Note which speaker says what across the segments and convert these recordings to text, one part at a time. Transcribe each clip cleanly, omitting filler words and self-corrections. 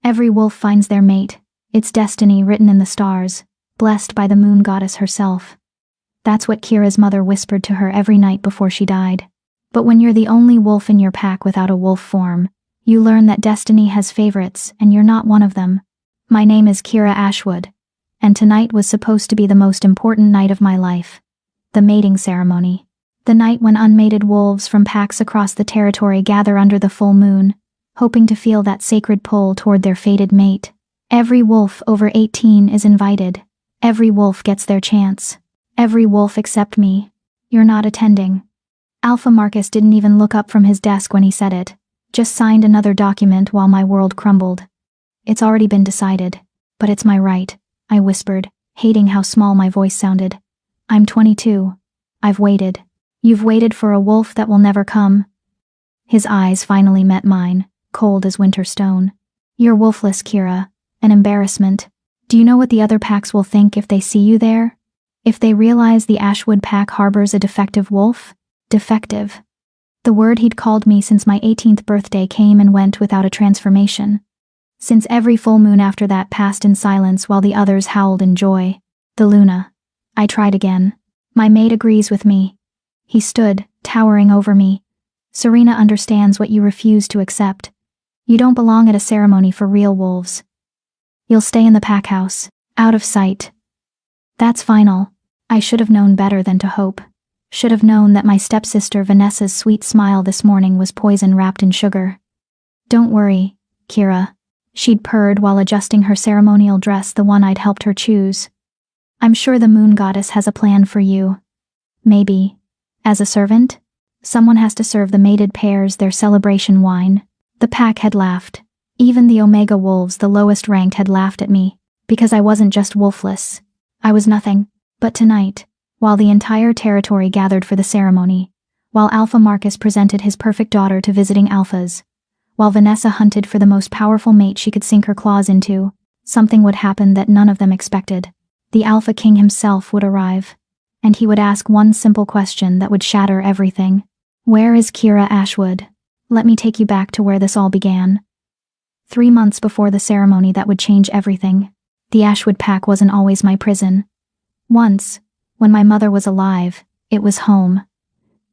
Speaker 1: Every wolf finds their mate, its destiny written in the stars, blessed by the moon goddess herself. That's what Kira's mother whispered to her every night before she died. But when you're the only wolf in your pack without a wolf form, you learn that destiny has favorites and you're not one of them. My name is Kira Ashwood, and tonight was supposed to be the most important night of my life. The mating ceremony. The night when unmated wolves from packs across the territory gather under the full moon, hoping to feel that sacred pull toward their fated mate. Every wolf over 18 is invited. Every wolf gets their chance. Every wolf except me. You're not attending. Alpha Marcus didn't even look up from his desk when he said it, just signed another document while my world crumbled. It's already been decided, but it's my right, I whispered, hating how small my voice sounded. I'm 22. I've waited. You've waited for a wolf that will never come. His eyes finally met mine, cold as winter stone. You're wolfless, Kira. An embarrassment. Do you know what the other packs will think if they see you there? If they realize the Ashwood pack harbors a defective wolf? Defective. The word he'd called me since my 18th birthday came and went without a transformation. Since every full moon after that passed in silence while the others howled in joy. The Luna. I tried again. My mate agrees with me. He stood, towering over me. Serena understands what you refuse to accept. You don't belong at a ceremony for real wolves. You'll stay in the pack house, out of sight. That's final. I should have known better than to hope. Should have known that my stepsister Vanessa's sweet smile this morning was poison wrapped in sugar. Don't worry, Kira. She'd purred while adjusting her ceremonial dress, the one I'd helped her choose. I'm sure the moon goddess has a plan for you. Maybe. As a servant? Someone has to serve the mated pairs their celebration wine. The pack had laughed. Even the Omega wolves, the lowest ranked, had laughed at me, because I wasn't just wolfless. I was nothing. But tonight, while the entire territory gathered for the ceremony, while Alpha Marcus presented his perfect daughter to visiting alphas, while Vanessa hunted for the most powerful mate she could sink her claws into, something would happen that none of them expected. The Alpha King himself would arrive, and he would ask one simple question that would shatter everything. Where is Kira Ashwood? Let me take you back to where this all began. 3 months before the ceremony that would change everything, the Ashwood pack wasn't always my prison. Once, when my mother was alive, it was home.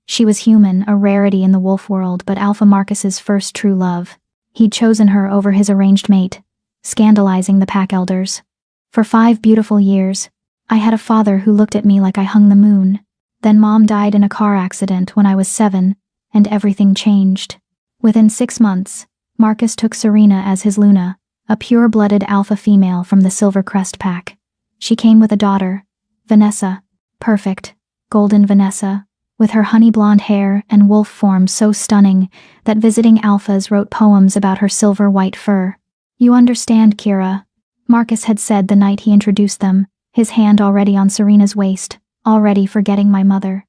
Speaker 1: She was human, a rarity in the wolf world, but Alpha Marcus's first true love. He'd chosen her over his arranged mate, scandalizing the pack elders. For 5 beautiful years, I had a father who looked at me like I hung the moon. Then Mom died in a car accident when I was 7, and everything changed. Within 6 months, Marcus took Serena as his Luna, a pure-blooded alpha female from the Silver Crest pack. She came with a daughter, Vanessa, perfect, golden Vanessa, with her honey-blonde hair and wolf form so stunning that visiting alphas wrote poems about her silver-white fur. You understand, Kira, Marcus had said the night he introduced them, his hand already on Serena's waist, already forgetting my mother.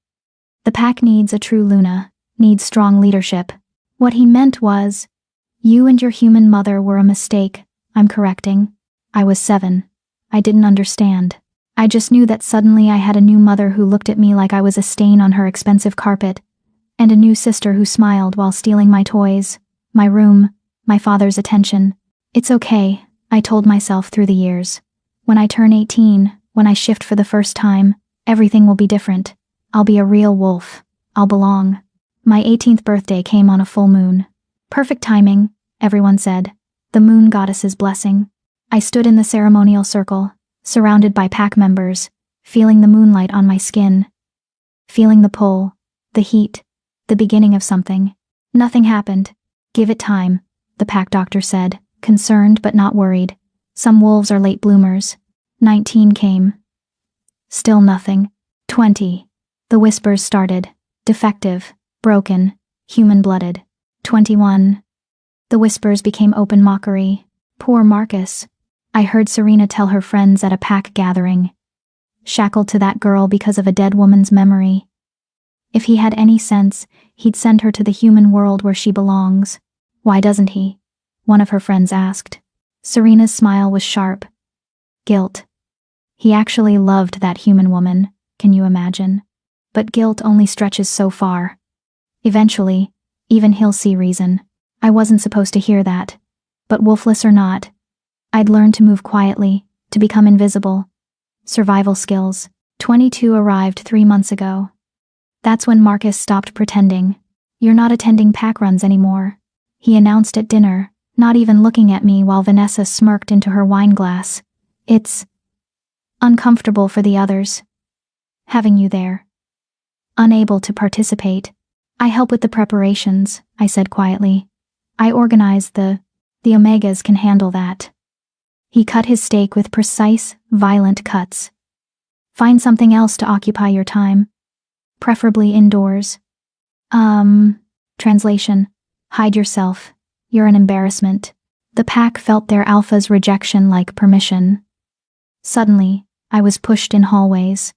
Speaker 1: The pack needs a true Luna, needs strong leadership. What he meant was, you and your human mother were a mistake, I'm correcting. I was 7. I didn't understand. I just knew that suddenly I had a new mother who looked at me like I was a stain on her expensive carpet, and a new sister who smiled while stealing my toys, my room, my father's attention. It's okay, I told myself through the years. When I turn 18, when I shift for the first time, everything will be different. I'll be a real wolf. I'll belong. My 18th birthday came on a full moon. Perfect timing, everyone said. The moon goddess's blessing. I stood in the ceremonial circle, surrounded by pack members, feeling the moonlight on my skin. Feeling the pull, the heat, the beginning of something. Nothing happened. Give it time, the pack doctor said, concerned but not worried. Some wolves are late bloomers. 19 came. Still nothing. 20. The whispers started. Defective, broken, human-blooded. 21. The whispers became open mockery. Poor Marcus. I heard Serena tell her friends at a pack gathering. Shackled to that girl because of a dead woman's memory. If he had any sense, he'd send her to the human world where she belongs. Why doesn't he? One of her friends asked. Serena's smile was sharp. Guilt. He actually loved that human woman, can you imagine? But guilt only stretches so far. Eventually, even he'll see reason. I wasn't supposed to hear that. But wolfless or not, I'd learned to move quietly, to become invisible. Survival skills. 22 arrived 3 months ago. That's when Marcus stopped pretending. You're not attending pack runs anymore, he announced at dinner, not even looking at me while Vanessa smirked into her wine glass. It's uncomfortable for the others, having you there. Unable to participate. I help with the preparations, I said quietly. I organize the Omegas can handle that. He cut his steak with precise, violent cuts. Find something else to occupy your time. Preferably indoors. Translation. Hide yourself. You're an embarrassment. The pack felt their alpha's rejection like permission. Suddenly, I was pushed in hallways.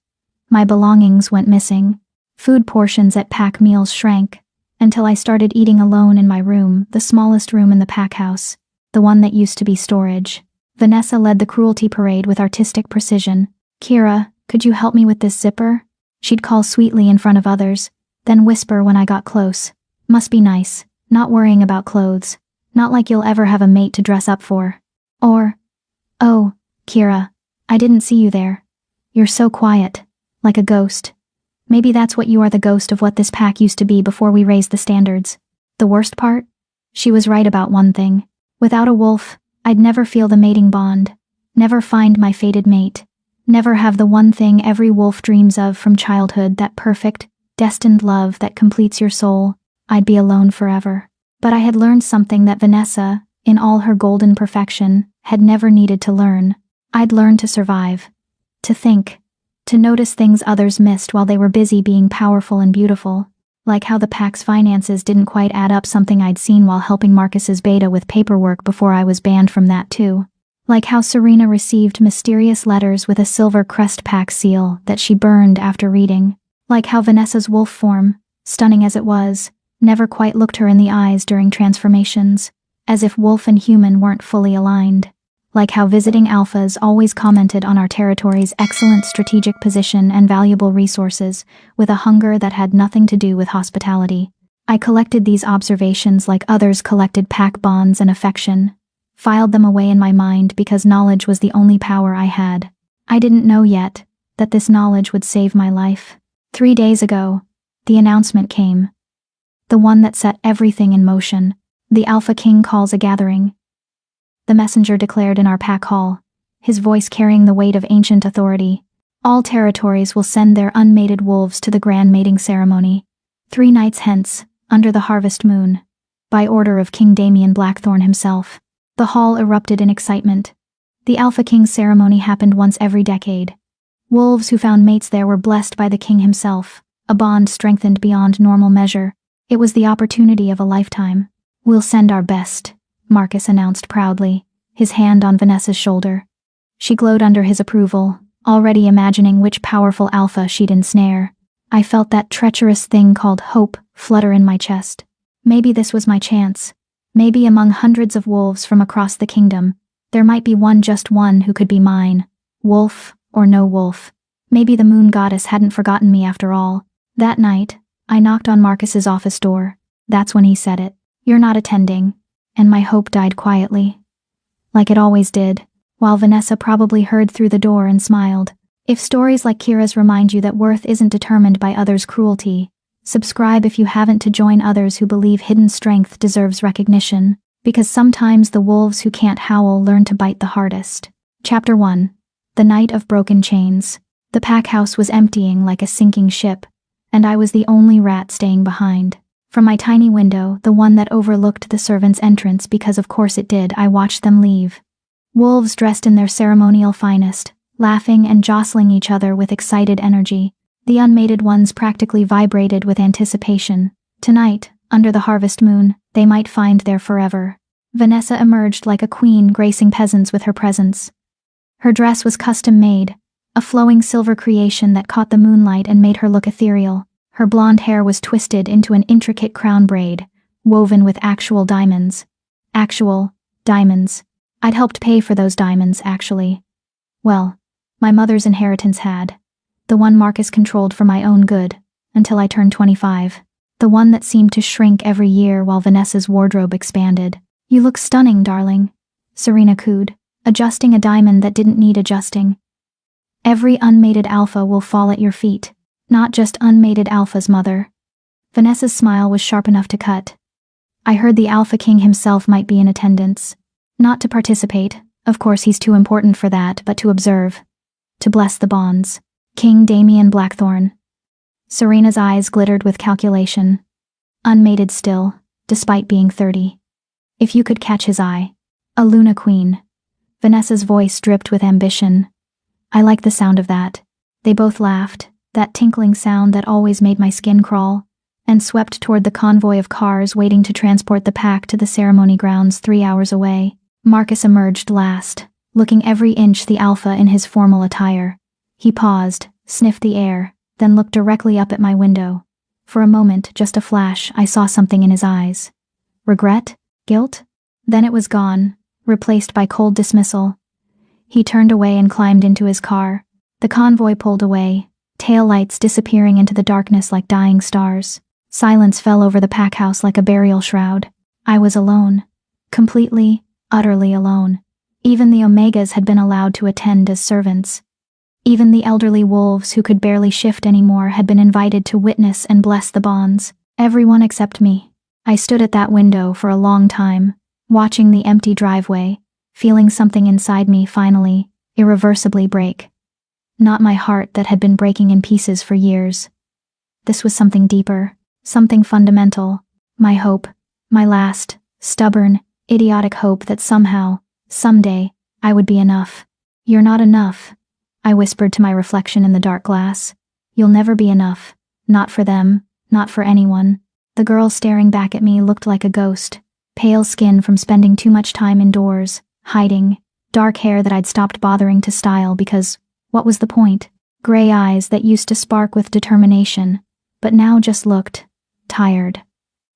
Speaker 1: My belongings went missing. Food portions at pack meals shrank, until I started eating alone in my room, the smallest room in the pack house, the one that used to be storage. Vanessa led the cruelty parade with artistic precision. Kira, could you help me with this zipper? She'd call sweetly in front of others, then whisper when I got close. Must be nice, not worrying about clothes. Not like you'll ever have a mate to dress up for. Or, oh, Kira, I didn't see you there. You're so quiet, like a ghost. Maybe that's what you are, the ghost of what this pack used to be before we raised the standards. The worst part? She was right about one thing. Without a wolf, I'd never feel the mating bond. Never find my fated mate. Never have the one thing every wolf dreams of from childhood, that perfect, destined love that completes your soul. I'd be alone forever. But I had learned something that Vanessa, in all her golden perfection, had never needed to learn. I'd learned to survive. To think. To notice things others missed while they were busy being powerful and beautiful. Like how the pack's finances didn't quite add up, something I'd seen while helping Marcus's beta with paperwork before I was banned from that too. Like how Serena received mysterious letters with a silver crest pack seal that she burned after reading. Like how Vanessa's wolf form, stunning as it was, never quite looked her in the eyes during transformations, as if wolf and human weren't fully aligned. Like how visiting alphas always commented on our territory's excellent strategic position and valuable resources, with a hunger that had nothing to do with hospitality. I collected these observations like others collected pack bonds and affection, filed them away in my mind because knowledge was the only power I had. I didn't know yet that this knowledge would save my life. 3 days ago, the announcement came. The one that set everything in motion. The Alpha King calls a gathering. The messenger declared in our pack hall, his voice carrying the weight of ancient authority. All territories will send their unmated wolves to the grand mating ceremony. 3 nights hence, under the harvest moon, by order of King Damien Blackthorn himself. The hall erupted in excitement. The Alpha King's ceremony happened once every decade. Wolves who found mates there were blessed by the king himself, a bond strengthened beyond normal measure. It was the opportunity of a lifetime. We'll send our best, Marcus announced proudly, his hand on Vanessa's shoulder. She glowed under his approval, already imagining which powerful alpha she'd ensnare. I felt that treacherous thing called hope flutter in my chest. Maybe this was my chance. Maybe among hundreds of wolves from across the kingdom, there might be just one who could be mine. Wolf or no wolf. Maybe the moon goddess hadn't forgotten me after all. That night, I knocked on Marcus's office door. That's when he said it. You're not attending. And my hope died quietly. Like it always did, while Vanessa probably heard through the door and smiled. If stories like Kira's remind you that worth isn't determined by others' cruelty, subscribe if you haven't to join others who believe hidden strength deserves recognition, because sometimes the wolves who can't howl learn to bite the hardest. Chapter 1. The Night of Broken Chains. The pack house was emptying like a sinking ship, and I was the only rat staying behind. From my tiny window, the one that overlooked the servants' entrance because of course it did, I watched them leave. Wolves dressed in their ceremonial finest, laughing and jostling each other with excited energy. The unmated ones practically vibrated with anticipation. Tonight, under the harvest moon, they might find their forever. Vanessa emerged like a queen gracing peasants with her presence. Her dress was custom-made, a flowing silver creation that caught the moonlight and made her look ethereal. Her blonde hair was twisted into an intricate crown braid, woven with actual diamonds. Actual diamonds. I'd helped pay for those diamonds, actually. Well, my mother's inheritance had. The one Marcus controlled for my own good, until I turned 25. The one that seemed to shrink every year while Vanessa's wardrobe expanded. You look stunning, darling, Serena cooed, adjusting a diamond that didn't need adjusting. Every unmated alpha will fall at your feet, not just unmated alpha's mother. Vanessa's smile was sharp enough to cut. I heard the Alpha King himself might be in attendance. Not to participate, of course he's too important for that, but to observe. To bless the bonds. King Damien Blackthorn. Serena's eyes glittered with calculation. Unmated still, despite being 30. If you could catch his eye. A Luna Queen. Vanessa's voice dripped with ambition. I like the sound of that. They both laughed, that tinkling sound that always made my skin crawl, and swept toward the convoy of cars waiting to transport the pack to the ceremony grounds 3 hours away. Marcus emerged last, looking every inch the alpha in his formal attire. He paused, sniffed the air, then looked directly up at my window. For a moment, just a flash, I saw something in his eyes. Regret? Guilt? Then it was gone, replaced by cold dismissal. He turned away and climbed into his car. The convoy pulled away, taillights disappearing into the darkness like dying stars. Silence fell over the pack house like a burial shroud. I was alone. Completely, utterly alone. Even the Omegas had been allowed to attend as servants. Even the elderly wolves who could barely shift anymore had been invited to witness and bless the bonds. Everyone except me. I stood at that window for a long time, watching the empty driveway, feeling something inside me finally, irreversibly break. Not my heart that had been breaking in pieces for years. This was something deeper, something fundamental. My hope, my last, stubborn, idiotic hope that somehow, someday, I would be enough. You're not enough, I whispered to my reflection in the dark glass. You'll never be enough. Not for them, not for anyone. The girl staring back at me looked like a ghost, pale skin from spending too much time indoors, hiding, dark hair that I'd stopped bothering to style because, what was the point? Gray eyes that used to spark with determination, but now just looked tired.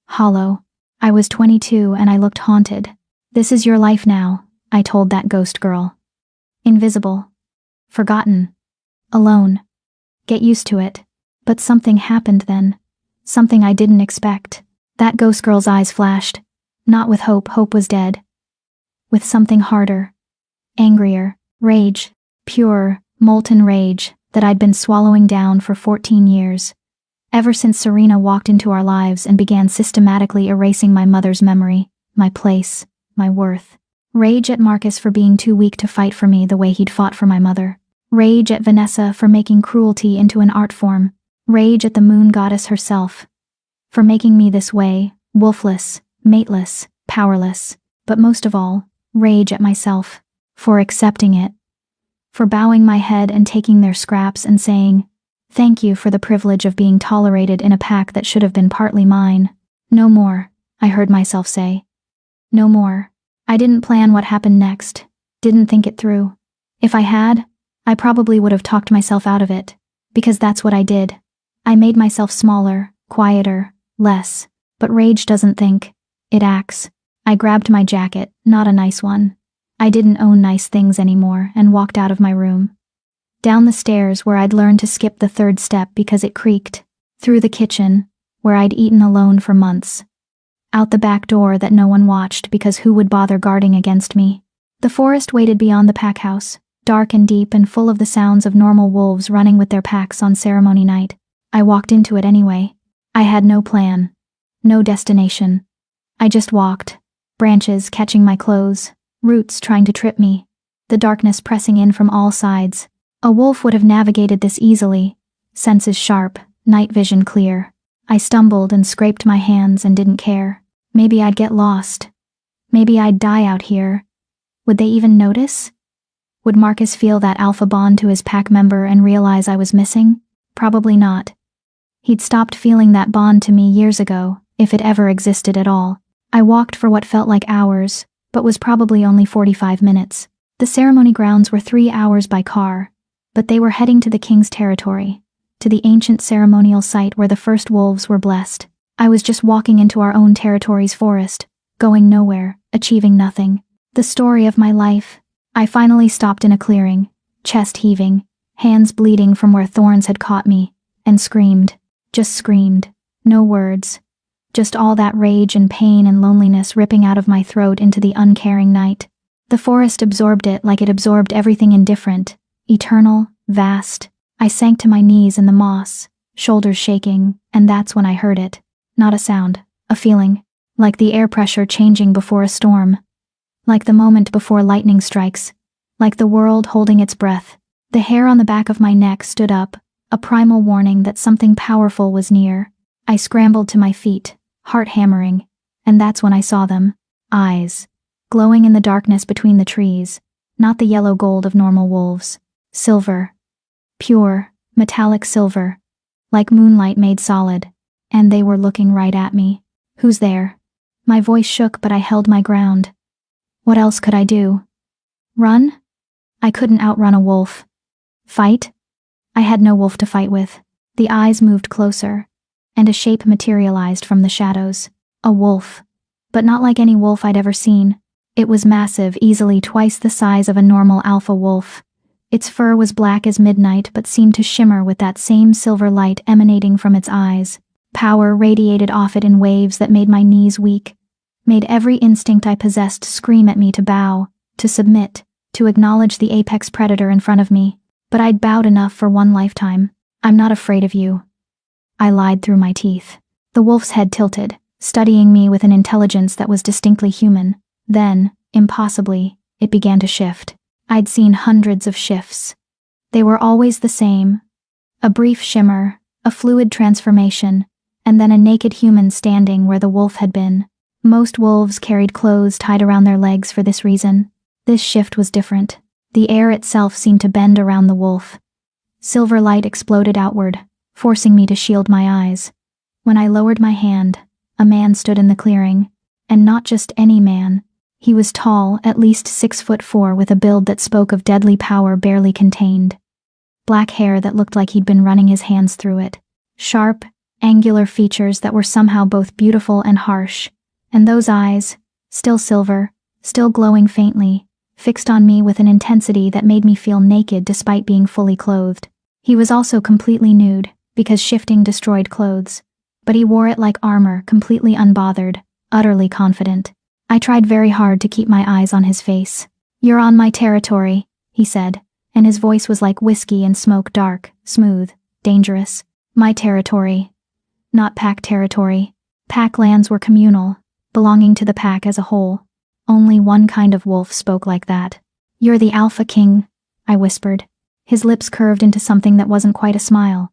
Speaker 1: Hollow. I was 22 and I looked haunted. This is your life now, I told that ghost girl. Invisible. Forgotten. Alone. Get used to it. But something happened then. Something I didn't expect. That ghost girl's eyes flashed. Not with hope, hope was dead. With something harder. Angrier. Rage. Pure, molten rage that I'd been swallowing down for 14 years. Ever since Serena walked into our lives and began systematically erasing my mother's memory, my place, my worth. Rage at Marcus for being too weak to fight for me the way he'd fought for my mother. Rage at Vanessa for making cruelty into an art form. Rage at the moon goddess herself. For making me this way, wolfless, mateless, powerless. But most of all, rage at myself. For accepting it. For bowing my head and taking their scraps and saying, thank you for the privilege of being tolerated in a pack that should have been partly mine. No more, I heard myself say. No more. I didn't plan what happened next. Didn't think it through. If I had, I probably would have talked myself out of it. Because that's what I did. I made myself smaller, quieter, less. But rage doesn't think. It acts. I grabbed my jacket, not a nice one. I didn't own nice things anymore and walked out of my room. Down the stairs where I'd learned to skip the third step because it creaked. Through the kitchen, where I'd eaten alone for months. Out the back door that no one watched because who would bother guarding against me? The forest waited beyond the pack house, dark and deep and full of the sounds of normal wolves running with their packs on ceremony night. I walked into it anyway. I had no plan. No destination. I just walked. Branches catching my clothes. Roots trying to trip me. The darkness pressing in from all sides. A wolf would have navigated this easily. Senses sharp, night vision clear. I stumbled and scraped my hands and didn't care. Maybe I'd get lost. Maybe I'd die out here. Would they even notice? Would Marcus feel that alpha bond to his pack member and realize I was missing? Probably not. He'd stopped feeling that bond to me years ago, if it ever existed at all. I walked for what felt like hours, but was probably only 45 minutes. The ceremony grounds were 3 hours by car, but they were heading to the king's territory, to the ancient ceremonial site where the first wolves were blessed. I was just walking into our own territory's forest, going nowhere, achieving nothing. The story of my life. I finally stopped in a clearing, chest heaving, hands bleeding from where thorns had caught me, and screamed. Just screamed. No words. Just all that rage and pain and loneliness ripping out of my throat into the uncaring night. The forest absorbed it like it absorbed everything indifferent, eternal, vast. I sank to my knees in the moss, shoulders shaking, and that's when I heard it. Not a sound, a feeling, like the air pressure changing before a storm, like the moment before lightning strikes, like the world holding its breath. The hair on the back of my neck stood up, a primal warning that something powerful was near. I scrambled to my feet, heart hammering, and that's when I saw them. Eyes, glowing in the darkness between the trees, not the yellow gold of normal wolves. Silver. Pure, metallic silver, like moonlight made solid, and they were looking right at me. Who's there? My voice shook, but I held my ground. What else could I do? Run? I couldn't outrun a wolf. Fight? I had no wolf to fight with. The eyes moved closer, and a shape materialized from the shadows. A wolf. But not like any wolf I'd ever seen. It was massive, easily twice the size of a normal alpha wolf. Its fur was black as midnight but seemed to shimmer with that same silver light emanating from its eyes. Power radiated off it in waves that made my knees weak, made every instinct I possessed scream at me to bow, to submit, to acknowledge the apex predator in front of me. But I'd bowed enough for one lifetime. I'm not afraid of you. I lied through my teeth. The wolf's head tilted, studying me with an intelligence that was distinctly human. Then, impossibly, it began to shift. I'd seen hundreds of shifts. They were always the same. A brief shimmer, a fluid transformation, and then a naked human standing where the wolf had been. Most wolves carried clothes tied around their legs for this reason. This shift was different. The air itself seemed to bend around the wolf. Silver light exploded outward, forcing me to shield my eyes. When I lowered my hand, a man stood in the clearing, and not just any man. He was tall, at least 6'4", with a build that spoke of deadly power barely contained. Black hair that looked like he'd been running his hands through it. Sharp, angular features that were somehow both beautiful and harsh. And those eyes, still silver, still glowing faintly, fixed on me with an intensity that made me feel naked despite being fully clothed. He was also completely nude, because shifting destroyed clothes. But he wore it like armor, completely unbothered, utterly confident. I tried very hard to keep my eyes on his face. "You're on my territory," he said, and his voice was like whiskey and smoke, dark, smooth, dangerous. My territory. Not pack territory. Pack lands were communal, belonging to the pack as a whole. Only one kind of wolf spoke like that. "You're the Alpha King," I whispered. His lips curved into something that wasn't quite a smile.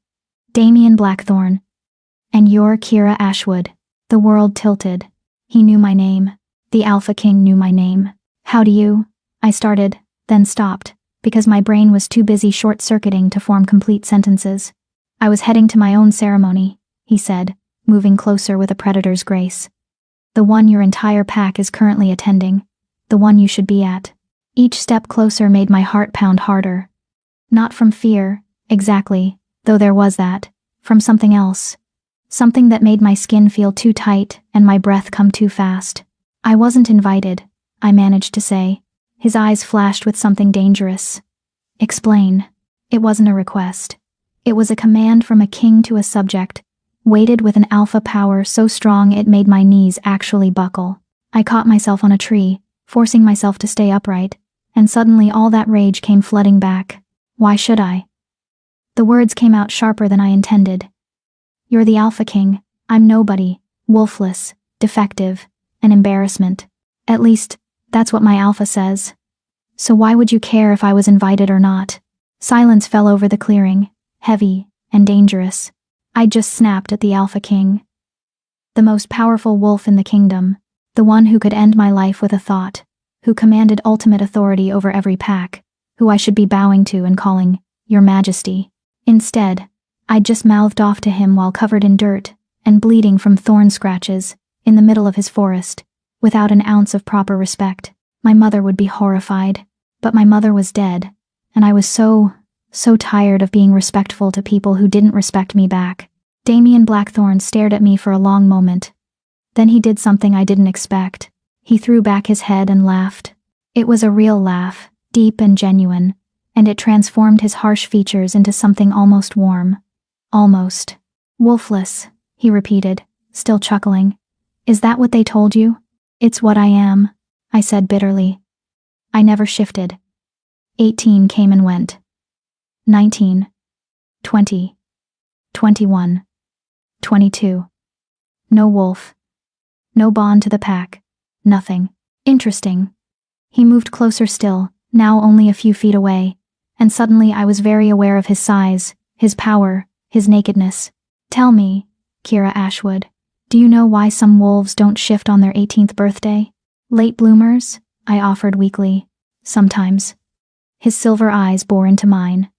Speaker 1: "Damien Blackthorn. And you're Kira Ashwood." The world tilted. He knew my name. The Alpha King knew my name. "How do you?" I started, then stopped, because my brain was too busy short-circuiting to form complete sentences. "I was heading to my own ceremony," he said, moving closer with a predator's grace. "The one your entire pack is currently attending. The one you should be at." Each step closer made my heart pound harder. Not from fear, exactly, though there was that. From something else. Something that made my skin feel too tight and my breath come too fast. "I wasn't invited," I managed to say. His eyes flashed with something dangerous. "Explain." It wasn't a request. It was a command from a king to a subject, weighted with an alpha power so strong it made my knees actually buckle. I caught myself on a tree, forcing myself to stay upright, and suddenly all that rage came flooding back. Why should I? The words came out sharper than I intended. "You're the Alpha King. I'm nobody, wolfless, defective, an embarrassment. At least, that's what my alpha says. So why would you care if I was invited or not?" Silence fell over the clearing, heavy and dangerous. I just snapped at the Alpha King. The most powerful wolf in the kingdom, the one who could end my life with a thought, who commanded ultimate authority over every pack, who I should be bowing to and calling, "Your Majesty." Instead, I just mouthed off to him while covered in dirt and bleeding from thorn scratches, in the middle of his forest, without an ounce of proper respect. My mother would be horrified, but my mother was dead, and I was so tired of being respectful to people who didn't respect me back. Damien Blackthorn stared at me for a long moment. Then he did something I didn't expect. He threw back his head and laughed. It was a real laugh, deep and genuine, and it transformed his harsh features into something almost warm. Almost. "Wolfless," he repeated, still chuckling. "Is that what they told you?" "It's what I am," I said bitterly. I never shifted. 18 came and went. 19. 20. 21. 22. No wolf. No bond to the pack. Nothing. Interesting. He moved closer still, now only a few feet away, and suddenly I was very aware of his size, his power, his nakedness. Tell me, Kira Ashwood, do you know why some wolves don't shift on their 18th birthday? Late bloomers? I offered weakly. Sometimes. His silver eyes bore into mine.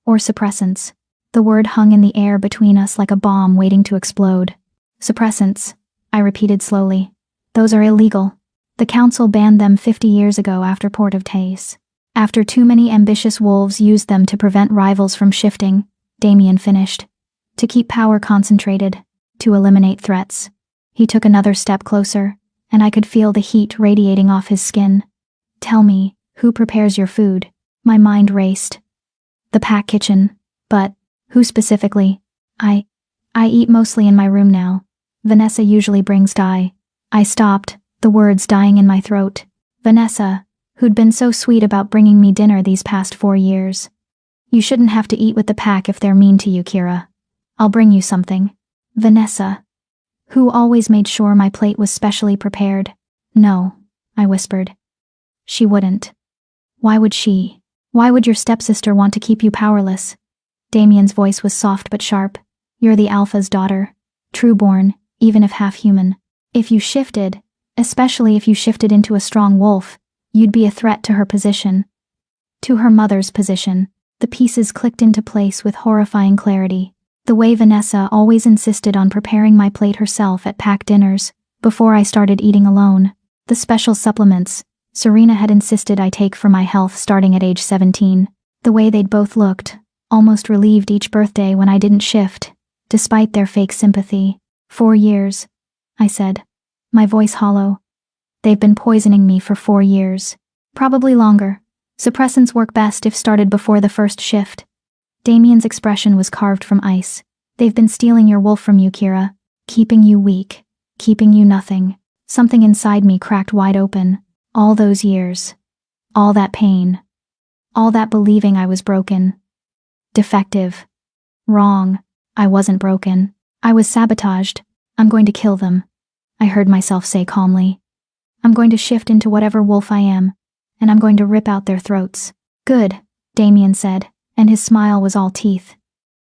Speaker 1: Or suppressants. The word hung in the air between us like a bomb waiting to explode. Suppressants, I repeated slowly. Those are illegal. The council banned them 50 years ago after Port of Tace. After too many ambitious wolves used them to prevent rivals from shifting, Damien finished. To keep power concentrated, to eliminate threats. He took another step closer, and I could feel the heat radiating off his skin. Tell me, who prepares your food? My mind raced. The pack kitchen, but who specifically? I eat mostly in my room now. Vanessa usually brings dye. I stopped, the words dying in my throat. Vanessa, who'd been so sweet about bringing me dinner these past 4 years. You shouldn't have to eat with the pack if they're mean to you, Kira. I'll bring you something. Vanessa, who always made sure my plate was specially prepared. No, I whispered. She wouldn't. Why would she? Why would your stepsister want to keep you powerless? Damien's voice was soft but sharp. You're the Alpha's daughter. True-born, even if half-human. If you shifted, especially if you shifted into a strong wolf, you'd be a threat to her position. To her mother's position. The pieces clicked into place with horrifying clarity. The way Vanessa always insisted on preparing my plate herself at pack dinners, before I started eating alone. The special supplements Serena had insisted I take for my health starting at age 17. The way they'd both looked, almost relieved each birthday when I didn't shift, despite their fake sympathy. 4 years, I said, my voice hollow. They've been poisoning me for 4 years. Probably longer. Suppressants work best if started before the first shift. Damien's expression was carved from ice. They've been stealing your wolf from you, Kira. Keeping you weak. Keeping you nothing. Something inside me cracked wide open. All those years. All that pain. All that believing I was broken. Defective. Wrong. I wasn't broken. I was sabotaged. I'm going to kill them. I heard myself say calmly. I'm going to shift into whatever wolf I am, and I'm going to rip out their throats. Good, Damien said, and his smile was all teeth.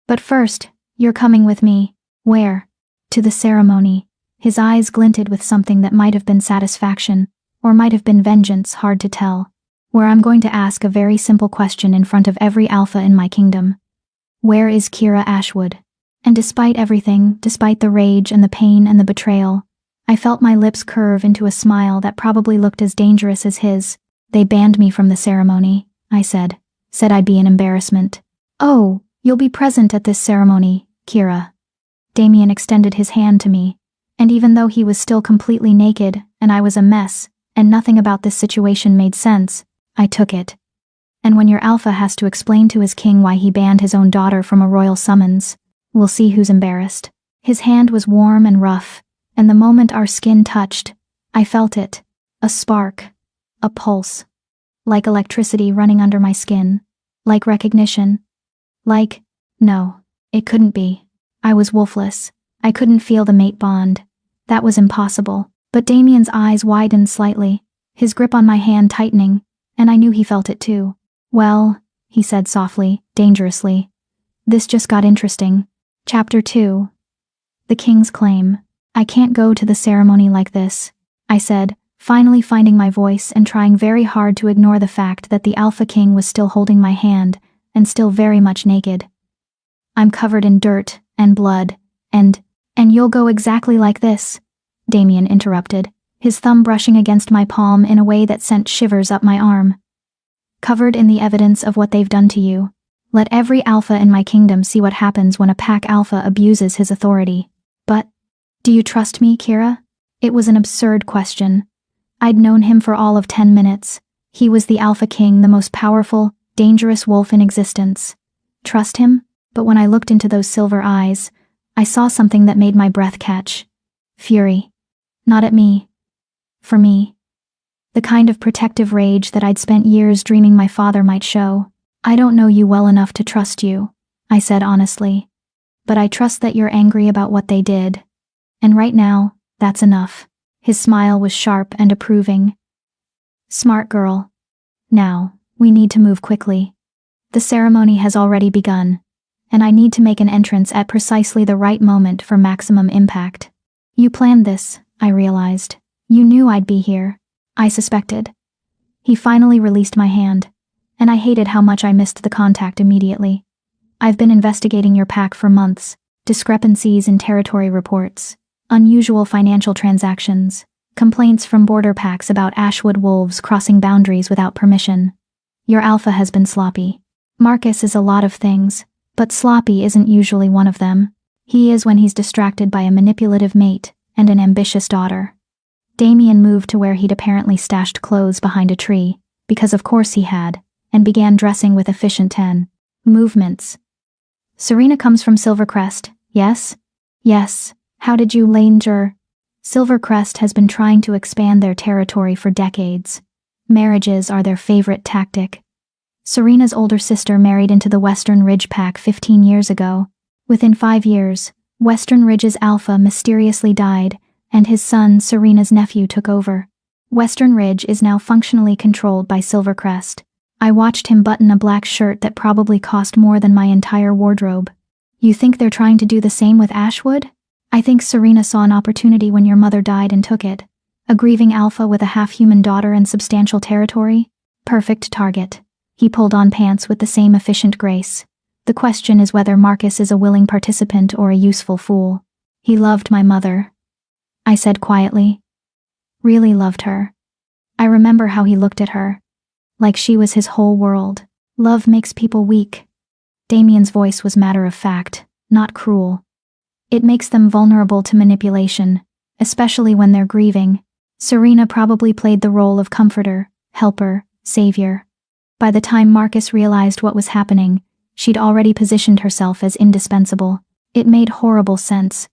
Speaker 1: But first, you're coming with me. Where? To the ceremony. His eyes glinted with something that might have been satisfaction, or might have been vengeance, hard to tell. Where I'm going to ask a very simple question in front of every alpha in my kingdom. Where is Kira Ashwood? And despite everything, despite the rage and the pain and the betrayal, I felt my lips curve into a smile that probably looked as dangerous as his. They banned me from the ceremony, I said. Said I'd be an embarrassment. Oh, you'll be present at this ceremony, Kira. Damien extended his hand to me, and even though he was still completely naked, and I was a mess, and nothing about this situation made sense, I took it. And when your alpha has to explain to his king why he banned his own daughter from a royal summons, we'll see who's embarrassed. His hand was warm and rough, and the moment our skin touched, I felt it. A spark. A pulse. Like electricity running under my skin. Like recognition. No, it couldn't be. I was wolfless. I couldn't feel the mate bond. That was impossible. But Damien's eyes widened slightly, his grip on my hand tightening, and I knew he felt it too. Well, he said softly, dangerously. This just got interesting. Chapter 2. The King's Claim. I can't go to the ceremony like this, I said, finally finding my voice and trying very hard to ignore the fact that the Alpha King was still holding my hand, and still very much naked. I'm covered in dirt and blood, and you'll go exactly like this, Damien interrupted, his thumb brushing against my palm in a way that sent shivers up my arm. Covered in the evidence of what they've done to you. Let every alpha in my kingdom see what happens when a pack alpha abuses his authority. But, do you trust me, Kira? It was an absurd question. I'd known him for all of 10 minutes. He was the Alpha King, the most powerful, dangerous wolf in existence. Trust him? But when I looked into those silver eyes, I saw something that made my breath catch. Fury. Not at me. For me. The kind of protective rage that I'd spent years dreaming my father might show. "I don't know you well enough to trust you," I said honestly. "But I trust that you're angry about what they did. And right now, that's enough." His smile was sharp and approving. "Smart girl. Now, we need to move quickly. The ceremony has already begun, and I need to make an entrance at precisely the right moment for maximum impact." "You planned this," I realized. "You knew I'd be here." I suspected. He finally released my hand, and I hated how much I missed the contact immediately. "I've been investigating your pack for months. Discrepancies in territory reports, unusual financial transactions, complaints from border packs about Ashwood wolves crossing boundaries without permission. Your alpha has been sloppy. Marcus is a lot of things, but sloppy isn't usually one of them. He is when he's distracted by a manipulative mate and an ambitious daughter." Damien moved to where he'd apparently stashed clothes behind a tree, because of course he had, and began dressing with efficient 10 movements. "Serena comes from Silvercrest, yes?" "Yes. How did you langer?" Silvercrest has been trying to expand their territory for decades. Marriages are their favorite tactic. Serena's older sister married into the Western Ridge Pack 15 years ago. Within 5 years, Western Ridge's alpha mysteriously died, and his son, Serena's nephew, took over. Western Ridge is now functionally controlled by Silvercrest. I watched him button a black shirt that probably cost more than my entire wardrobe. "You think they're trying to do the same with Ashwood?" "I think Serena saw an opportunity when your mother died and took it. A grieving alpha with a half-human daughter and substantial territory? Perfect target." He pulled on pants with the same efficient grace. "The question is whether Marcus is a willing participant or a useful fool." "He loved my mother," I said quietly. "Really loved her. I remember how he looked at her. Like she was his whole world. Love makes people weak." Damien's voice was matter of fact, not cruel. "It makes them vulnerable to manipulation, especially when they're grieving. Serena probably played the role of comforter, helper, savior. By the time Marcus realized what was happening, she'd already positioned herself as indispensable. It made horrible sense.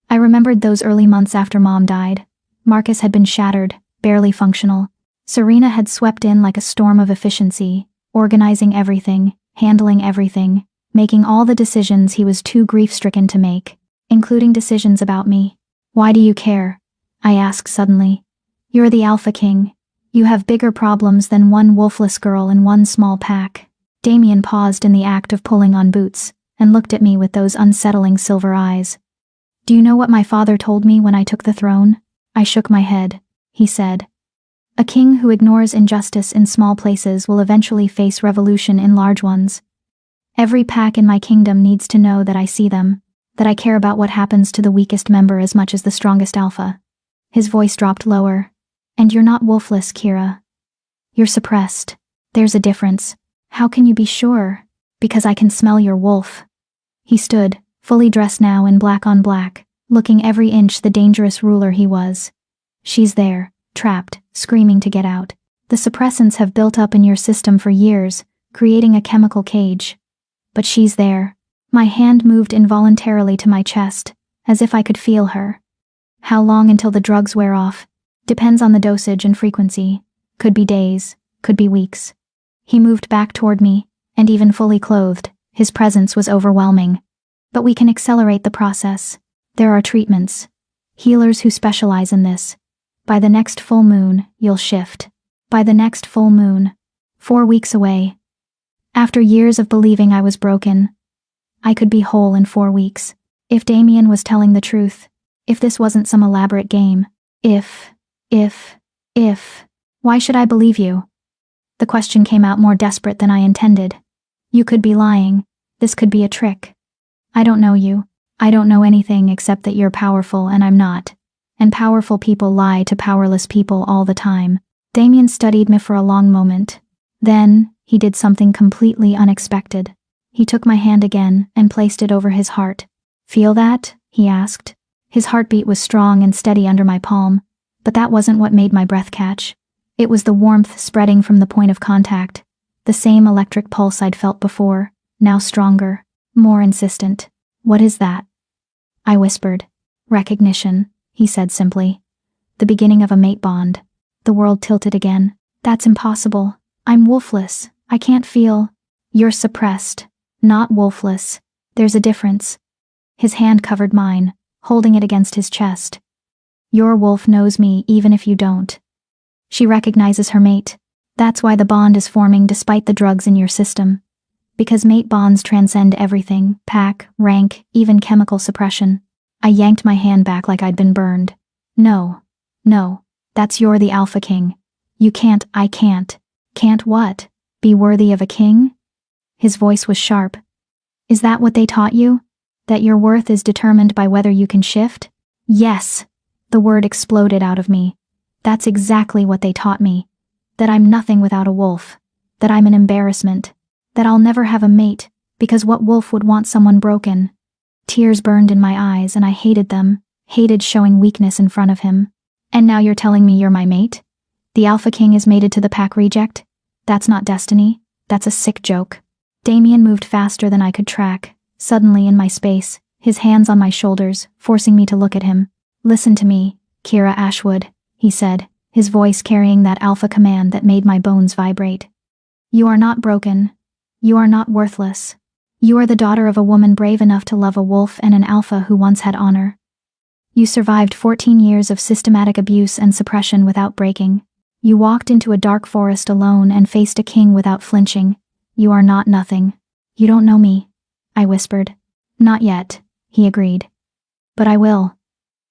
Speaker 1: I remembered those early months after Mom died. Marcus had been shattered, barely functional. Serena had swept in like a storm of efficiency, organizing everything, handling everything, making all the decisions he was too grief-stricken to make, including decisions about me. "Why do you care?" I asked suddenly. "You're the Alpha King. You have bigger problems than one wolfless girl in one small pack." Damien paused in the act of pulling on boots, and looked at me with those unsettling silver eyes. "Do you know what my father told me when I took the throne?" I shook my head. He said, "A king who ignores injustice in small places will eventually face revolution in large ones. Every pack in my kingdom needs to know that I see them, that I care about what happens to the weakest member as much as the strongest alpha." His voice dropped lower. "And you're not wolfless, Kira. You're suppressed. There's a difference. How can you be sure?" "Because I can smell your wolf." He stood, fully dressed now in black on black, looking every inch the dangerous ruler he was. "She's there, trapped, screaming to get out. The suppressants have built up in your system for years, creating a chemical cage. But she's there." My hand moved involuntarily to my chest, as if I could feel her. "How long until the drugs wear off?" "Depends on the dosage and frequency. Could be days, could be weeks." He moved back toward me, and even fully clothed, his presence was overwhelming. "But we can accelerate the process. There are treatments. Healers who specialize in this. By the next full moon, you'll shift. By the next full moon. 4 weeks away. After years of believing I was broken, I could be whole in 4 weeks. If Damien was telling the truth, if this wasn't some elaborate game, if, why should I believe you?" The question came out more desperate than I intended. "You could be lying. This could be a trick. I don't know you. I don't know anything except that you're powerful and I'm not. And powerful people lie to powerless people all the time." Damien studied me for a long moment. Then, he did something completely unexpected. He took my hand again and placed it over his heart. "Feel that?" he asked. His heartbeat was strong and steady under my palm, but that wasn't what made my breath catch. It was the warmth spreading from the point of contact, the same electric pulse I'd felt before, now stronger, more insistent. "What is that?" I whispered. "Recognition," he said simply. "The beginning of a mate bond. The world tilted again. That's impossible. I'm wolfless. I can't feel. You're suppressed, not wolfless. There's a difference. His hand covered mine, holding it against his chest. Your wolf knows me even if you don't. She recognizes her mate. That's why the bond is forming despite the drugs in your system. Because mate bonds transcend everything, pack, rank, even chemical suppression. I yanked my hand back like I'd been burned. No. You're the Alpha King. You can't, I can't. Can't what? Be worthy of a king? His voice was sharp. Is that what they taught you? That your worth is determined by whether you can shift? Yes. The word exploded out of me. That's exactly what they taught me. That I'm nothing without a wolf. That I'm an embarrassment. That I'll never have a mate, because what wolf would want someone broken? Tears burned in my eyes and I hated them, hated showing weakness in front of him. And now you're telling me you're my mate? The Alpha King is mated to the pack reject? That's not destiny. That's a sick joke. Damien moved faster than I could track, suddenly in my space, his hands on my shoulders, forcing me to look at him. Listen to me, Kira Ashwood, he said, his voice carrying that alpha command that made my bones vibrate. You are not broken. You are not worthless. You are the daughter of a woman brave enough to love a wolf and an alpha who once had honor. You survived 14 years of systematic abuse and suppression without breaking. You walked into a dark forest alone and faced a king without flinching. You are not nothing. You don't know me, I whispered. Not yet, he agreed. But I will.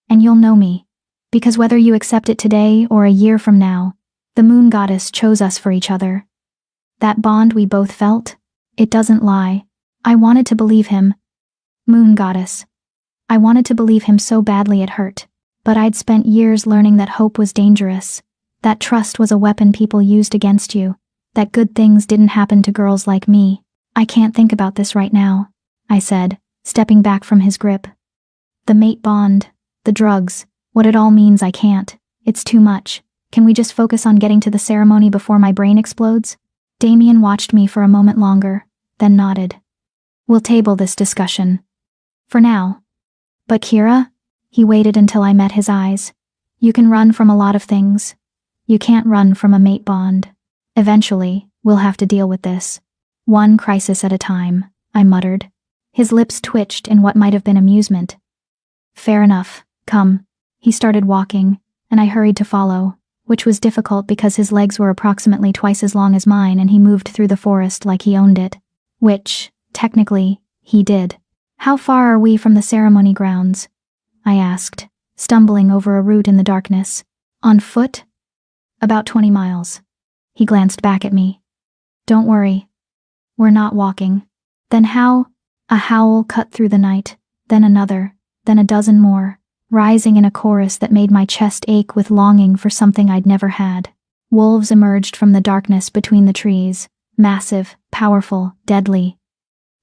Speaker 1: And you'll know me. Because whether you accept it today or a year from now, the moon goddess chose us for each other. That bond we both felt, it doesn't lie. I wanted to believe him. Moon goddess. I wanted to believe him so badly it hurt. But I'd spent years learning that hope was dangerous. That trust was a weapon people used against you. That good things didn't happen to girls like me. I can't think about this right now, I said, stepping back from his grip. The mate bond, the drugs, what it all means I can't. It's too much. Can we just focus on getting to the ceremony before my brain explodes? Damien watched me for a moment longer, then nodded. We'll table this discussion. For now. But Kira? He waited until I met his eyes. You can run from a lot of things. You can't run from a mate bond. Eventually, we'll have to deal with this. One crisis at a time, I muttered. His lips twitched in what might have been amusement. Fair enough, come. He started walking, and I hurried to follow, which was difficult because his legs were approximately twice as long as mine and he moved through the forest like he owned it. Which, technically, he did. How far are we from the ceremony grounds? I asked, stumbling over a route in the darkness. On foot? About 20 miles. He glanced back at me. Don't worry. We're not walking. Then how? A howl cut through the night, then another, then a dozen more, rising in a chorus that made my chest ache with longing for something I'd never had. Wolves emerged from the darkness between the trees, massive, powerful, deadly.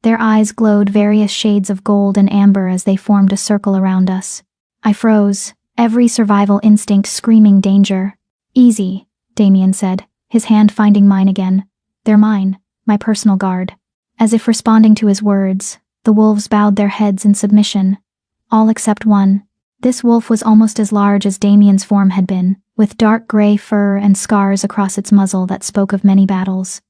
Speaker 1: Their eyes glowed various shades of gold and amber as they formed a circle around us. I froze, every survival instinct screaming danger. Easy, Damien said, his hand finding mine again. They're mine, my personal guard. As if responding to his words, the wolves bowed their heads in submission. All except one. This wolf was almost as large as Damien's form had been, with dark gray fur and scars across its muzzle that spoke of many battles.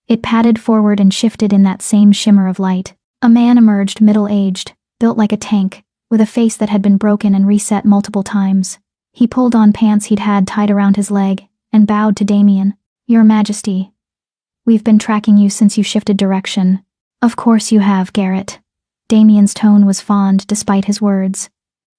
Speaker 1: It padded forward and shifted in that same shimmer of light. A man emerged middle-aged, built like a tank, with a face that had been broken and reset multiple times. He pulled on pants he'd had tied around his leg, and bowed to Damien. Your Majesty. We've been tracking you since you shifted direction. Of course you have, Garrett. Damien's tone was fond despite his words.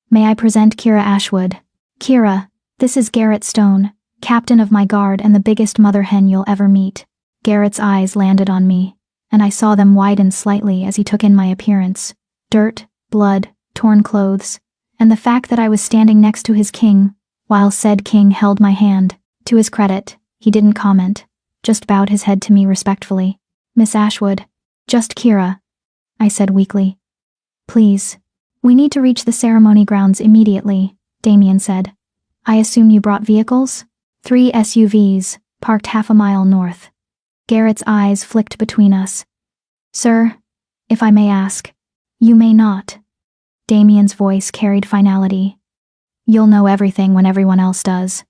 Speaker 1: May I present Kira Ashwood? Kira, this is Garrett Stone, captain of my guard and the biggest mother hen you'll ever meet. Garrett's eyes landed on me, and I saw them widen slightly as he took in my appearance. Dirt, blood, torn clothes, and the fact that I was standing next to his king, while said king held my hand. To his credit, he didn't comment, just bowed his head to me respectfully. Miss Ashwood, just Kira, I said weakly. Please. We need to reach the ceremony grounds immediately, Damien said. I assume you brought vehicles? 3 SUVs, parked half a mile north. Garrett's eyes flicked between us. Sir, if I may ask. You may not. Damien's voice carried finality. You'll know everything when everyone else does.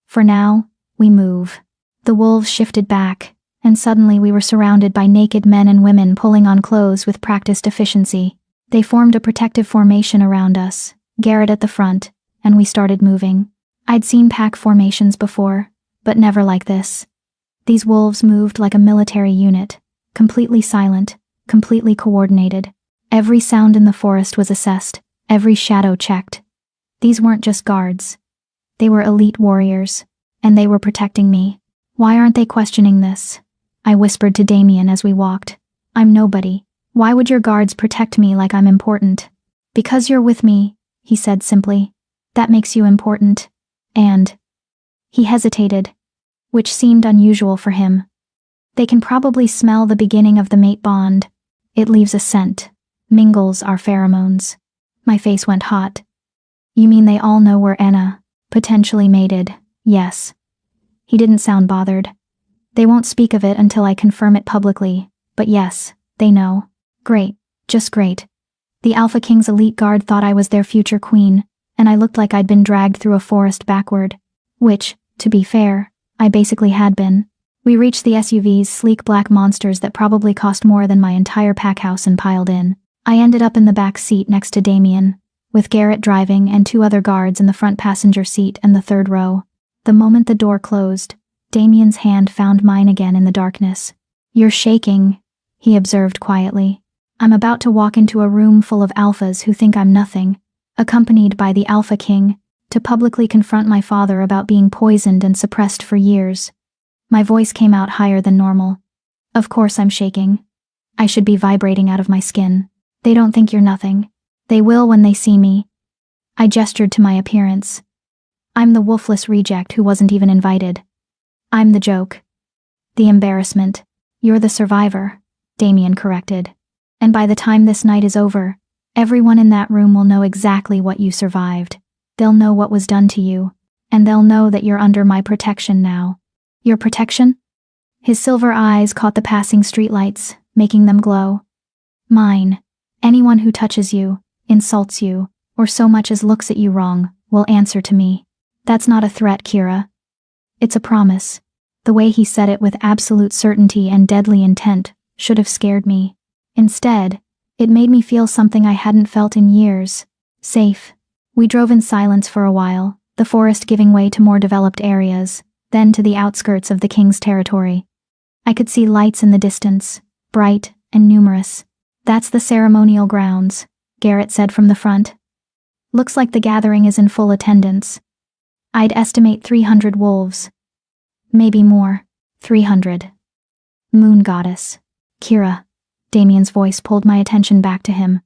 Speaker 1: For now, we move. The wolves shifted back, and suddenly we were surrounded by naked men and women pulling on clothes with practiced efficiency. They formed a protective formation around us, Garrett at the front, and we started moving. I'd seen pack formations before, but never like this. These wolves moved like a military unit, completely silent, completely coordinated. Every sound in the forest was assessed, every shadow checked. These weren't just guards. They were elite warriors, and they were protecting me. Why aren't they questioning this? I whispered to Damien as we walked. I'm nobody. Why would your guards protect me like I'm important? Because you're with me, he said simply. That makes you important. And he hesitated, which seemed unusual for him. They can probably smell the beginning of the mate bond. It leaves a scent, mingles our pheromones. My face went hot. You mean they all know we're Enna, potentially mated? Yes. He didn't sound bothered. They won't speak of it until I confirm it publicly, but yes, they know. Great, just great. The Alpha King's elite guard thought I was their future queen, and I looked like I'd been dragged through a forest backward. Which, to be fair, I basically had been. We reached the SUVs, sleek black monsters that probably cost more than my entire pack house, and piled in. I ended up in the back seat next to Damien, with Garrett driving and 2 other guards in the front passenger seat and the 3rd row. The moment the door closed, Damien's hand found mine again in the darkness. You're shaking, he observed quietly. I'm about to walk into a room full of alphas who think I'm nothing, accompanied by the Alpha King, to publicly confront my father about being poisoned and suppressed for years. My voice came out higher than normal. Of course I'm shaking. I should be vibrating out of my skin. They don't think you're nothing. They will when they see me. I gestured to my appearance. I'm the wolfless reject who wasn't even invited. I'm the joke. The embarrassment. You're the survivor, Damien corrected. And by the time this night is over, everyone in that room will know exactly what you survived. They'll know what was done to you, and they'll know that you're under my protection now. Your protection? His silver eyes caught the passing streetlights, making them glow. Mine. Anyone who touches you, insults you, or so much as looks at you wrong, will answer to me. That's not a threat, Kira. It's a promise. The way he said it with absolute certainty and deadly intent should have scared me. Instead, it made me feel something I hadn't felt in years. Safe. We drove in silence for a while, the forest giving way to more developed areas, then to the outskirts of the king's territory. I could see lights in the distance, bright and numerous. That's the ceremonial grounds, Garrett said from the front. Looks like the gathering is in full attendance. I'd estimate 300 wolves. Maybe more. 300. Moon goddess. Kira. Damien's voice pulled my attention back to him.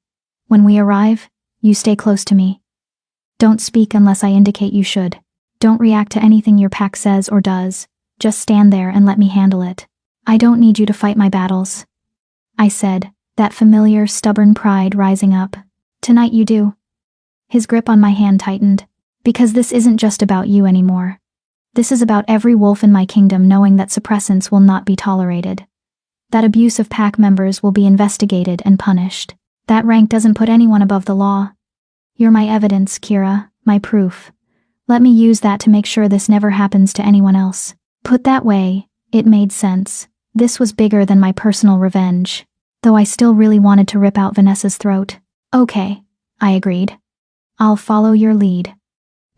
Speaker 1: When we arrive, you stay close to me. Don't speak unless I indicate you should. Don't react to anything your pack says or does. Just stand there and let me handle it. I don't need you to fight my battles. I said, that familiar, stubborn pride rising up. Tonight you do. His grip on my hand tightened. Because this isn't just about you anymore. This is about every wolf in my kingdom knowing that suppressants will not be tolerated. That abuse of pack members will be investigated and punished. That rank doesn't put anyone above the law. You're my evidence, Kira, my proof. Let me use that to make sure this never happens to anyone else. Put that way, it made sense. This was bigger than my personal revenge, though I still really wanted to rip out Vanessa's throat. Okay, I agreed. I'll follow your lead.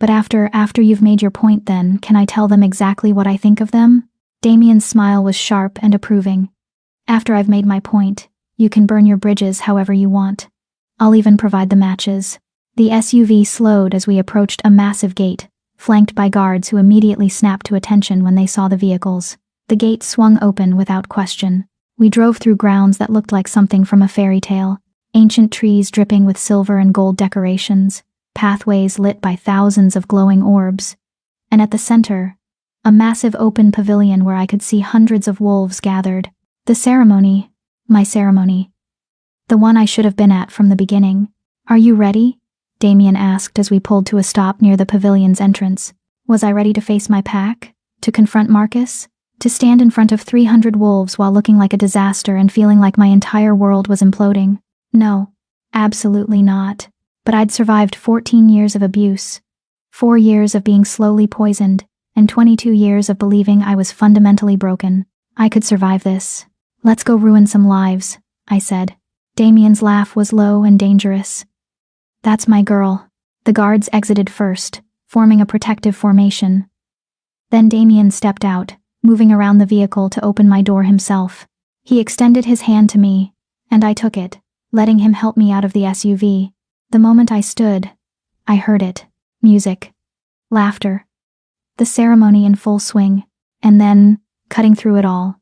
Speaker 1: But after you've made your point then, can I tell them exactly what I think of them? Damien's smile was sharp and approving. After I've made my point, you can burn your bridges however you want. I'll even provide the matches. The SUV slowed as we approached a massive gate, flanked by guards who immediately snapped to attention when they saw the vehicles. The gate swung open without question. We drove through grounds that looked like something from a fairy tale. Ancient trees dripping with silver and gold decorations, pathways lit by thousands of glowing orbs. And at the center, a massive open pavilion where I could see hundreds of wolves gathered. The ceremony, my ceremony. The one I should have been at from the beginning. Are you ready? Damien asked as we pulled to a stop near the pavilion's entrance. Was I ready to face my pack? To confront Marcus? To stand in front of 300 wolves while looking like a disaster and feeling like my entire world was imploding? No, absolutely not. But I'd survived 14 years of abuse. 4 years of being slowly poisoned, and 22 years of believing I was fundamentally broken. I could survive this. Let's go ruin some lives, I said. Damien's laugh was low and dangerous. That's my girl. The guards exited first, forming a protective formation. Then Damien stepped out, moving around the vehicle to open my door himself. He extended his hand to me, and I took it, letting him help me out of the SUV. The moment I stood, I heard it. Music. Laughter. The ceremony in full swing, and then, cutting through it all,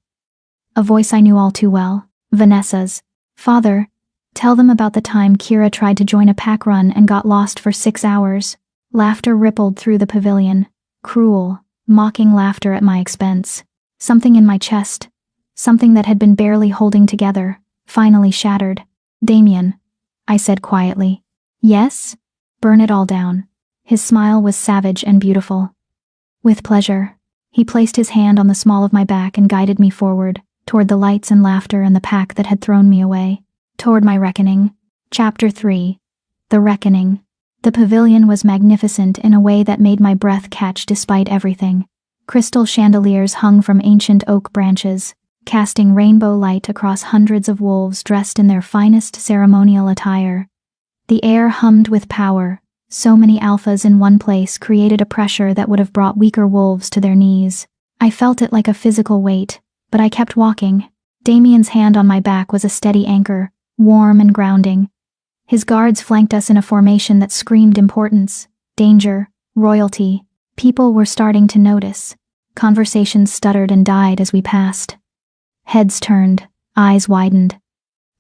Speaker 1: a voice I knew all too well, Vanessa's. Father, tell them about the time Kira tried to join a pack run and got lost for 6 hours. Laughter rippled through the pavilion. Cruel, mocking laughter at my expense. Something in my chest, something that had been barely holding together, finally shattered. Damien, I said quietly. Yes? Burn it all down. His smile was savage and beautiful. With pleasure. He placed his hand on the small of my back and guided me forward, toward the lights and laughter and the pack that had thrown me away. Toward my reckoning. Chapter 3. The Reckoning. The pavilion was magnificent in a way that made my breath catch despite everything. Crystal chandeliers hung from ancient oak branches, casting rainbow light across hundreds of wolves dressed in their finest ceremonial attire. The air hummed with power. So many alphas in one place created a pressure that would have brought weaker wolves to their knees. I felt it like a physical weight, but I kept walking. Damien's hand on my back was a steady anchor, warm and grounding. His guards flanked us in a formation that screamed importance, danger, royalty. People were starting to notice. Conversations stuttered and died as we passed. Heads turned, eyes widened.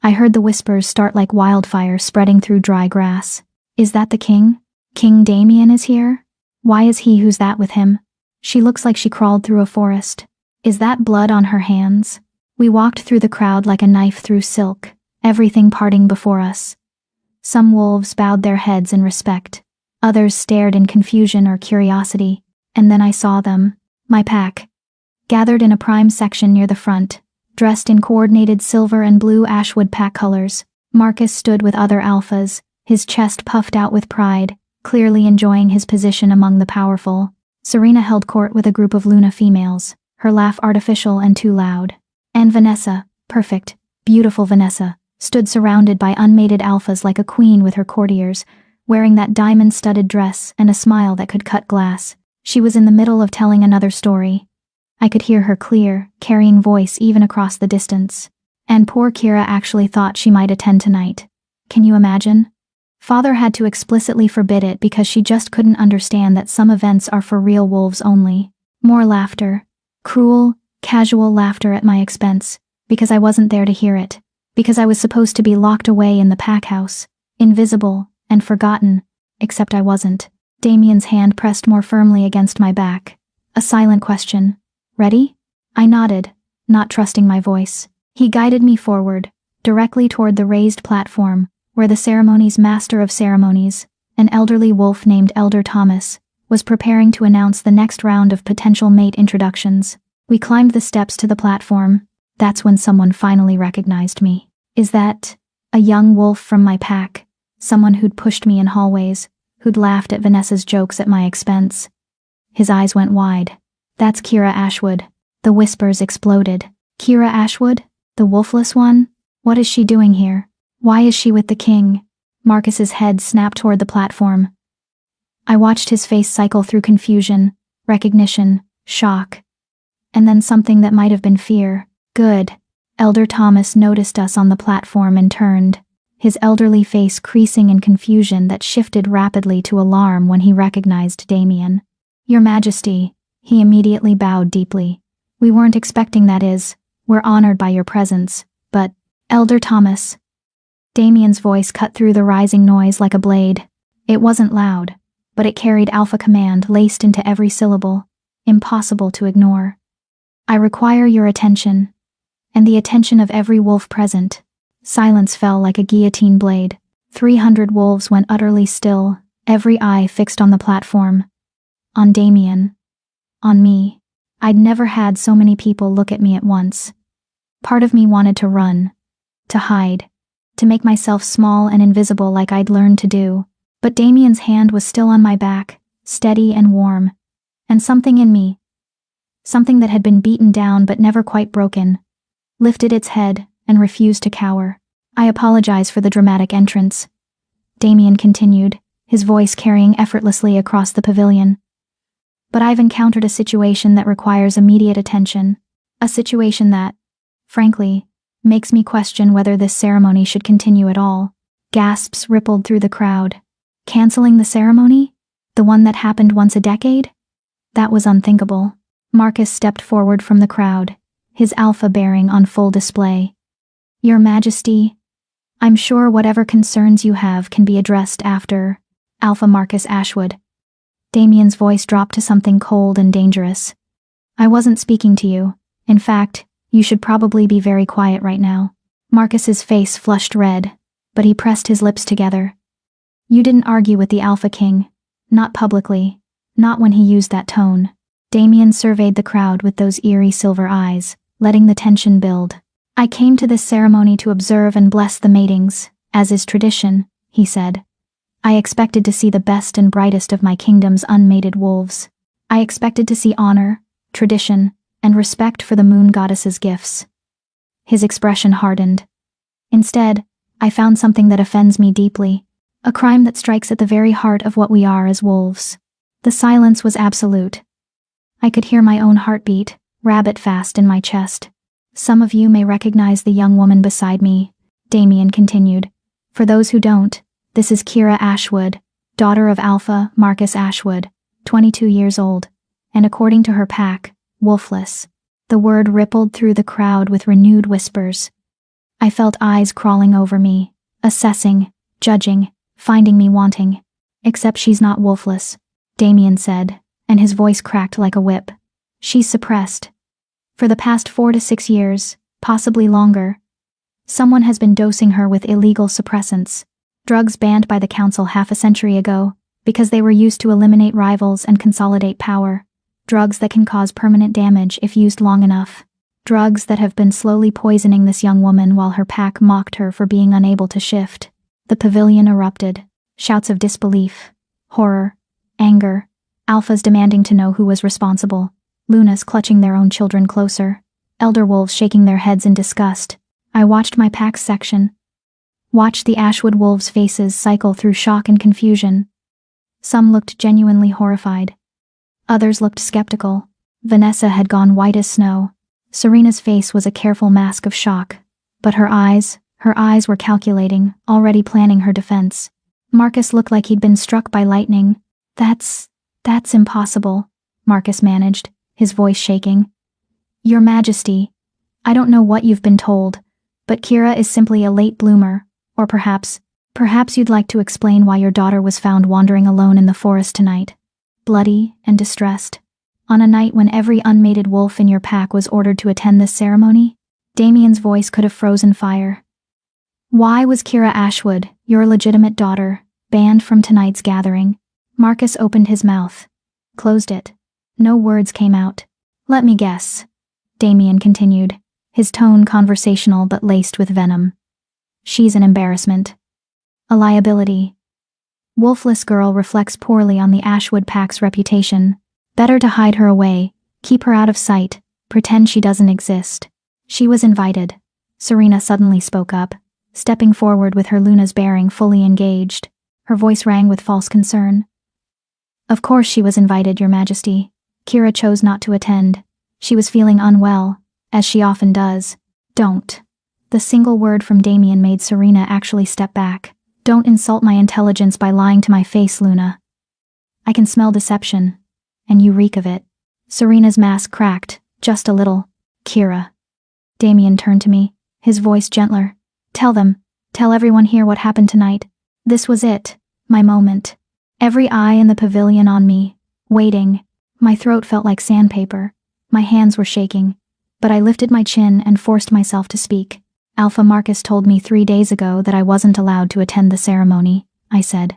Speaker 1: I heard the whispers start like wildfire spreading through dry grass. Is that the king? King Damien is here? Why is he who's that with him? She looks like she crawled through a forest. Is that blood on her hands? We walked through the crowd like a knife through silk, everything parting before us. Some wolves bowed their heads in respect. Others stared in confusion or curiosity. And then I saw them, my pack, gathered in a prime section near the front, dressed in coordinated silver and blue ashwood pack colors. Marcus stood with other alphas, his chest puffed out with pride, clearly enjoying his position among the powerful. Serena held court with a group of Luna females, her laugh artificial and too loud. And Vanessa, perfect, beautiful Vanessa, stood surrounded by unmated alphas like a queen with her courtiers, wearing that diamond-studded dress and a smile that could cut glass. She was in the middle of telling another story. I could hear her clear, carrying voice even across the distance. And poor Kira actually thought she might attend tonight. Can you imagine? Father had to explicitly forbid it because she just couldn't understand that some events are for real wolves only. More laughter. Cruel, casual laughter at my expense, because I wasn't there to hear it. Because I was supposed to be locked away in the pack house, invisible and forgotten, except I wasn't. Damien's hand pressed more firmly against my back. A silent question. Ready? I nodded, not trusting my voice. He guided me forward, directly toward the raised platform, where the ceremony's master of ceremonies, an elderly wolf named Elder Thomas, was preparing to announce the next round of potential mate introductions. We climbed the steps to the platform. That's when someone finally recognized me. Is that a young wolf from my pack? Someone who'd pushed me in hallways, who'd laughed at Vanessa's jokes at my expense. His eyes went wide. That's Kira Ashwood. The whispers exploded. Kira Ashwood? The wolfless one? What is she doing here? Why is she with the king? Marcus's head snapped toward the platform. I watched his face cycle through confusion, recognition, shock, and then something that might have been fear. Good. Elder Thomas noticed us on the platform and turned, his elderly face creasing in confusion that shifted rapidly to alarm when he recognized Damien. Your Majesty, he immediately bowed deeply. We weren't expecting that is. We're honored by your presence, but, Elder Thomas. Damien's voice cut through the rising noise like a blade. It wasn't loud, but it carried alpha command laced into every syllable, impossible to ignore. I require your attention, and the attention of every wolf present. Silence fell like a guillotine blade. 300 wolves went utterly still, every eye fixed on the platform. On Damien. On me. I'd never had so many people look at me at once. Part of me wanted to run, to hide, to make myself small and invisible like I'd learned to do. But Damien's hand was still on my back, steady and warm. And something in me, something that had been beaten down but never quite broken, lifted its head and refused to cower. I apologize for the dramatic entrance, Damien continued, his voice carrying effortlessly across the pavilion. But I've encountered a situation that requires immediate attention, a situation that, frankly, makes me question whether this ceremony should continue at all. Gasps rippled through the crowd. Canceling the ceremony? The one that happened once a decade? That was unthinkable. Marcus stepped forward from the crowd, his alpha bearing on full display. Your Majesty, I'm sure whatever concerns you have can be addressed after Alpha Marcus Ashwood. Damien's voice dropped to something cold and dangerous. I wasn't speaking to you. In fact, you should probably be very quiet right now. Marcus's face flushed red, but he pressed his lips together. You didn't argue with the Alpha King. Not publicly. Not when he used that tone. Damien surveyed the crowd with those eerie silver eyes, letting the tension build. I came to this ceremony to observe and bless the matings, as is tradition, he said. I expected to see the best and brightest of my kingdom's unmated wolves. I expected to see honor, tradition, and respect for the moon goddess's gifts. His expression hardened. Instead, I found something that offends me deeply, a crime that strikes at the very heart of what we are as wolves. The silence was absolute. I could hear my own heartbeat, rabbit-fast in my chest. Some of you may recognize the young woman beside me, Damien continued. For those who don't, this is Kira Ashwood, daughter of Alpha Marcus Ashwood, 22 years old, and according to her pack, wolfless. The word rippled through the crowd with renewed whispers. I felt eyes crawling over me, assessing, judging, finding me wanting. Except she's not wolfless, Damien said, and his voice cracked like a whip. She's suppressed. For the past 4 to 6 years, possibly longer, someone has been dosing her with illegal suppressants, drugs banned by the council half a century ago, because they were used to eliminate rivals and consolidate power. Drugs that can cause permanent damage if used long enough. Drugs that have been slowly poisoning this young woman while her pack mocked her for being unable to shift. The pavilion erupted. Shouts of disbelief, horror, anger, alphas demanding to know who was responsible, Lunas clutching their own children closer, elder wolves shaking their heads in disgust. I watched my pack's section. Watched the Ashwood wolves' faces cycle through shock and confusion. Some looked genuinely horrified. Others looked skeptical. Vanessa had gone white as snow. Serena's face was a careful mask of shock, but her eyes were calculating, already planning her defense. Marcus looked like he'd been struck by lightning. That's impossible, Marcus managed, his voice shaking. Your Majesty, I don't know what you've been told, but Kira is simply a late bloomer, or perhaps you'd like to explain why your daughter was found wandering alone in the forest tonight, bloody and distressed, on a night when every unmated wolf in your pack was ordered to attend this ceremony? Damien's voice could have frozen fire. Why was Kira Ashwood, your legitimate daughter, banned from tonight's gathering? Marcus opened his mouth, closed it. No words came out. Let me guess, Damien continued, his tone conversational but laced with venom. She's an embarrassment. A liability. Wolfless girl reflects poorly on the Ashwood pack's reputation. Better to hide her away, keep her out of sight, pretend she doesn't exist. She was invited. Serena suddenly spoke up, stepping forward with her Luna's bearing fully engaged. Her voice rang with false concern. Of course she was invited, Your Majesty. Kira chose not to attend. She was feeling unwell, as she often does. Don't. The single word from Damien made Serena actually step back. Don't insult my intelligence by lying to my face, Luna. I can smell deception, and you reek of it. Serena's mask cracked, just a little. Kira. Damien turned to me, his voice gentler. Tell everyone here what happened tonight. This was it, my moment. Every eye in the pavilion on me, waiting. My throat felt like sandpaper. My hands were shaking, but I lifted my chin and forced myself to speak. Alpha Marcus told me 3 days ago that I wasn't allowed to attend the ceremony, I said.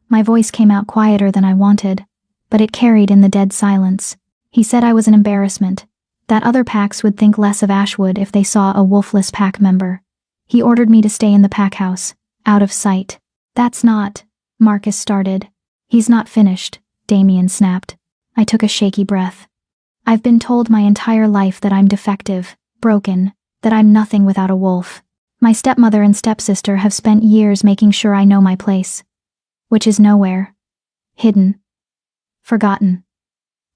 Speaker 1: My voice came out quieter than I wanted, but it carried in the dead silence. He said I was an embarrassment, that other packs would think less of Ashwood if they saw a wolfless pack member. He ordered me to stay in the pack house, out of sight. That's not, Marcus started. He's not finished, Damien snapped. I took a shaky breath. I've been told my entire life that I'm defective, broken, that I'm nothing without a wolf. My stepmother and stepsister have spent years making sure I know my place. Which is nowhere. Hidden. Forgotten.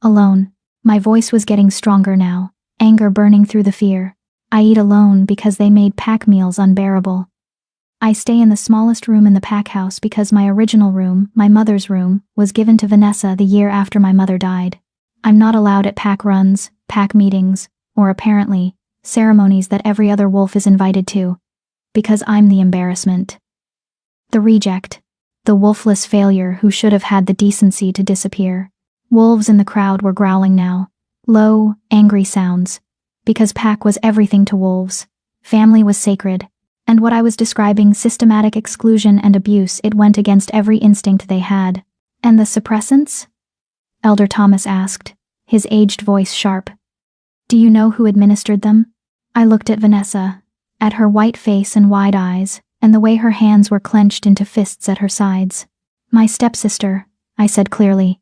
Speaker 1: Alone. My voice was getting stronger now, anger burning through the fear. I eat alone because they made pack meals unbearable. I stay in the smallest room in the pack house because my original room, my mother's room, was given to Vanessa the year after my mother died. I'm not allowed at pack runs, pack meetings, or apparently, ceremonies that every other wolf is invited to. Because I'm the embarrassment. The reject. The wolfless failure who should have had the decency to disappear. Wolves in the crowd were growling now. Low, angry sounds. Because pack was everything to wolves. Family was sacred. And what I was describing, systematic exclusion and abuse, it went against every instinct they had. And the suppressants? Elder Thomas asked, his aged voice sharp. Do you know who administered them? I looked at Vanessa, at her white face and wide eyes, and the way her hands were clenched into fists at her sides. My stepsister, I said clearly.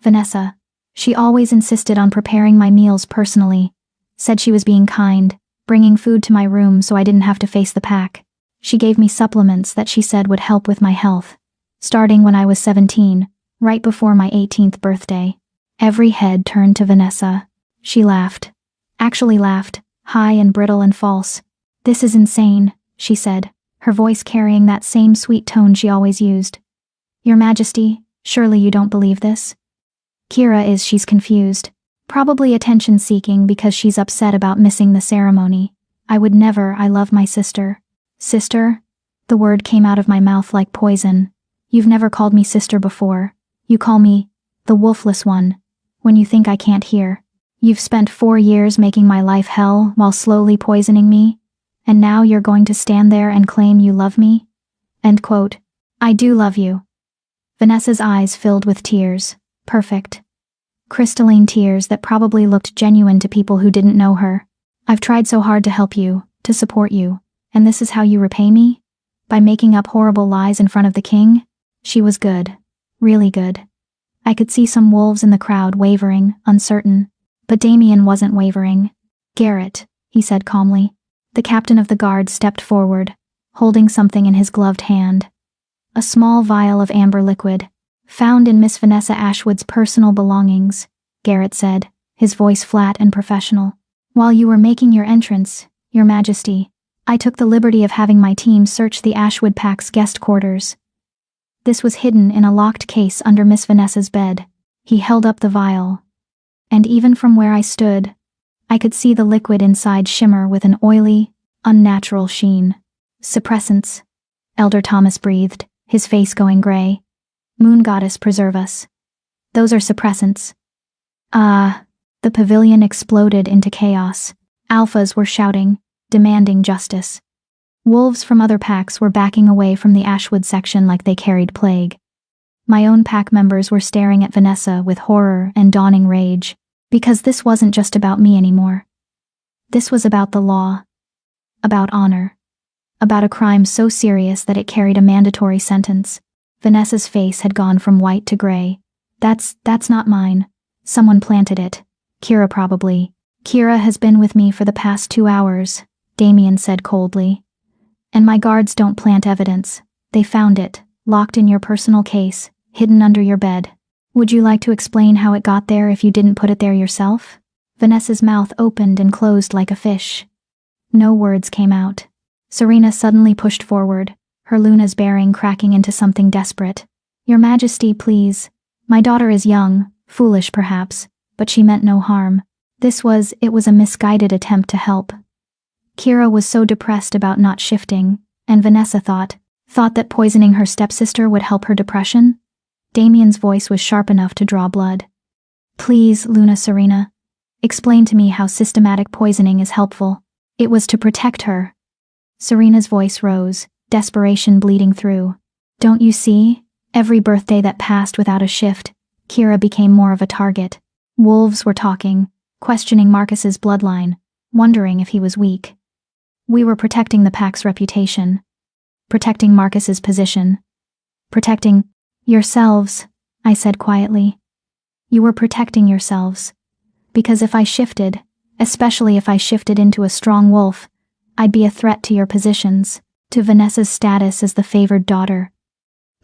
Speaker 1: Vanessa. She always insisted on preparing my meals personally, said she was being kind, bringing food to my room so I didn't have to face the pack. She gave me supplements that she said would help with my health, starting when I was 17, right before my 18th birthday. Every head turned to Vanessa. She laughed. Actually laughed, high and brittle and false. This is insane, she said, her voice carrying that same sweet tone she always used. Your Majesty, surely you don't believe this? She's confused. Probably attention-seeking because she's upset about missing the ceremony. I would never, I love my sister. Sister? The word came out of my mouth like poison. You've never called me sister before. You call me, the wolfless one, when you think I can't hear. You've spent 4 years making my life hell while slowly poisoning me, and now you're going to stand there and claim you love me? End quote. I do love you. Vanessa's eyes filled with tears. Perfect. Crystalline tears that probably looked genuine to people who didn't know her. I've tried so hard to help you, to support you, and this is how you repay me? By making up horrible lies in front of the king? She was good. Really good. I could see some wolves in the crowd wavering, uncertain. But Damien wasn't wavering. Garrett, he said calmly. The captain of the guard stepped forward, holding something in his gloved hand. A small vial of amber liquid. Found in Miss Vanessa Ashwood's personal belongings, Garrett said, his voice flat and professional. While you were making your entrance, Your Majesty, I took the liberty of having my team search the Ashwood Pack's guest quarters. This was hidden in a locked case under Miss Vanessa's bed. He held up the vial. And even from where I stood, I could see the liquid inside shimmer with an oily, unnatural sheen. Suppressants, Elder Thomas breathed, his face going gray. Moon Goddess preserve us. Those are suppressants. The pavilion exploded into chaos. Alphas were shouting, demanding justice. Wolves from other packs were backing away from the Ashwood section like they carried plague. My own pack members were staring at Vanessa with horror and dawning rage, because this wasn't just about me anymore. This was about the law. About honor. About a crime so serious that it carried a mandatory sentence. Vanessa's face had gone from white to gray. That's not mine. Someone planted it. Kira probably. Kira has been with me for the past 2 hours, Damien said coldly. And my guards don't plant evidence. They found it, locked in your personal case, hidden under your bed. Would you like to explain how it got there if you didn't put it there yourself? Vanessa's mouth opened and closed like a fish. No words came out. Serena suddenly pushed forward, her Luna's bearing cracking into something desperate. Your Majesty, please. My daughter is young, foolish perhaps, but she meant no harm. It was a misguided attempt to help. Kira was so depressed about not shifting, and Vanessa thought that poisoning her stepsister would help her depression? Damien's voice was sharp enough to draw blood. Please, Luna Serena. Explain to me how systematic poisoning is helpful. It was to protect her. Serena's voice rose, desperation bleeding through. Don't you see? Every birthday that passed without a shift, Kira became more of a target. Wolves were talking, questioning Marcus's bloodline, wondering if he was weak. We were protecting the pack's reputation. Protecting Marcus's position. Protecting yourselves, I said quietly. You were protecting yourselves. Because if I shifted, especially if I shifted into a strong wolf, I'd be a threat to your positions, to Vanessa's status as the favored daughter,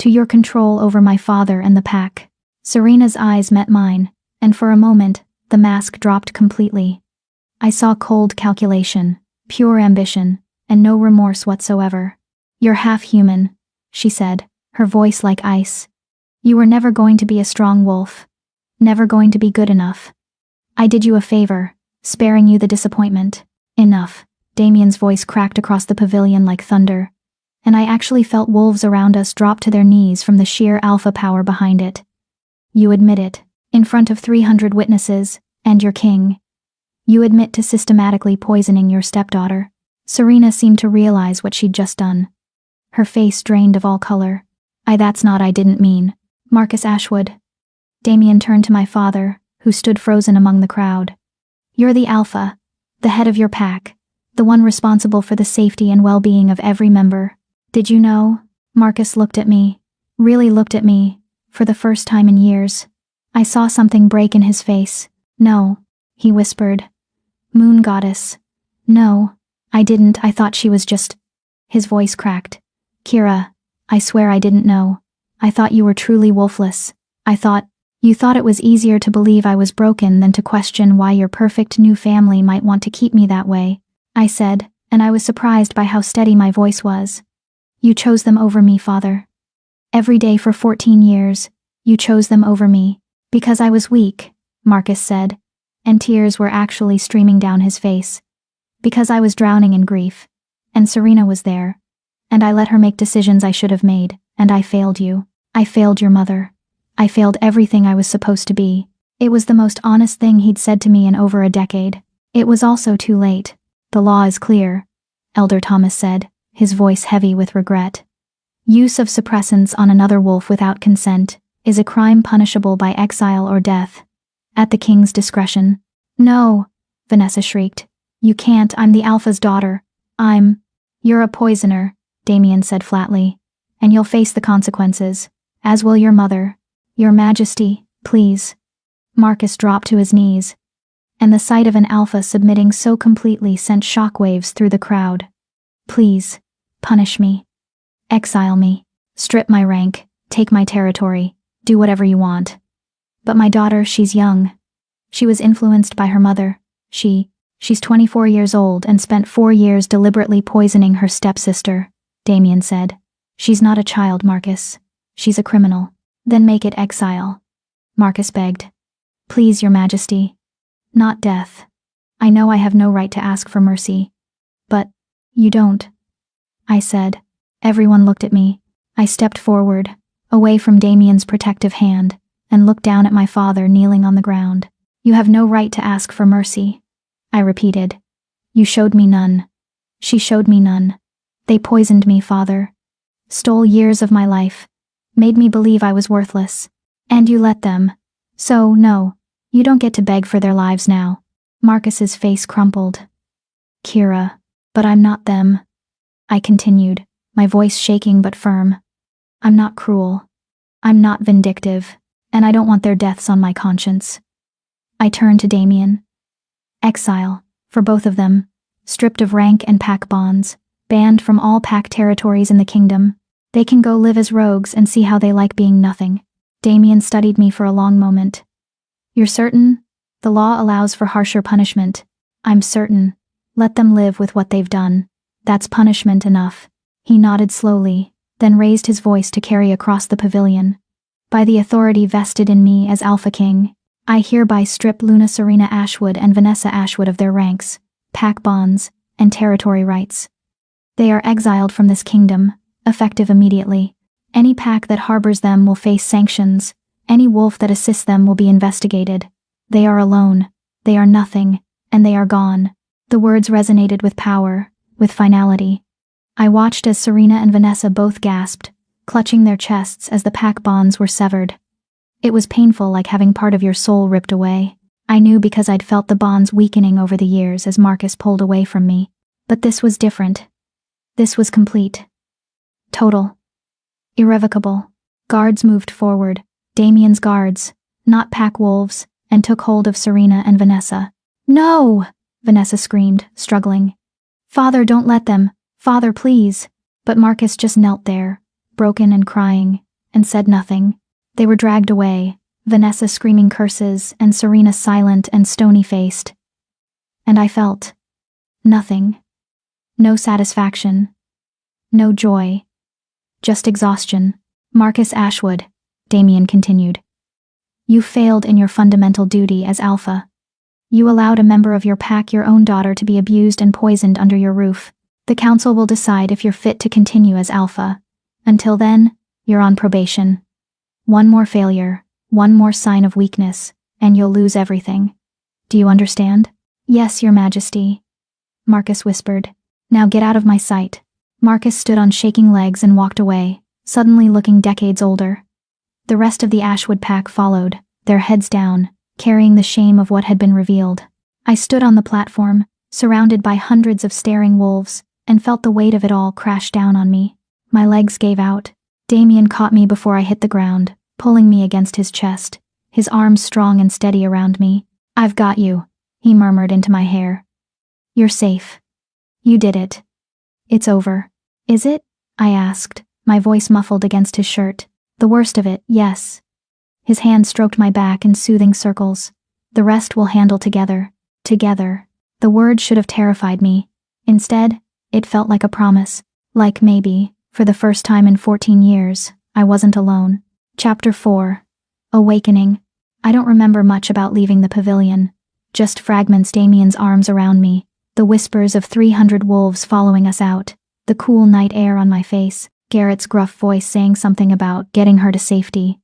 Speaker 1: to your control over my father and the pack. Serena's eyes met mine, and for a moment, the mask dropped completely. I saw cold calculation, pure ambition, and no remorse whatsoever. You're half human, she said, her voice like ice. You were never going to be a strong wolf. Never going to be good enough. I did you a favor, sparing you the disappointment. Enough. Damien's voice cracked across the pavilion like thunder, and I actually felt wolves around us drop to their knees from the sheer alpha power behind it. You admit it, in front of 300 witnesses, and your king. You admit to systematically poisoning your stepdaughter. Serena seemed to realize what she'd just done. Her face drained of all color. That's not I didn't mean. Marcus Ashwood. Damien turned to my father, who stood frozen among the crowd. You're the alpha, the head of your pack, the one responsible for the safety and well-being of every member. Did you know? Marcus looked at me, really looked at me, for the first time in years. I saw something break in his face. No, he whispered. Moon goddess. No, I didn't. I thought she was just... His voice cracked. Kira, I swear I didn't know. I thought you were truly wolfless. You thought it was easier to believe I was broken than to question why your perfect new family might want to keep me that way, I said, and I was surprised by how steady my voice was. You chose them over me, father. Every day for 14 years, you chose them over me. Because I was weak, Marcus said, and tears were actually streaming down his face. Because I was drowning in grief, and Serena was there, and I let her make decisions I should have made, and I failed you. I failed your mother. I failed everything I was supposed to be. It was the most honest thing he'd said to me in over a decade. It was also too late. The law is clear, Elder Thomas said, his voice heavy with regret. Use of suppressants on another wolf without consent is a crime punishable by exile or death, at the king's discretion. No, Vanessa shrieked. You can't. I'm the alpha's daughter. You're a poisoner, Damien said flatly, and you'll face the consequences, as will your mother. Your Majesty, please. Marcus dropped to his knees, and the sight of an alpha submitting so completely sent shockwaves through the crowd. Please, punish me. Exile me. Strip my rank. Take my territory. Do whatever you want. But my daughter, she's young. She was influenced by her mother. She's 24 years old and spent 4 years deliberately poisoning her stepsister, Damien said. She's not a child, Marcus. She's a criminal. Then make it exile. Marcus begged. Please, Your Majesty. Not death. I know I have no right to ask for mercy. But you don't, I said. Everyone looked at me. I stepped forward, away from Damien's protective hand, and looked down at my father kneeling on the ground. You have no right to ask for mercy, I repeated. You showed me none. She showed me none. They poisoned me, father. Stole years of my life. Made me believe I was worthless. And you let them. So, no, you don't get to beg for their lives now. Marcus's face crumpled. Kira, but I'm not them, I continued, my voice shaking but firm. I'm not cruel. I'm not vindictive, and I don't want their deaths on my conscience. I turned to Damien. Exile, for both of them, stripped of rank and pack bonds, banned from all pack territories in the kingdom. They can go live as rogues and see how they like being nothing. Damien studied me for a long moment. You're certain? The law allows for harsher punishment. I'm certain. Let them live with what they've done. That's punishment enough. He nodded slowly, then raised his voice to carry across the pavilion. By the authority vested in me as Alpha King, I hereby strip Luna Serena Ashwood and Vanessa Ashwood of their ranks, pack bonds, and territory rights. They are exiled from this kingdom, effective immediately. Any pack that harbors them will face sanctions. Any wolf that assists them will be investigated. They are alone. They are nothing, and they are gone. The words resonated with power, with finality. I watched as Serena and Vanessa both gasped, clutching their chests as the pack bonds were severed. It was painful, like having part of your soul ripped away. I knew because I'd felt the bonds weakening over the years as Marcus pulled away from me. But this was different. This was complete. Total. Irrevocable. Guards moved forward. Damien's guards. not pack wolves, and took hold of Serena and Vanessa. "No!" Vanessa screamed, struggling. "Father, don't let them. Father, please." But Marcus just knelt there, broken and crying, and said nothing. They were dragged away, Vanessa screaming curses and Serena silent and stony-faced. And I felt nothing. No satisfaction. No joy. Just exhaustion. "Marcus Ashwood," Damien continued. "You failed in your fundamental duty as Alpha. You allowed a member of your pack, your own daughter, to be abused and poisoned under your roof. The council will decide if you're fit to continue as Alpha. Until then, you're on probation. One more failure, one more sign of weakness, and you'll lose everything. Do you understand?" "Yes, Your Majesty," Marcus whispered. "Now get out of my sight." Marcus stood on shaking legs and walked away, suddenly looking decades older. The rest of the Ashwood pack followed, their heads down, carrying the shame of what had been revealed. I stood on the platform, surrounded by hundreds of staring wolves, and felt the weight of it all crash down on me. My legs gave out. Damien caught me before I hit the ground, pulling me against his chest, his arms strong and steady around me. "I've got you," he murmured into my hair. "You're safe. You did it. It's over." "Is it?" I asked, my voice muffled against his shirt. "The worst of it, yes." His hand stroked my back in soothing circles. "The rest we'll handle together. Together." The word should have terrified me. Instead, it felt like a promise. Like maybe, for the first time in 14 years, I wasn't alone. Chapter 4. Awakening. I don't remember much about leaving the pavilion. Just fragments. Damien's arms around me, the whispers of 300 wolves following us out, the cool night air on my face, Garrett's gruff voice saying something about getting her to safety,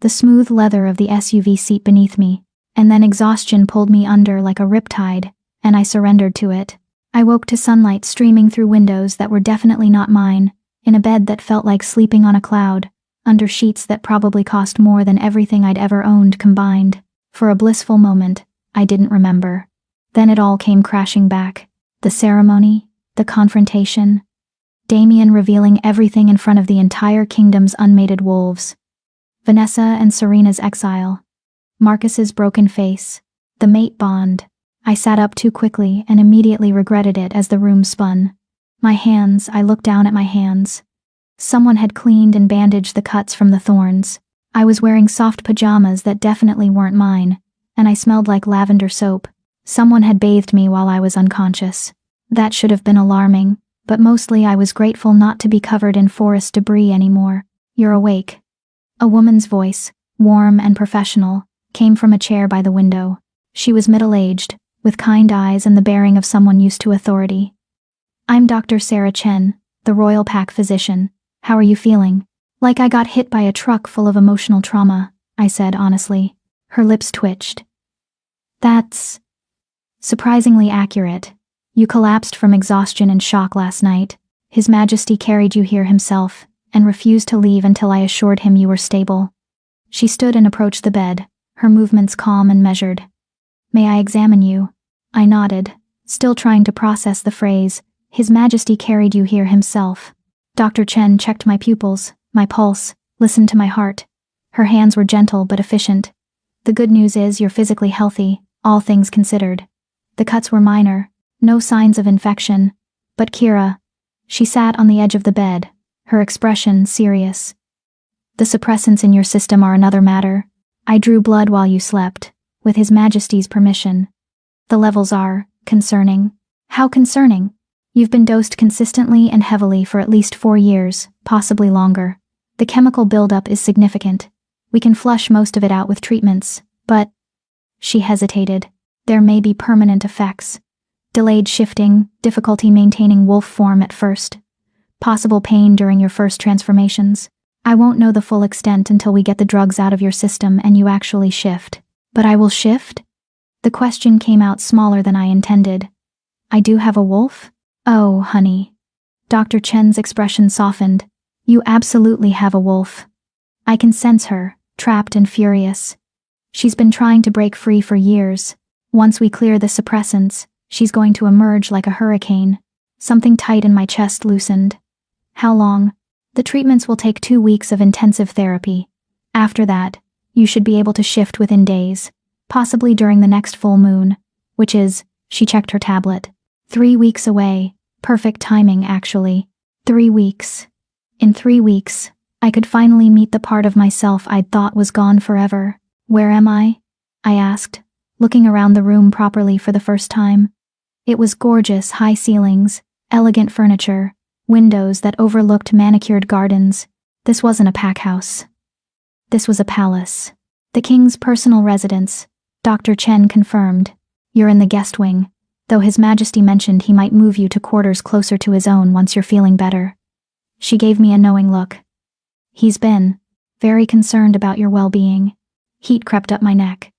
Speaker 1: the smooth leather of the SUV seat beneath me, and then exhaustion pulled me under like a riptide, and I surrendered to it. I woke to sunlight streaming through windows that were definitely not mine, in a bed that felt like sleeping on a cloud, under sheets that probably cost more than everything I'd ever owned combined. For a blissful moment, I didn't remember. Then it all came crashing back. The ceremony, the confrontation, Damien revealing everything in front of the entire kingdom's unmated wolves, Vanessa and Serena's exile, Marcus's broken face, the mate bond. I sat up too quickly and immediately regretted it as the room spun. My hands, I looked down at my hands. Someone had cleaned and bandaged the cuts from the thorns. I was wearing soft pajamas that definitely weren't mine, and I smelled like lavender soap. Someone had bathed me while I was unconscious. That should have been alarming, but mostly I was grateful not to be covered in forest debris anymore. "You're awake." A woman's voice, warm and professional, came from a chair by the window. She was middle-aged, with kind eyes and the bearing of someone used to authority. "I'm Dr. Sarah Chen, the Royal Pack physician. How are you feeling?" "Like I got hit by a truck full of emotional trauma," I said honestly. Her lips twitched. "That's surprisingly accurate. You collapsed from exhaustion and shock last night. His Majesty carried you here himself, and refused to leave until I assured him you were stable." She stood and approached the bed, her movements calm and measured. "May I examine you?" I nodded, still trying to process the phrase, "His Majesty carried you here himself." Dr. Chen checked my pupils, my pulse, listened to my heart. Her hands were gentle but efficient. "The good news is you're physically healthy, all things considered. The cuts were minor, no signs of infection. But Kira..." She sat on the edge of the bed, her expression serious. "The suppressants in your system are another matter. I drew blood while you slept, with His Majesty's permission. The levels are concerning." "How concerning?" "You've been dosed consistently and heavily for at least 4 years, possibly longer. The chemical buildup is significant. We can flush most of it out with treatments, but..." She hesitated. "There may be permanent effects. Delayed shifting, difficulty maintaining wolf form at first. Possible pain during your first transformations. I won't know the full extent until we get the drugs out of your system and you actually shift." "But I will shift?" The question came out smaller than I intended. "I do have a wolf?" "Oh, honey." Dr. Chen's expression softened. "You absolutely have a wolf. I can sense her, trapped and furious. She's been trying to break free for years. Once we clear the suppressants, she's going to emerge like a hurricane." Something tight in my chest loosened. "How long?" "The treatments will take 2 weeks of intensive therapy. After that, You should be able to shift within days, possibly during the next full moon, which is, she checked her tablet, 3 weeks away. Perfect timing, actually. 3 weeks. In 3 weeks, I could finally meet the part of myself I'd thought was gone forever. Where am I? I asked, looking around the room properly for the first time. It was gorgeous, high ceilings, elegant furniture, windows that overlooked manicured gardens. This wasn't a pack house. This was a palace. The king's personal residence, Dr. Chen confirmed. You're in the guest wing, though His Majesty mentioned he might move you to quarters closer to his own once you're feeling better. She gave me a knowing look. He's been very concerned about your well-being. Heat crept up my neck.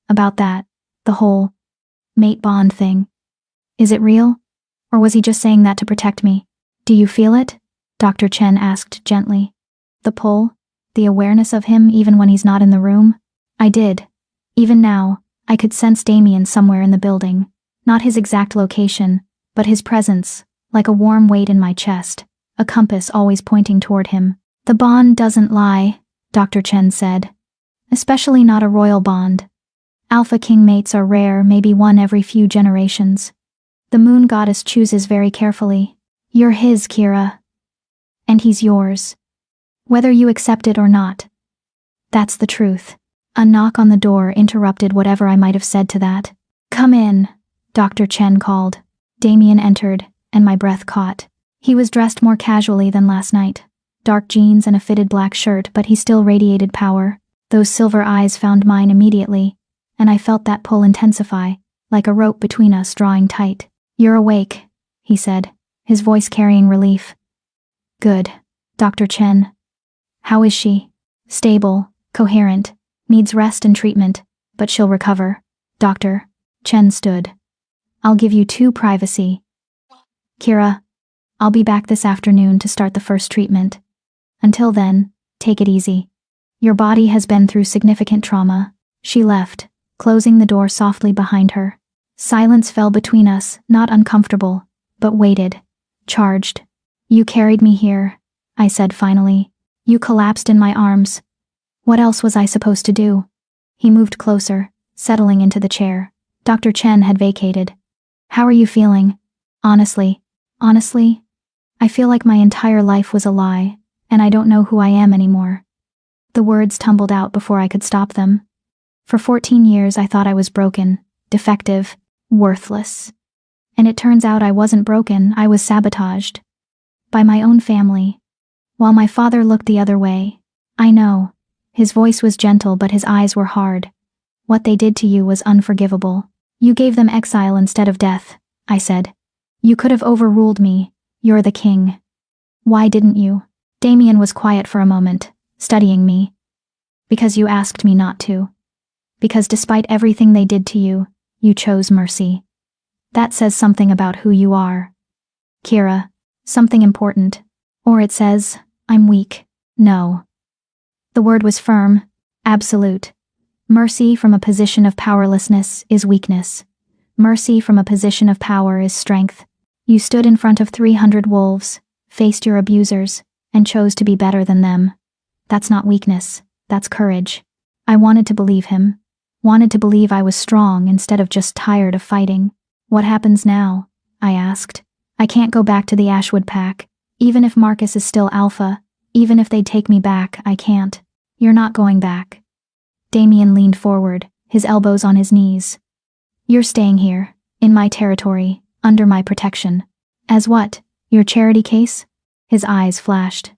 Speaker 1: About that, the whole mate bond thing. Is it real? Or was he just saying that to protect me? Do you feel it? Dr. Chen asked gently. The pull? The awareness of him even when he's not in the room? I did. Even now, I could sense Damien somewhere in the building. Not his exact location, but his presence, like a warm weight in my chest, a compass always pointing toward him. The bond doesn't lie, Dr. Chen said. Especially not a royal bond. Alpha king mates are rare, maybe one every few generations. The moon goddess chooses very carefully. You're his, Kira. And he's yours. Whether you accept it or not. That's the truth. A knock on the door interrupted whatever I might have said to that. Come in, Dr. Chen called. Damien entered, and my breath caught. He was dressed more casually than last night. Dark jeans and a fitted black shirt, but he still radiated power. Those silver eyes found mine immediately, and I felt that pull intensify, like a rope between us drawing tight. You're awake, he said, his voice carrying relief. Good, Dr. Chen. How is she? Stable, coherent, needs rest and treatment, but she'll recover. Dr. Chen stood. I'll give you 2 privacy. Kira, I'll be back this afternoon to start the first treatment. Until then, take it easy. Your body has been through significant trauma. She left, closing the door softly behind her. Silence fell between us, not uncomfortable, but weighted, charged. You carried me here, I said finally. You collapsed in my arms. What else was I supposed to do? He moved closer, settling into the chair. Dr. Chen had vacated. How are you feeling? Honestly, I feel like my entire life was a lie, and I don't know who I am anymore. The words tumbled out before I could stop them. For 14 years I thought I was broken, defective, worthless. And it turns out I wasn't broken, I was sabotaged. By my own family. While my father looked the other way. I know. His voice was gentle but his eyes were hard. What they did to you was unforgivable. You gave them exile instead of death, I said. You could have overruled me. You're the king. Why didn't you? Damien was quiet for a moment, studying me. Because you asked me not to. Because despite everything they did to you, you chose mercy. That says something about who you are. Kira, something important. Or it says, I'm weak. No. The word was firm, absolute. Mercy from a position of powerlessness is weakness. Mercy from a position of power is strength. You stood in front of 300 wolves, faced your abusers, and chose to be better than them. That's not weakness, that's courage. I wanted to believe him. Wanted to believe I was strong instead of just tired of fighting. What happens now? I asked. I can't go back to the Ashwood pack. Even if Marcus is still alpha, even if they'd take me back, I can't. You're not going back. Damien leaned forward, his elbows on his knees. You're staying here, in my territory, under my protection. As what? Your charity case? His eyes flashed.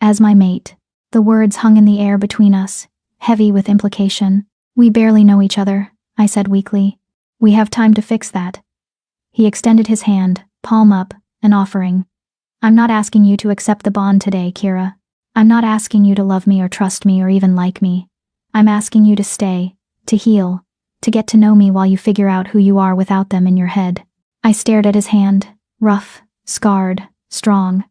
Speaker 1: As my mate. The words hung in the air between us, heavy with implication. We barely know each other, I said weakly. We have time to fix that. He extended his hand, palm up, an offering. I'm not asking you to accept the bond today, Kira. I'm not asking you to love me or trust me or even like me. I'm asking you to stay, to heal, to get to know me while you figure out who you are without them in your head. I stared at his hand, rough, scarred, strong.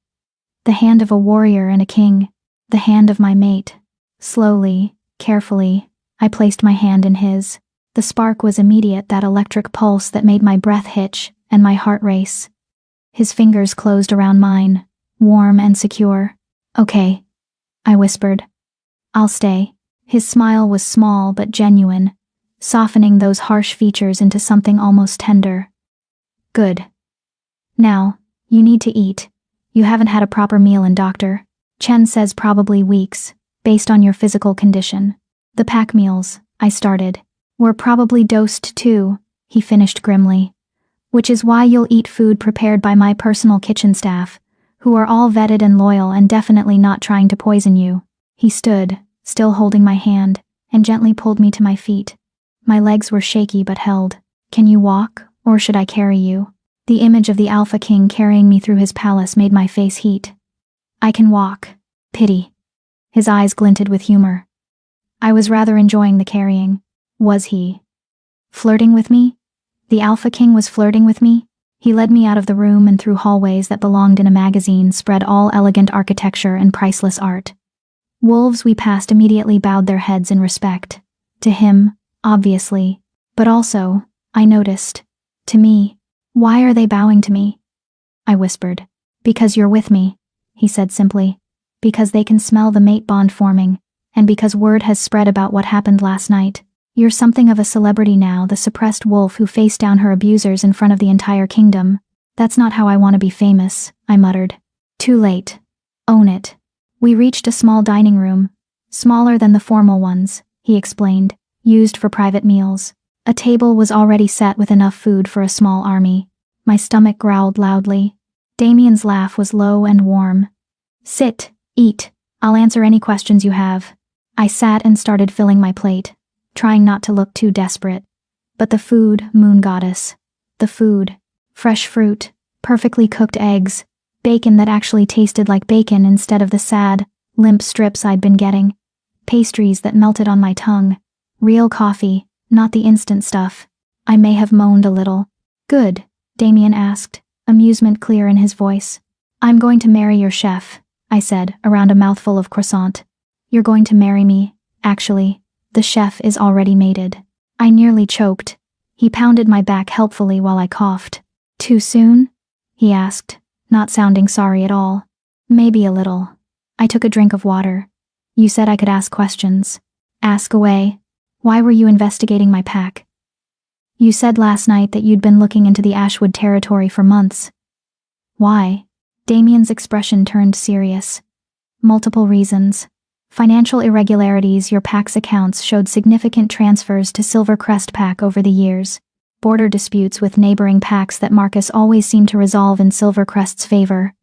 Speaker 1: The hand of a warrior and a king, the hand of my mate. Slowly, carefully, I placed my hand in his. The spark was immediate, that electric pulse that made my breath hitch and my heart race. His fingers closed around mine, warm and secure. Okay, I whispered. I'll stay. His smile was small but genuine, softening those harsh features into something almost tender. Good. Now, you need to eat. You haven't had a proper meal, and Dr. Chen says probably weeks, based on your physical condition. The pack meals, I started, were probably dosed too, he finished grimly. Which is why you'll eat food prepared by my personal kitchen staff, who are all vetted and loyal and definitely not trying to poison you. He stood, still holding my hand, and gently pulled me to my feet. My legs were shaky but held. Can you walk, or should I carry you? The image of the Alpha King carrying me through his palace made my face heat. I can walk. Pity. His eyes glinted with humor. I was rather enjoying the carrying. Was he flirting with me? The Alpha King was flirting with me? He led me out of the room and through hallways that belonged in a magazine spread all elegant architecture and priceless art. Wolves we passed immediately bowed their heads in respect. To him, obviously, but also, I noticed, to me. Why are they bowing to me? I whispered. Because you're with me, he said simply. Because they can smell the mate bond forming, and because word has spread about what happened last night. You're something of a celebrity now, the suppressed wolf who faced down her abusers in front of the entire kingdom. That's not how I want to be famous, I muttered. Too late. Own it. We reached a small dining room, smaller than the formal ones, he explained, used for private meals. A table was already set with enough food for a small army. My stomach growled loudly. Damien's laugh was low and warm. Sit, eat. I'll answer any questions you have. I sat and started filling my plate, trying not to look too desperate. But the food, moon goddess. The food. Fresh fruit, perfectly cooked eggs, bacon that actually tasted like bacon instead of the sad, limp strips I'd been getting, pastries that melted on my tongue, real coffee, not the instant stuff. I may have moaned a little. Good, Damien asked, amusement clear in his voice. I'm going to marry your chef, I said, around a mouthful of croissant. You're going to marry me, actually. The chef is already mated. I nearly choked. He pounded my back helpfully while I coughed. Too soon? He asked, not sounding sorry at all. Maybe a little. I took a drink of water. You said I could ask questions. Ask away. Why were you investigating my pack? You said last night that you'd been looking into the Ashwood territory for months. Why? Damien's expression turned serious. Multiple reasons. Financial irregularities. Your pack's accounts showed significant transfers to Silvercrest pack over the years. Border disputes with neighboring packs that Marcus always seemed to resolve in Silvercrest's favor.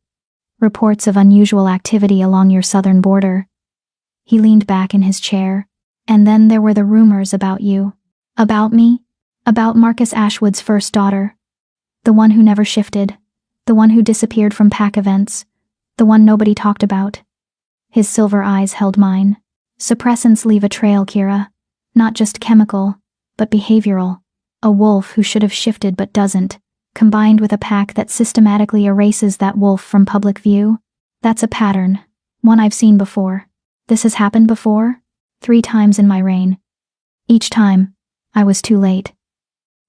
Speaker 1: Reports of unusual activity along your southern border. He leaned back in his chair. And then there were the rumors about you. About me? About Marcus Ashwood's first daughter. The one who never shifted. The one who disappeared from pack events. The one nobody talked about. His silver eyes held mine. Suppressants leave a trail, Kira. Not just chemical, but behavioral. A wolf who should have shifted but doesn't, combined with a pack that systematically erases that wolf from public view. That's a pattern. One I've seen before. This has happened before? 3 times in my reign. Each time, I was too late.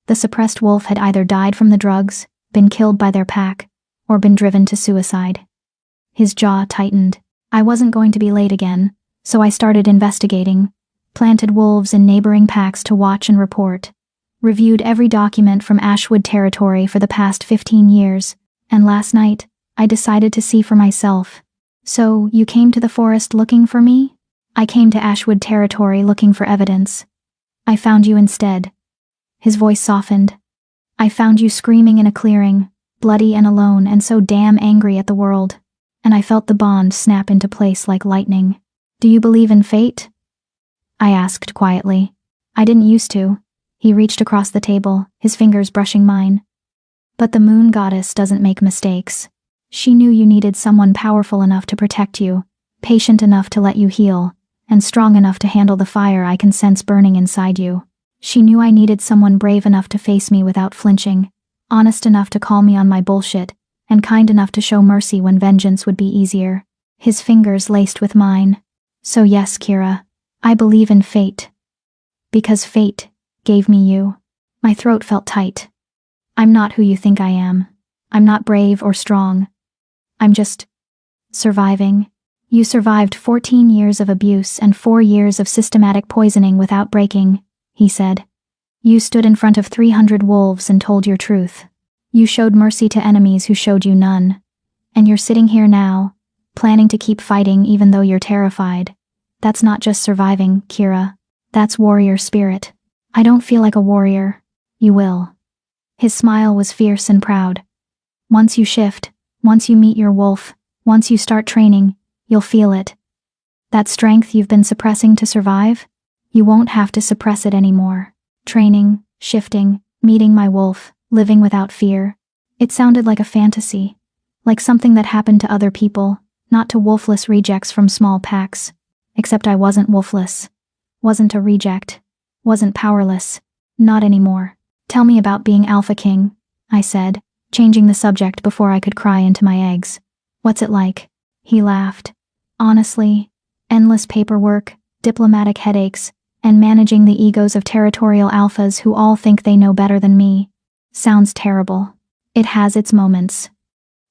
Speaker 1: The suppressed wolf had either died from the drugs, been killed by their pack, or been driven to suicide. His jaw tightened. I wasn't going to be late again, so I started investigating, planted wolves in neighboring packs to watch and report, reviewed every document from Ashwood territory for the past 15 years, and last night, I decided to see for myself. So, you came to the forest looking for me? I came to Ashwood territory looking for evidence. I found you instead. His voice softened. I found you screaming in a clearing, bloody and alone and so damn angry at the world. And I felt the bond snap into place like lightning. Do you believe in fate? I asked quietly. I didn't used to. He reached across the table, his fingers brushing mine. But the moon goddess doesn't make mistakes. She knew you needed someone powerful enough to protect you, patient enough to let you heal, and strong enough to handle the fire I can sense burning inside you. She knew I needed someone brave enough to face me without flinching, honest enough to call me on my bullshit, and kind enough to show mercy when vengeance would be easier. His fingers laced with mine. So yes, Kira, I believe in fate. Because fate gave me you. My throat felt tight. I'm not who you think I am. I'm not brave or strong. I'm just surviving. You survived 14 years of abuse and 4 years of systematic poisoning without breaking, he said. You stood in front of 300 wolves and told your truth. You showed mercy to enemies who showed you none. And you're sitting here now, planning to keep fighting even though you're terrified. That's not just surviving, Kira. That's warrior spirit. I don't feel like a warrior. You will. His smile was fierce and proud. Once you shift, once you meet your wolf, once you start training, you'll feel it. That strength you've been suppressing to survive, you won't have to suppress it anymore. Training, shifting, meeting my wolf, living without fear. It sounded like a fantasy, like something that happened to other people, not to wolfless rejects from small packs. Except I wasn't wolfless. Wasn't a reject. Wasn't powerless. Not anymore. Tell me about being Alpha King, I said, changing the subject before I could cry into my eggs. What's it like? He laughed. Honestly, endless paperwork, diplomatic headaches, and managing the egos of territorial alphas who all think they know better than me. Sounds terrible. It has its moments.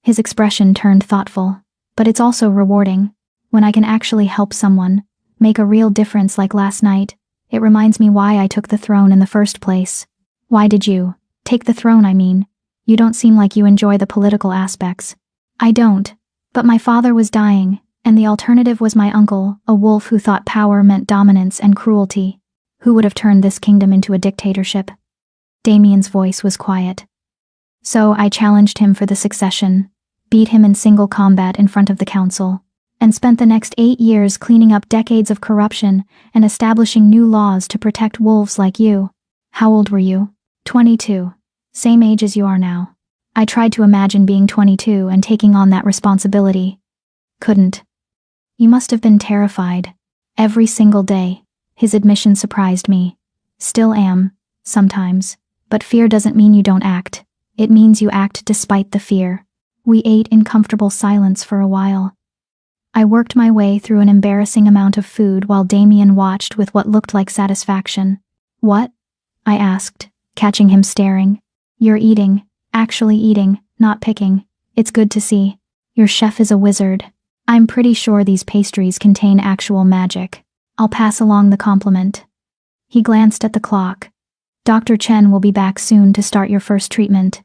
Speaker 1: His expression turned thoughtful. But it's also rewarding. When I can actually help someone, make a real difference like last night, it reminds me why I took the throne in the first place. Why did you take the throne, I mean? You don't seem like you enjoy the political aspects. I don't. But my father was dying, and the alternative was my uncle, a wolf who thought power meant dominance and cruelty. Who would have turned this kingdom into a dictatorship? Damien's voice was quiet. So I challenged him for the succession, beat him in single combat in front of the council, and spent the next 8 years cleaning up decades of corruption and establishing new laws to protect wolves like you. How old were you? 22. Same age as you are now. I tried to imagine being 22 and taking on that responsibility. Couldn't. You must have been terrified. Every single day. His admission surprised me. Still am, sometimes. But fear doesn't mean you don't act. It means you act despite the fear. We ate in comfortable silence for a while. I worked my way through an embarrassing amount of food while Damien watched with what looked like satisfaction. What? I asked, catching him staring. You're eating, actually eating, not picking. It's good to see. Your chef is a wizard. I'm pretty sure these pastries contain actual magic. I'll pass along the compliment. He glanced at the clock. Dr. Chen will be back soon to start your first treatment.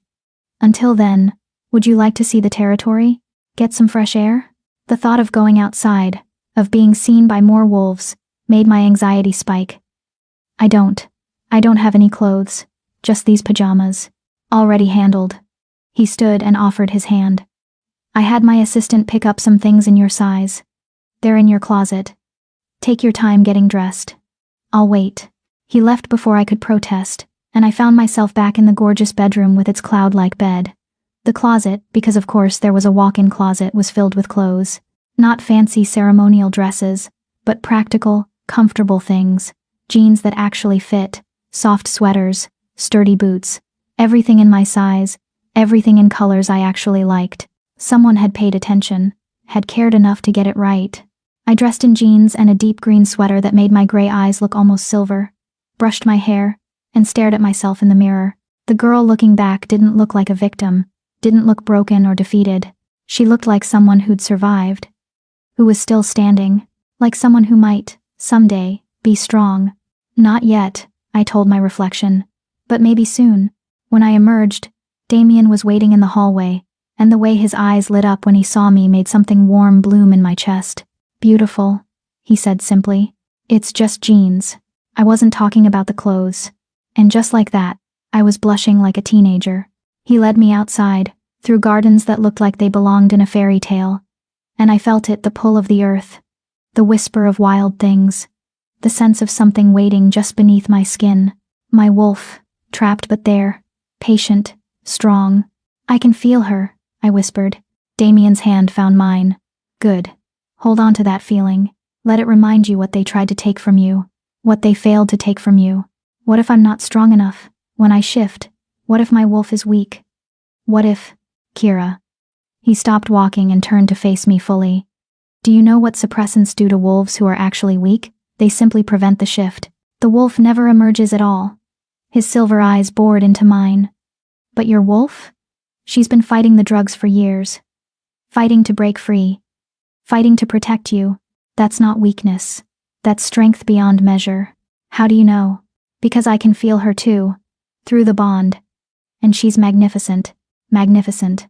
Speaker 1: Until then, would you like to see the territory? Get some fresh air? The thought of going outside, of being seen by more wolves, made my anxiety spike. I don't have any clothes, just these pajamas. Already handled. He stood and offered his hand. I had my assistant pick up some things in your size. They're in your closet. Take your time getting dressed. I'll wait. He left before I could protest, and I found myself back in the gorgeous bedroom with its cloud-like bed. The closet, because of course there was a walk-in closet, was filled with clothes. Not fancy ceremonial dresses, but practical, comfortable things. Jeans that actually fit, soft sweaters, sturdy boots. Everything in my size, everything in colors I actually liked. Someone had paid attention, had cared enough to get it right. I dressed in jeans and a deep green sweater that made my gray eyes look almost silver, brushed my hair, and stared at myself in the mirror. The girl looking back didn't look like a victim, didn't look broken or defeated. She looked like someone who'd survived, who was still standing, like someone who might, someday, be strong. Not yet, I told my reflection, but maybe soon. When I emerged, Damien was waiting in the hallway, and the way his eyes lit up when he saw me made something warm bloom in my chest. Beautiful, he said simply. It's just jeans. I wasn't talking about the clothes. And just like that, I was blushing like a teenager. He led me outside, through gardens that looked like they belonged in a fairy tale. And I felt it, the pull of the earth, the whisper of wild things, the sense of something waiting just beneath my skin. My wolf, trapped but there, patient, strong. I can feel her, I whispered. Damien's hand found mine. Good. Hold on to that feeling. Let it remind you what they tried to take from you, what they failed to take from you. What if I'm not strong enough? When I shift, what if my wolf is weak? What if, Kira? He stopped walking and turned to face me fully. Do you know what suppressants do to wolves who are actually weak? They simply prevent the shift. The wolf never emerges at all. His silver eyes bored into mine. But your wolf? She's been fighting the drugs for years. Fighting to break free. fighting to protect you. That's not weakness. That's strength beyond measure. How do you know? Because I can feel her too. Through the bond. And she's magnificent. Magnificent.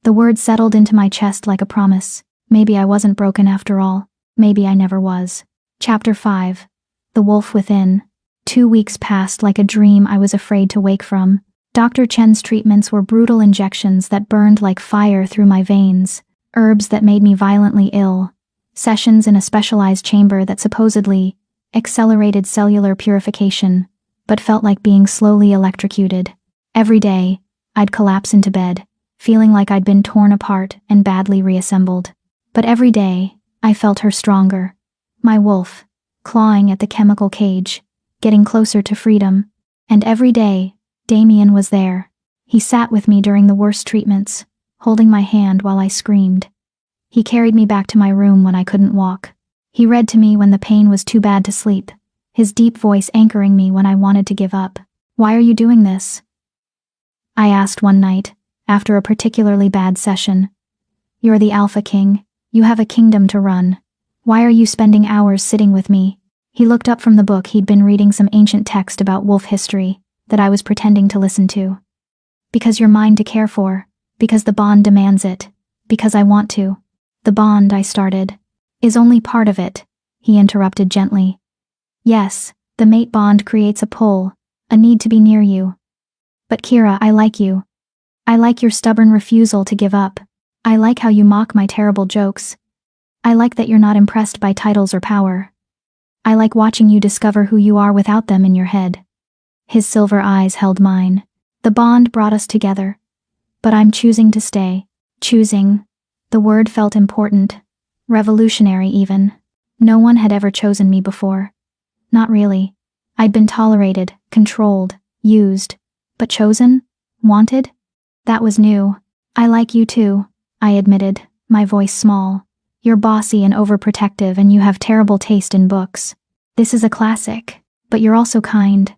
Speaker 1: The word settled into my chest like a promise. Maybe I wasn't broken after all. Maybe I never was. Chapter 5. The Wolf Within. 2 weeks passed like a dream I was afraid to wake from. Dr. Chen's treatments were brutal injections that burned like fire through my veins, herbs that made me violently ill, sessions in a specialized chamber that supposedly accelerated cellular purification, but felt like being slowly electrocuted. Every day, I'd collapse into bed, feeling like I'd been torn apart and badly reassembled. But every day, I felt her stronger. My wolf, clawing at the chemical cage, getting closer to freedom. And every day, Damien was there. He sat with me during the worst treatments, holding my hand while I screamed. He carried me back to my room when I couldn't walk. He read to me when the pain was too bad to sleep, his deep voice anchoring me when I wanted to give up. "Why are you doing this?" I asked one night, after a particularly bad session. "You're the Alpha King. You have a kingdom to run. Why are you spending hours sitting with me?" He looked up from the book he'd been reading, some ancient text about wolf history that I was pretending to listen to. "Because you're mine to care for. Because the bond demands it. Because I want to." "The bond," I started, "is only part of it," he interrupted gently. "Yes, the mate bond creates a pull, a need to be near you. But Kira, I like you. I like your stubborn refusal to give up. I like how you mock my terrible jokes. I like that you're not impressed by titles or power. I like watching you discover who you are without them in your head." His silver eyes held mine. "The bond brought us together. But I'm choosing to stay." Choosing. The word felt important. Revolutionary even. No one had ever chosen me before. Not really. I'd been tolerated, controlled, used. But chosen? Wanted? That was new. "I like you too," I admitted, my voice small. "You're bossy and overprotective, and you have terrible taste in books. This is a classic, but you're also kind.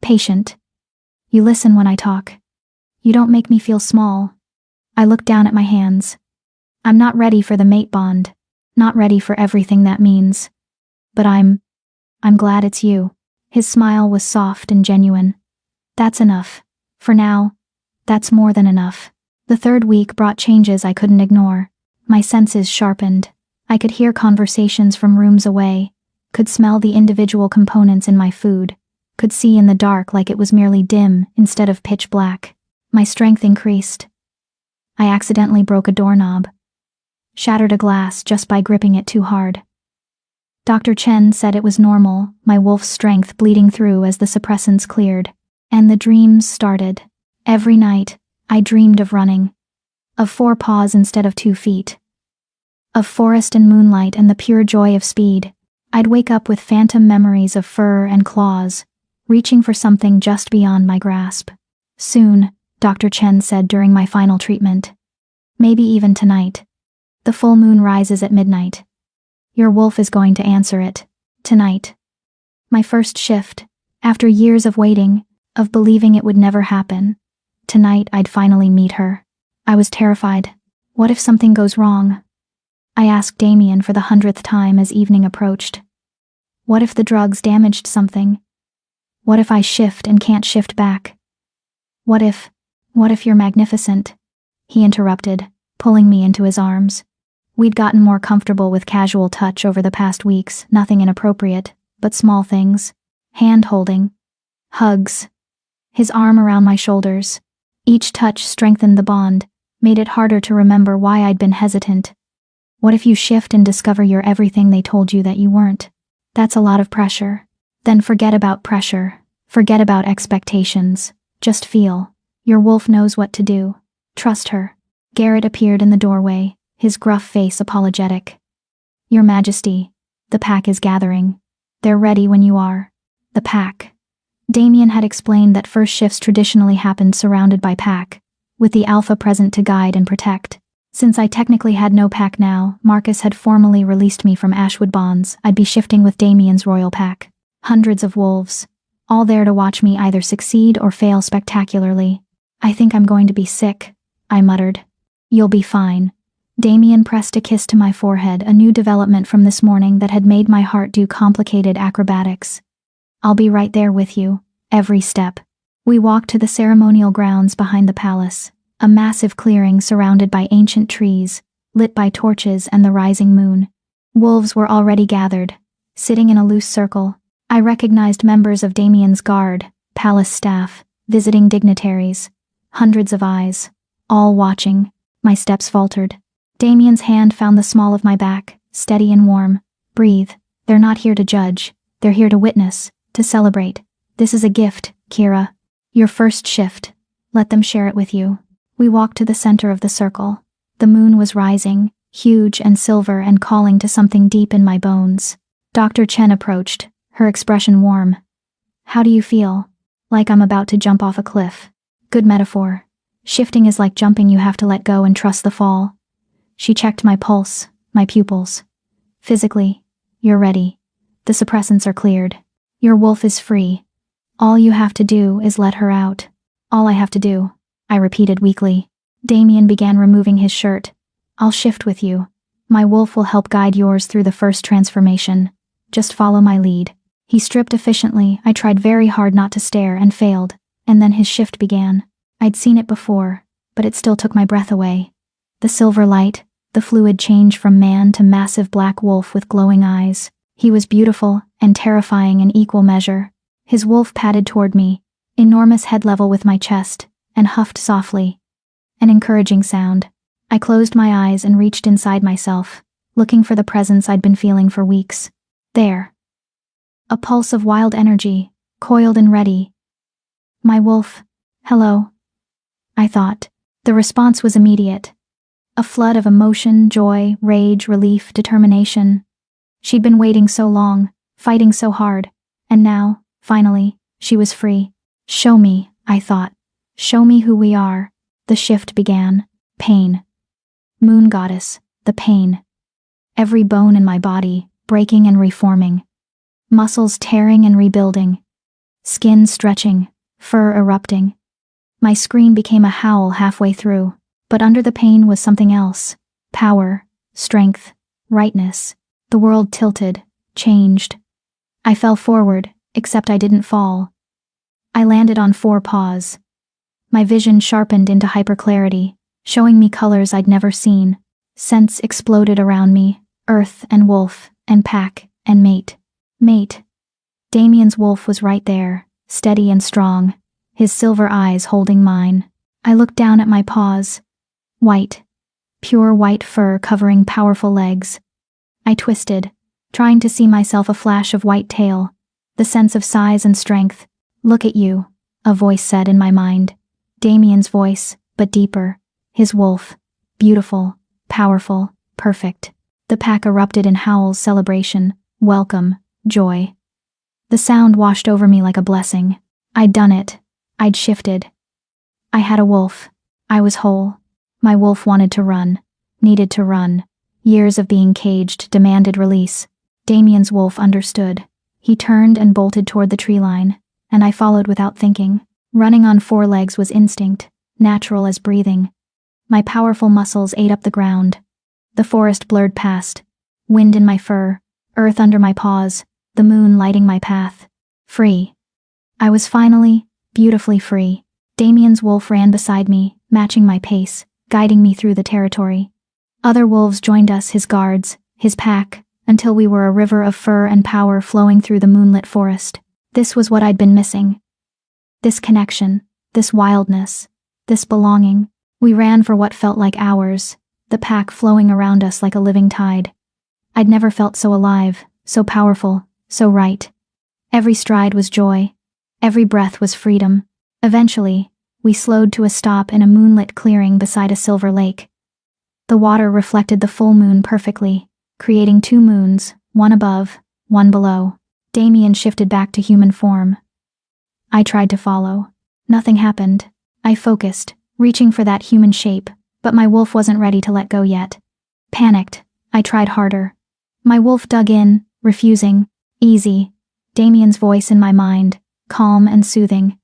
Speaker 1: Patient. You listen when I talk. You don't make me feel small." I looked down at my hands. "I'm not ready for the mate bond. Not ready for everything that means. But I'm glad it's you." His smile was soft and genuine. "That's enough. For now, that's more than enough." The third week brought changes I couldn't ignore. My senses sharpened. I could hear conversations from rooms away, could smell the individual components in my food, could see in the dark like it was merely dim instead of pitch black. My strength increased. I accidentally broke a doorknob. Shattered a glass just by gripping it too hard. Dr. Chen said it was normal, my wolf's strength bleeding through as the suppressants cleared. And the dreams started. Every night, I dreamed of running. Of 4 paws instead of 2 feet. Of forest and moonlight and the pure joy of speed. I'd wake up with phantom memories of fur and claws, reaching for something just beyond my grasp. "Soon," Dr. Chen said during my final treatment. "Maybe even tonight. The full moon rises at midnight. Your wolf is going to answer it. Tonight." My first shift, after years of waiting, of believing it would never happen. Tonight I'd finally meet her. I was terrified. What if something goes wrong? I asked Damien for the 100th time as evening approached. What if the drugs damaged something? What if I shift and can't shift back? What if you're magnificent?" He interrupted, pulling me into his arms. We'd gotten more comfortable with casual touch over the past weeks, nothing inappropriate, but small things. Hand-holding. Hugs. His arm around my shoulders. Each touch strengthened the bond, made it harder to remember why I'd been hesitant. What if you shift and discover you're everything they told you that you weren't? That's a lot of pressure. Then forget about pressure. Forget about expectations. Just feel. Your wolf knows what to do. Trust her. Garrett appeared in the doorway, his gruff face apologetic. "Your Majesty, the pack is gathering. They're ready when you are." The pack. Damien had explained that first shifts traditionally happened surrounded by pack, with the alpha present to guide and protect. Since I technically had no pack now, Marcus had formally released me from Ashwood bonds. I'd be shifting with Damien's royal pack. Hundreds of wolves, all there to watch me either succeed or fail spectacularly. "I think I'm going to be sick," I muttered. "You'll be fine." Damien pressed a kiss to my forehead, a new development from this morning that had made my heart do complicated acrobatics. I'll be right there with you, every step. We walked to the ceremonial grounds behind the palace, a massive clearing surrounded by ancient trees, lit by torches and the rising moon. Wolves were already gathered, sitting in a loose circle. I recognized members of Damien's guard, palace staff, visiting dignitaries. Hundreds of eyes, all watching. My steps faltered. Damien's hand found the small of my back, steady and warm. Breathe. They're not here to judge. They're here to witness, to celebrate. This is a gift, Kira. Your first shift. Let them share it with you. We walked to the center of the circle. The moon was rising, huge and silver and calling to something deep in my bones. Dr. Chen approached, her expression warm. How do you feel? Like I'm about to jump off a cliff. Good metaphor. Shifting is like jumping, you have to let go and trust the fall. She checked my pulse, my pupils. Physically, you're ready. The suppressants are cleared. Your wolf is free. All you have to do is let her out. All I have to do, I repeated weakly. Damien began removing his shirt. I'll shift with you. My wolf will help guide yours through the first transformation. Just follow my lead. He stripped efficiently. I tried very hard not to stare and failed, and then his shift began. I'd seen it before, but it still took my breath away. The silver light, the fluid change from man to massive black wolf with glowing eyes. He was beautiful and terrifying in equal measure. His wolf padded toward me, enormous head level with my chest, and huffed softly. An encouraging sound. I closed my eyes and reached inside myself, looking for the presence I'd been feeling for weeks. There. A pulse of wild energy, coiled and ready. My wolf. Hello. I thought. The response was immediate. A flood of emotion, joy, rage, relief, determination. She'd been waiting so long, fighting so hard, and now, finally, she was free. Show me, I thought. Show me who we are. The shift began. Pain. Moon goddess, the pain. Every bone in my body, breaking and reforming. Muscles tearing and rebuilding. Skin stretching, fur erupting. My scream became a howl halfway through, but under the pain was something else. Power, strength, rightness. The world tilted, changed. I fell forward, except I didn't fall. I landed on 4 paws. My vision sharpened into hyperclarity, showing me colors I'd never seen. Scents exploded around me, earth and wolf, and pack, and mate. Mate. Damien's wolf was right there, steady and strong, his silver eyes holding mine. I looked down at my paws. White. Pure white fur covering powerful legs. I twisted, trying to see myself a flash of white tail, the sense of size and strength. Look at you, a voice said in my mind. Damien's voice, but deeper. His wolf. Beautiful, powerful, perfect. The pack erupted in howls, celebration, welcome, joy. The sound washed over me like a blessing. I'd done it. I'd shifted. I had a wolf. I was whole. My wolf wanted to run, needed to run. Years of being caged demanded release. Damien's wolf understood. He turned and bolted toward the tree line, and I followed without thinking. Running on 4 legs was instinct, natural as breathing. My powerful muscles ate up the ground. The forest blurred past, wind in my fur, earth under my paws, the moon lighting my path. Free. I was finally, beautifully free. Damien's wolf ran beside me, matching my pace, guiding me through the territory. Other wolves joined us, his guards, his pack, until we were a river of fur and power flowing through the moonlit forest. This was what I'd been missing. This connection, this wildness, this belonging. We ran for what felt like hours, the pack flowing around us like a living tide. I'd never felt so alive, so powerful, so right. Every stride was joy. Every breath was freedom. Eventually, we slowed to a stop in a moonlit clearing beside a silver lake. The water reflected the full moon perfectly, creating 2 moons, one above, one below. Damien shifted back to human form. I tried to follow. Nothing happened. I focused, reaching for that human shape, but my wolf wasn't ready to let go yet. Panicked, I tried harder. My wolf dug in, refusing. Easy. Damien's voice in my mind, calm and soothing.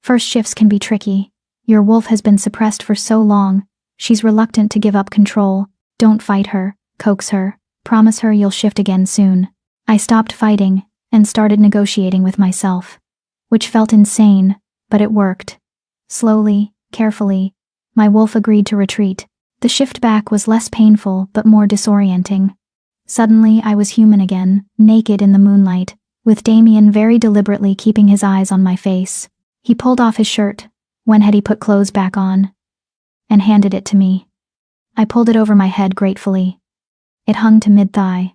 Speaker 1: First shifts can be tricky. Your wolf has been suppressed for so long. She's reluctant to give up control. Don't fight her, coax her, promise her you'll shift again soon. I stopped fighting and started negotiating with myself, which felt insane, but it worked. Slowly, carefully, my wolf agreed to retreat. The shift back was less painful but more disorienting. Suddenly I was human again, naked in the moonlight, with Damien very deliberately keeping his eyes on my face. He pulled off his shirt, when had he put clothes back on, and handed it to me. I pulled it over my head gratefully. It hung to mid-thigh.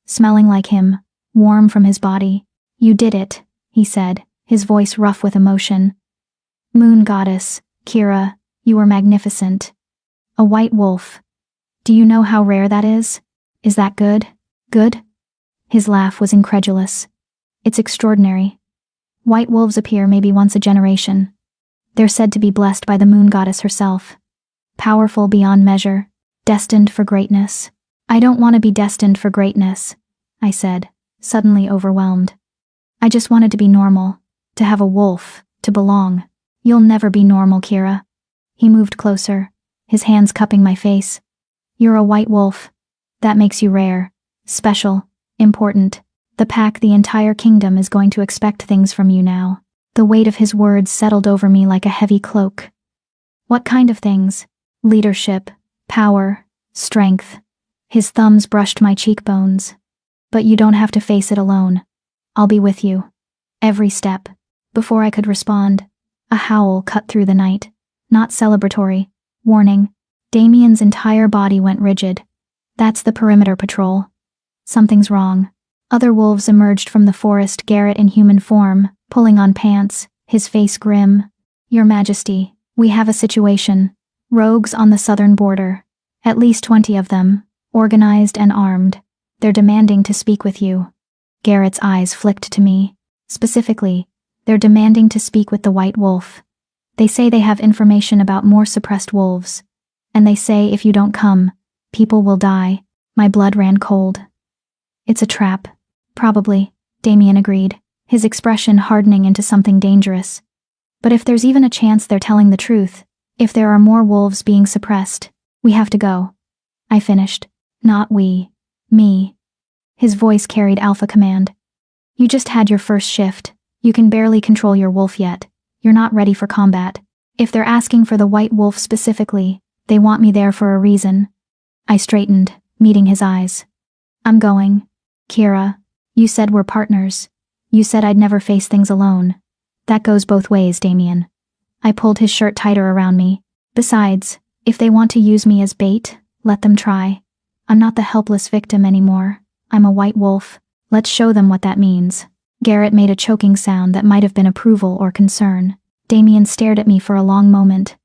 Speaker 1: Smelling like him, warm from his body. You did it, he said, his voice rough with emotion. Moon goddess, Kira, you were magnificent. A white wolf. Do you know how rare that is? Is that good? Good? His laugh was incredulous. It's extraordinary. White wolves appear maybe once a generation. They're said to be blessed by the moon goddess herself. Powerful beyond measure, destined for greatness. I don't want to be destined for greatness, I said, suddenly overwhelmed. I just wanted to be normal, to have a wolf, to belong. You'll never be normal, Kira. He moved closer, his hands cupping my face. You're a white wolf. That makes you rare, special, important. The pack, the entire kingdom is going to expect things from you now. The weight of his words settled over me like a heavy cloak. What kind of things? Leadership, power, strength. His thumbs brushed my cheekbones. But you don't have to face it alone. I'll be with you. Every step. Before I could respond, a howl cut through the night. Not celebratory. Warning. Damien's entire body went rigid. That's the perimeter patrol. Something's wrong. Other wolves emerged from the forest, Garrett in human form, pulling on pants, his face grim. Your Majesty, we have a situation. Rogues on the southern border. At least 20 of them, organized and armed. They're demanding to speak with you. Garrett's eyes flicked to me. Specifically, they're demanding to speak with the white wolf. They say they have information about more suppressed wolves. And they say if you don't come, people will die. My blood ran cold. It's a trap. Probably, Damien agreed, his expression hardening into something dangerous. But if there's even a chance they're telling the truth, if there are more wolves being suppressed, we have to go. I finished. Not we. Me. His voice carried alpha command. You just had your first shift. You can barely control your wolf yet. You're not ready for combat. If they're asking for the white wolf specifically, they want me there for a reason. I straightened, meeting his eyes. I'm going. Kira, you said we're partners. You said I'd never face things alone. That goes both ways, Damien. I pulled his shirt tighter around me. Besides, if they want to use me as bait, let them try. I'm not the helpless victim anymore. I'm a white wolf. Let's show them what that means. Garrett made a choking sound that might have been approval or concern. Damien stared at me for a long moment.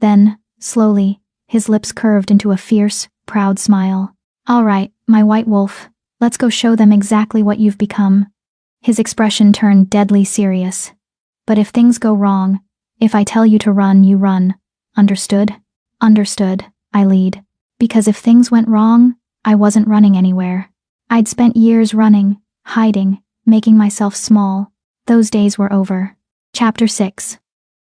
Speaker 1: Then, slowly, his lips curved into a fierce, proud smile. All right, my white wolf. Let's go show them exactly what you've become. His expression turned deadly serious. But if things go wrong, if I tell you to run, you run. Understood? Understood, I lead. Because if things went wrong, I wasn't running anywhere. I'd spent years running, hiding, making myself small. Those days were over. Chapter 6.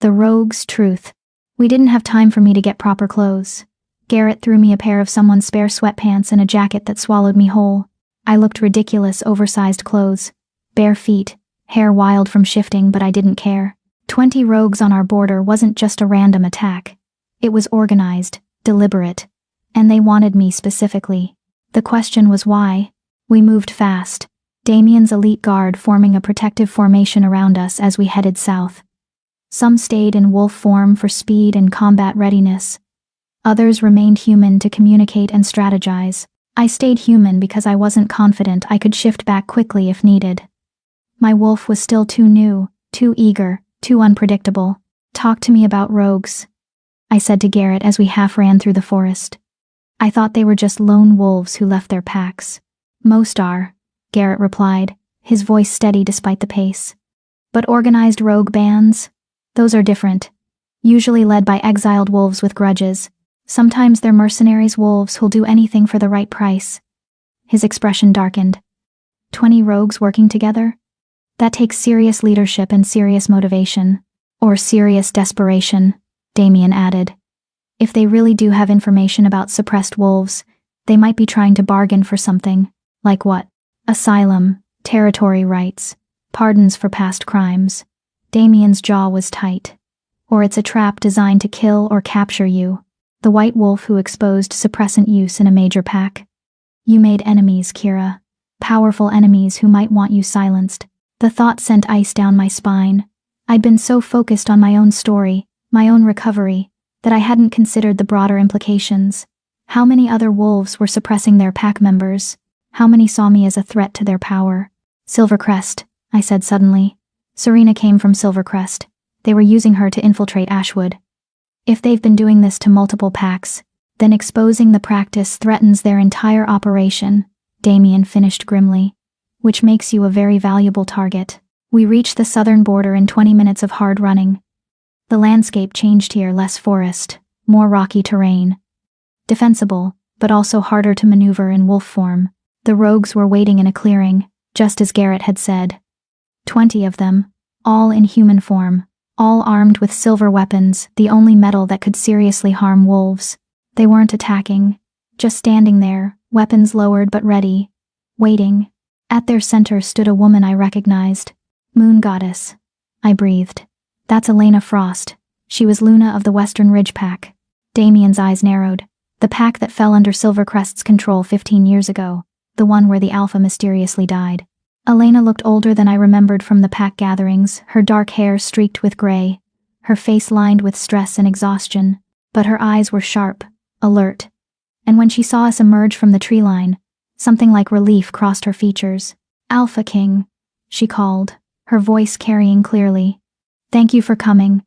Speaker 1: The Rogue's Truth. We didn't have time for me to get proper clothes. Garrett threw me a pair of someone's spare sweatpants and a jacket that swallowed me whole. I looked ridiculous, oversized clothes. Bare feet, hair wild from shifting, but I didn't care. 20 rogues on our border wasn't just a random attack. It was organized, deliberate. And they wanted me specifically. The question was why. We moved fast. Damien's elite guard forming a protective formation around us as we headed south. Some stayed in wolf form for speed and combat readiness. Others remained human to communicate and strategize. I stayed human because I wasn't confident I could shift back quickly if needed. My wolf was still too new, too eager, too unpredictable. Talk to me about rogues, I said to Garrett as we half ran through the forest. I thought they were just lone wolves who left their packs. Most are, Garrett replied, his voice steady despite the pace. But organized rogue bands? Those are different. Usually led by exiled wolves with grudges. Sometimes they're mercenaries wolves who'll do anything for the right price. His expression darkened. 20 rogues working together? That takes serious leadership and serious motivation. Or serious desperation, Damien added. If they really do have information about suppressed wolves, they might be trying to bargain for something. Like what? Asylum, territory rights, pardons for past crimes. Damien's jaw was tight. Or it's a trap designed to kill or capture you. The white wolf who exposed suppressant use in a major pack. You made enemies, Kira. Powerful enemies who might want you silenced. The thought sent ice down my spine. I'd been so focused on my own story, my own recovery, that I hadn't considered the broader implications. How many other wolves were suppressing their pack members? How many saw me as a threat to their power? Silvercrest, I said suddenly. Serena came from Silvercrest. They were using her to infiltrate Ashwood. If they've been doing this to multiple packs, then exposing the practice threatens their entire operation, Damien finished grimly. Which makes you a very valuable target. We reached the southern border in 20 minutes of hard running. The landscape changed here, less forest, more rocky terrain. Defensible, but also harder to maneuver in wolf form. The rogues were waiting in a clearing, just as Garrett had said. 20 of them, all in human form, all armed with silver weapons, the only metal that could seriously harm wolves. They weren't attacking, just standing there, weapons lowered but ready, waiting. At their center stood a woman I recognized. Moon Goddess. I breathed. That's Elena Frost. She was Luna of the Western Ridge Pack. Damien's eyes narrowed. The pack that fell under Silvercrest's control 15 years ago. The one where the Alpha mysteriously died. Elena looked older than I remembered from the pack gatherings, her dark hair streaked with gray, her face lined with stress and exhaustion, but her eyes were sharp, alert. And when she saw us emerge from the tree line, something like relief crossed her features. Alpha King, she called, her voice carrying clearly. Thank you for coming.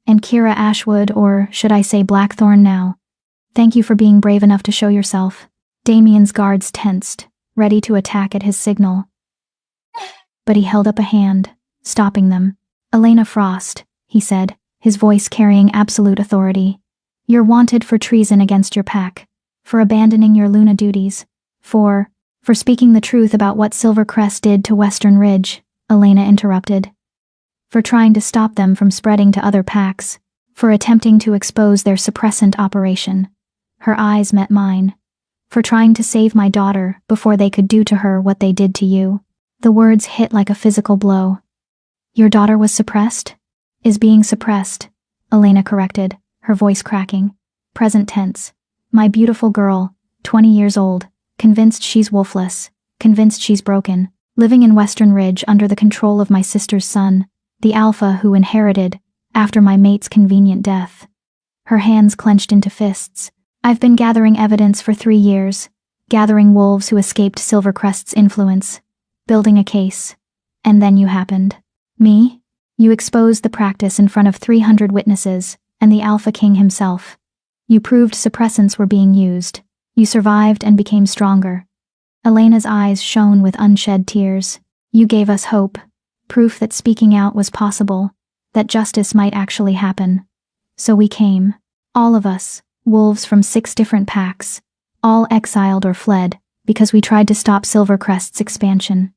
Speaker 1: And Kira Ashwood, or should I say Blackthorn now. Thank you for being brave enough to show yourself. Damien's guards tensed, ready to attack at his signal. But he held up a hand, stopping them. Elena Frost, he said, his voice carrying absolute authority. You're wanted for treason against your pack, for abandoning your Luna duties. For speaking the truth about what Silvercrest did to Western Ridge, Elena interrupted. For trying to stop them from spreading to other packs. For attempting to expose their suppressant operation. Her eyes met mine. For trying to save my daughter before they could do to her what they did to you. The words hit like a physical blow. Your daughter was suppressed? Is being suppressed, Elena corrected, her voice cracking. Present tense. My beautiful girl, 20 years old. Convinced she's wolfless, convinced she's broken, living in Western Ridge under the control of my sister's son, the Alpha who inherited, after my mate's convenient death. Her hands clenched into fists. I've been gathering evidence for 3 years, gathering wolves who escaped Silvercrest's influence, building a case. And then you happened. Me? You exposed the practice in front of 300 witnesses, and the Alpha King himself. You proved suppressants were being used. You survived and became stronger. Elena's eyes shone with unshed tears. You gave us hope, proof that speaking out was possible, that justice might actually happen. So we came. All of us, wolves from 6 different packs, all exiled or fled, because we tried to stop Silvercrest's expansion.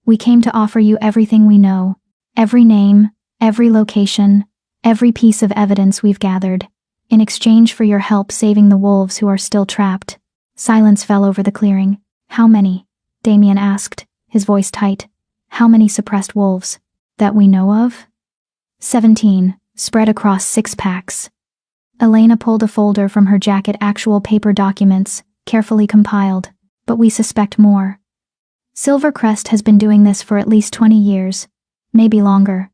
Speaker 1: We came to offer you everything we know, every name, every location, every piece of evidence we've gathered, in exchange for your help saving the wolves who are still trapped. Silence fell over the clearing. How many? Damien asked, his voice tight. How many suppressed wolves? That we know of? 17, spread across 6 packs. Elena pulled a folder from her jacket, actual paper documents, carefully compiled, but we suspect more. Silvercrest has been doing this for at least 20 years, maybe longer.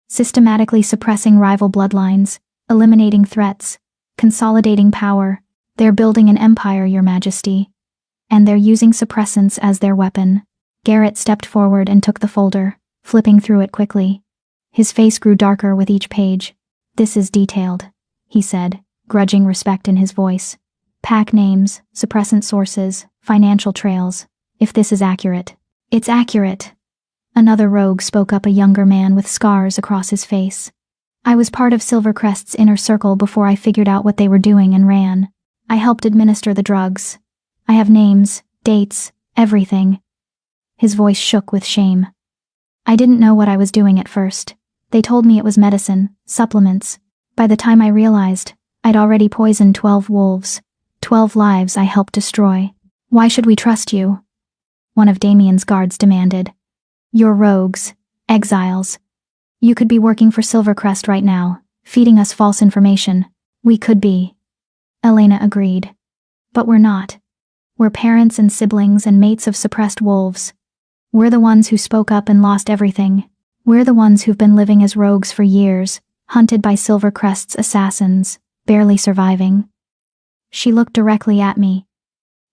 Speaker 1: Systematically suppressing rival bloodlines, eliminating threats, consolidating power. They're building an empire, Your Majesty. And they're using suppressants as their weapon. Garrett stepped forward and took the folder, flipping through it quickly. His face grew darker with each page. This is detailed, he said, grudging respect in his voice. Pack names, suppressant sources, financial trails. If this is accurate. It's accurate. Another rogue spoke up, a younger man with scars across his face. I was part of Silvercrest's inner circle before I figured out what they were doing and ran. I helped administer the drugs. I have names, dates, everything. His voice shook with shame. I didn't know what I was doing at first. They told me it was medicine, supplements. By the time I realized, I'd already poisoned 12 wolves. 12 lives I helped destroy. Why should we trust you? One of Damien's guards demanded. You're rogues. Exiles. You could be working for Silvercrest right now, feeding us false information. We could be. Elena agreed. But we're not. We're parents and siblings and mates of suppressed wolves. We're the ones who spoke up and lost everything. We're the ones who've been living as rogues for years, hunted by Silvercrest's assassins, barely surviving. She looked directly at me.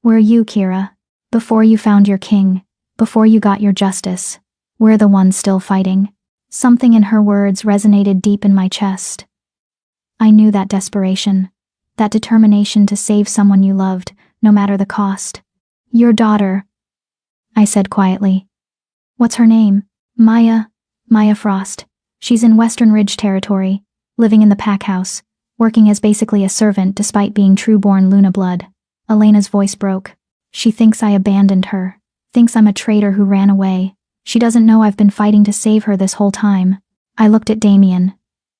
Speaker 1: We're you, Kira. Before you found your king, before you got your justice, we're the ones still fighting. Something in her words resonated deep in my chest. I knew that desperation, that determination to save someone you loved, no matter the cost. Your daughter, I said quietly. What's her name? Maya Frost. She's in Western Ridge territory, living in the pack house, working as basically a servant despite being true-born Luna blood. Elena's voice broke. She thinks I abandoned her, thinks I'm a traitor who ran away. She doesn't know I've been fighting to save her this whole time. I looked at Damien.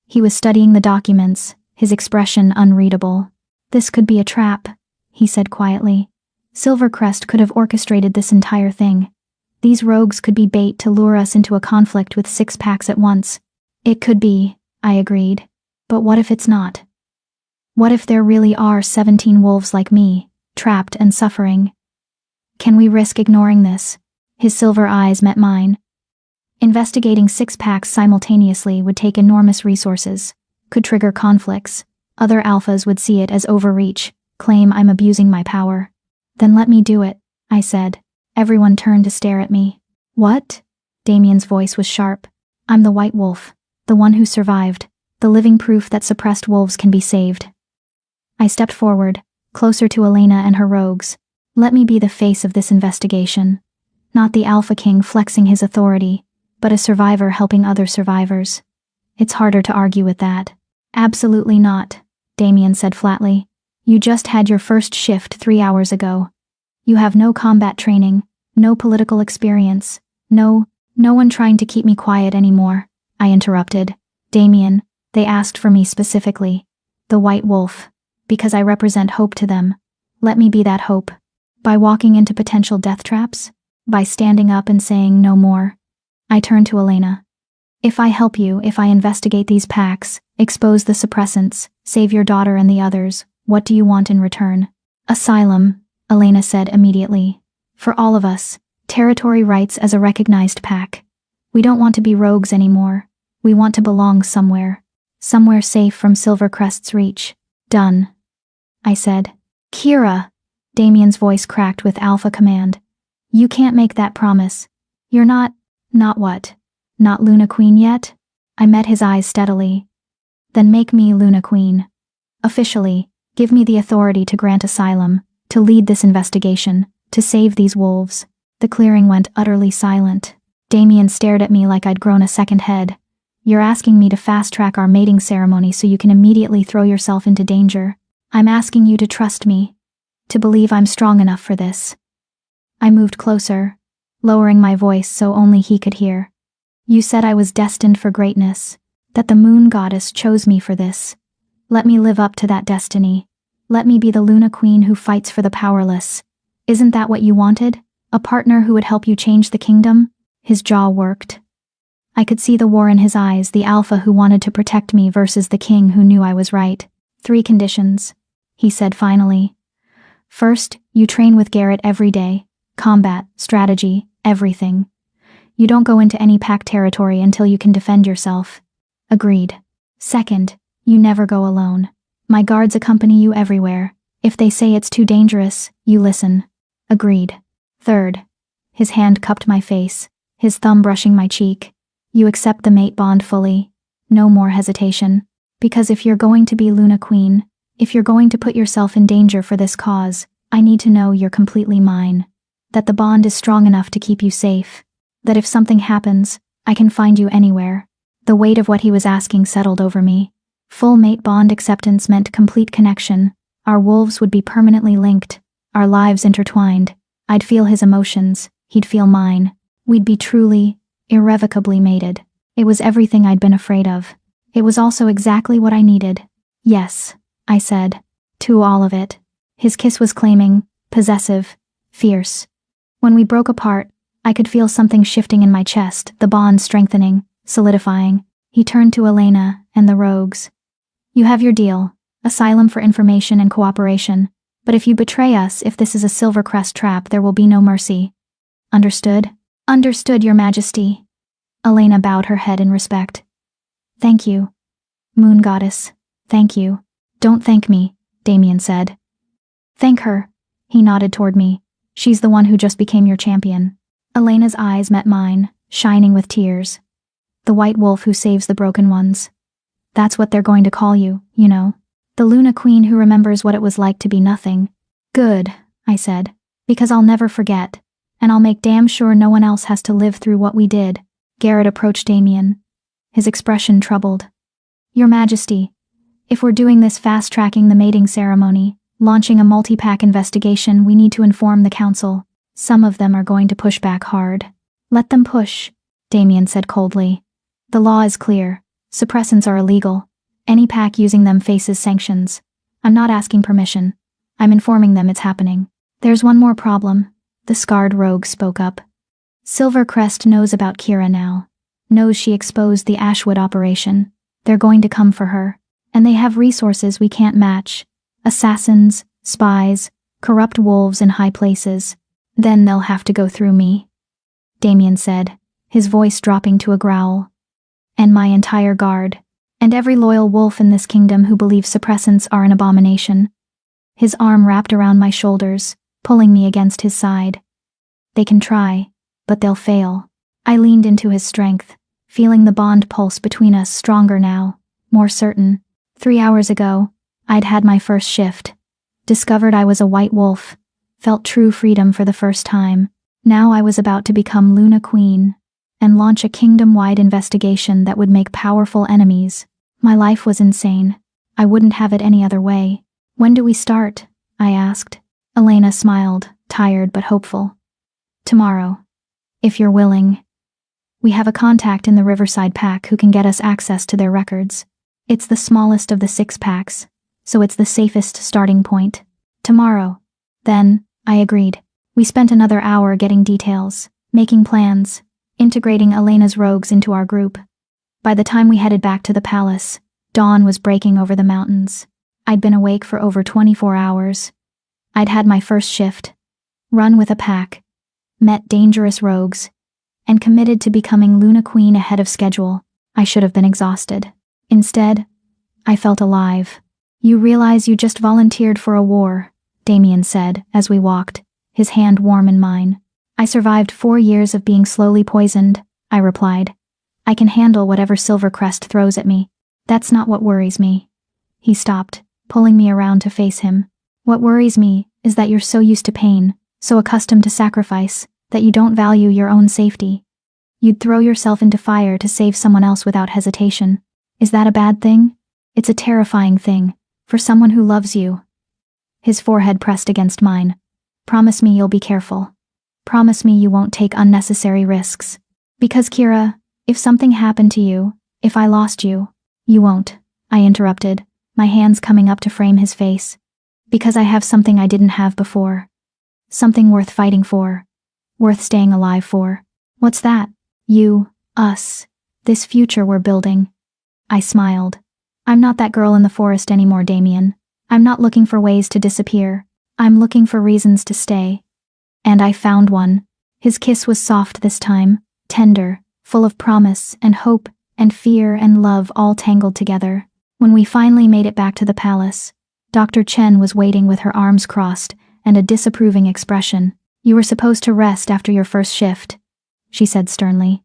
Speaker 1: He was studying the documents, his expression unreadable. This could be a trap, he said quietly. Silvercrest could have orchestrated this entire thing. These rogues could be bait to lure us into a conflict with 6 packs at once. It could be, I agreed. But what if it's not? What if there really are 17 wolves like me, trapped and suffering? Can we risk ignoring this? His silver eyes met mine. Investigating 6 packs simultaneously would take enormous resources, could trigger conflicts. Other alphas would see it as overreach, claim I'm abusing my power. Then let me do it, I said. Everyone turned to stare at me. What? Damien's voice was sharp. I'm the White Wolf, the one who survived, the living proof that suppressed wolves can be saved. I stepped forward, closer to Elena and her rogues. Let me be the face of this investigation. Not the Alpha King flexing his authority, but a survivor helping other survivors. It's harder to argue with that. Absolutely not, Damien said flatly. You just had your first shift 3 hours ago. You have no combat training, no political experience, no one trying to keep me quiet anymore, I interrupted. Damien, they asked for me specifically. The White Wolf, because I represent hope to them. Let me be that hope. By walking into potential death traps? By standing up and saying no more? I turned to Elena. If I help you, if I investigate these packs, expose the suppressants, save your daughter and the others, what do you want in return? Asylum, Elena said immediately. For all of us, territory rights as a recognized pack. We don't want to be rogues anymore. We want to belong somewhere. Somewhere safe from Silvercrest's reach. Done. I said. Kira! Damien's voice cracked with alpha command. You can't make that promise. You're not what? Not Luna Queen yet? I met his eyes steadily. Then make me Luna Queen. Officially, give me the authority to grant asylum, to lead this investigation, to save these wolves. The clearing went utterly silent. Damien stared at me like I'd grown a second head. You're asking me to fast-track our mating ceremony so you can immediately throw yourself into danger. I'm asking you to trust me, to believe I'm strong enough for this. I moved closer, lowering my voice so only he could hear. You said I was destined for greatness, that the moon goddess chose me for this. Let me live up to that destiny. Let me be the Luna Queen who fights for the powerless. Isn't that what you wanted? A partner who would help you change the kingdom? His jaw worked. I could see the war in his eyes, the alpha who wanted to protect me versus the king who knew I was right. 3 conditions, he said finally. First, you train with Garrett every day. Combat, strategy, everything. You don't go into any pack territory until you can defend yourself. Agreed. Second, you never go alone. My guards accompany you everywhere. If they say it's too dangerous, you listen. Agreed. Third, his hand cupped my face, his thumb brushing my cheek. You accept the mate bond fully. No more hesitation. Because if you're going to be Luna Queen, if you're going to put yourself in danger for this cause, I need to know you're completely mine. That the bond is strong enough to keep you safe. That if something happens, I can find you anywhere. The weight of what he was asking settled over me. Full mate bond acceptance meant complete connection. Our wolves would be permanently linked, our lives intertwined. I'd feel his emotions, he'd feel mine. We'd be truly, irrevocably mated. It was everything I'd been afraid of. It was also exactly what I needed. Yes, I said. To all of it. His kiss was claiming, possessive, fierce. When we broke apart, I could feel something shifting in my chest, the bond strengthening, solidifying. He turned to Elena and the rogues. You have your deal, asylum for information and cooperation, but if you betray us, if this is a Silvercrest trap, there will be no mercy. Understood? Understood, Your Majesty. Elena bowed her head in respect. Thank you. Moon Goddess, thank you. Don't thank me, Damien said. Thank her. He nodded toward me. She's the one who just became your champion. Elena's eyes met mine, shining with tears. The white wolf who saves the broken ones. That's what they're going to call you, you know. The Luna Queen who remembers what it was like to be nothing. Good, I said, because I'll never forget, and I'll make damn sure no one else has to live through what we did. Garrett approached Damien, his expression troubled. Your Majesty, if we're doing this fast-tracking the mating ceremony, launching a multi-pack investigation, we need to inform the council. Some of them are going to push back hard. Let them push, Damien said coldly. The law is clear. Suppressants are illegal. Any pack using them faces sanctions. I'm not asking permission. I'm informing them it's happening. There's one more problem, the scarred rogue spoke up. Silvercrest knows about Kira now. Knows she exposed the Ashwood operation. They're going to come for her. And they have resources we can't match. Assassins, spies, corrupt wolves in high places. Then they'll have to go through me. Damien said, his voice dropping to a growl. And my entire guard. And every loyal wolf in this kingdom who believes suppressants are an abomination. His arm wrapped around my shoulders, pulling me against his side. They can try, but they'll fail. I leaned into his strength, feeling the bond pulse between us stronger now, more certain. 3 hours ago, I'd had my first shift. Discovered I was a white wolf. Felt true freedom for the first time. Now I was about to become Luna Queen and launch a kingdom-wide investigation that would make powerful enemies. My life was insane. I wouldn't have it any other way. When do we start? I asked. Elena smiled, tired but hopeful. Tomorrow. If you're willing. We have a contact in the Riverside Pack who can get us access to their records. It's the smallest of the 6 packs, so it's the safest starting point. Tomorrow. Then, I agreed. We spent another hour getting details, making plans, integrating Elena's rogues into our group. By the time we headed back to the palace, dawn was breaking over the mountains. I'd been awake for over 24 hours. I'd had my first shift, run with a pack, met dangerous rogues, and committed to becoming Luna Queen ahead of schedule. I should have been exhausted. Instead, I felt alive. You realize you just volunteered for a war, Damien said as we walked, his hand warm in mine. I survived 4 years of being slowly poisoned, I replied. I can handle whatever Silvercrest throws at me. That's not what worries me. He stopped, pulling me around to face him. What worries me is that you're so used to pain, so accustomed to sacrifice, that you don't value your own safety. You'd throw yourself into fire to save someone else without hesitation. Is that a bad thing? It's a terrifying thing, for someone who loves you. His forehead pressed against mine. Promise me you'll be careful. Promise me you won't take unnecessary risks. Because Kira, if something happened to you, if I lost you, you won't, I interrupted, my hands coming up to frame his face. Because I have something I didn't have before. Something worth fighting for. Worth staying alive for. What's that? You, us, this future we're building. I smiled. I'm not that girl in the forest anymore, Damien. I'm not looking for ways to disappear. I'm looking for reasons to stay. And I found one. His kiss was soft this time, tender, full of promise and hope and fear and love all tangled together. When we finally made it back to the palace, Dr. Chen was waiting with her arms crossed and a disapproving expression. You were supposed to rest after your first shift, she said sternly.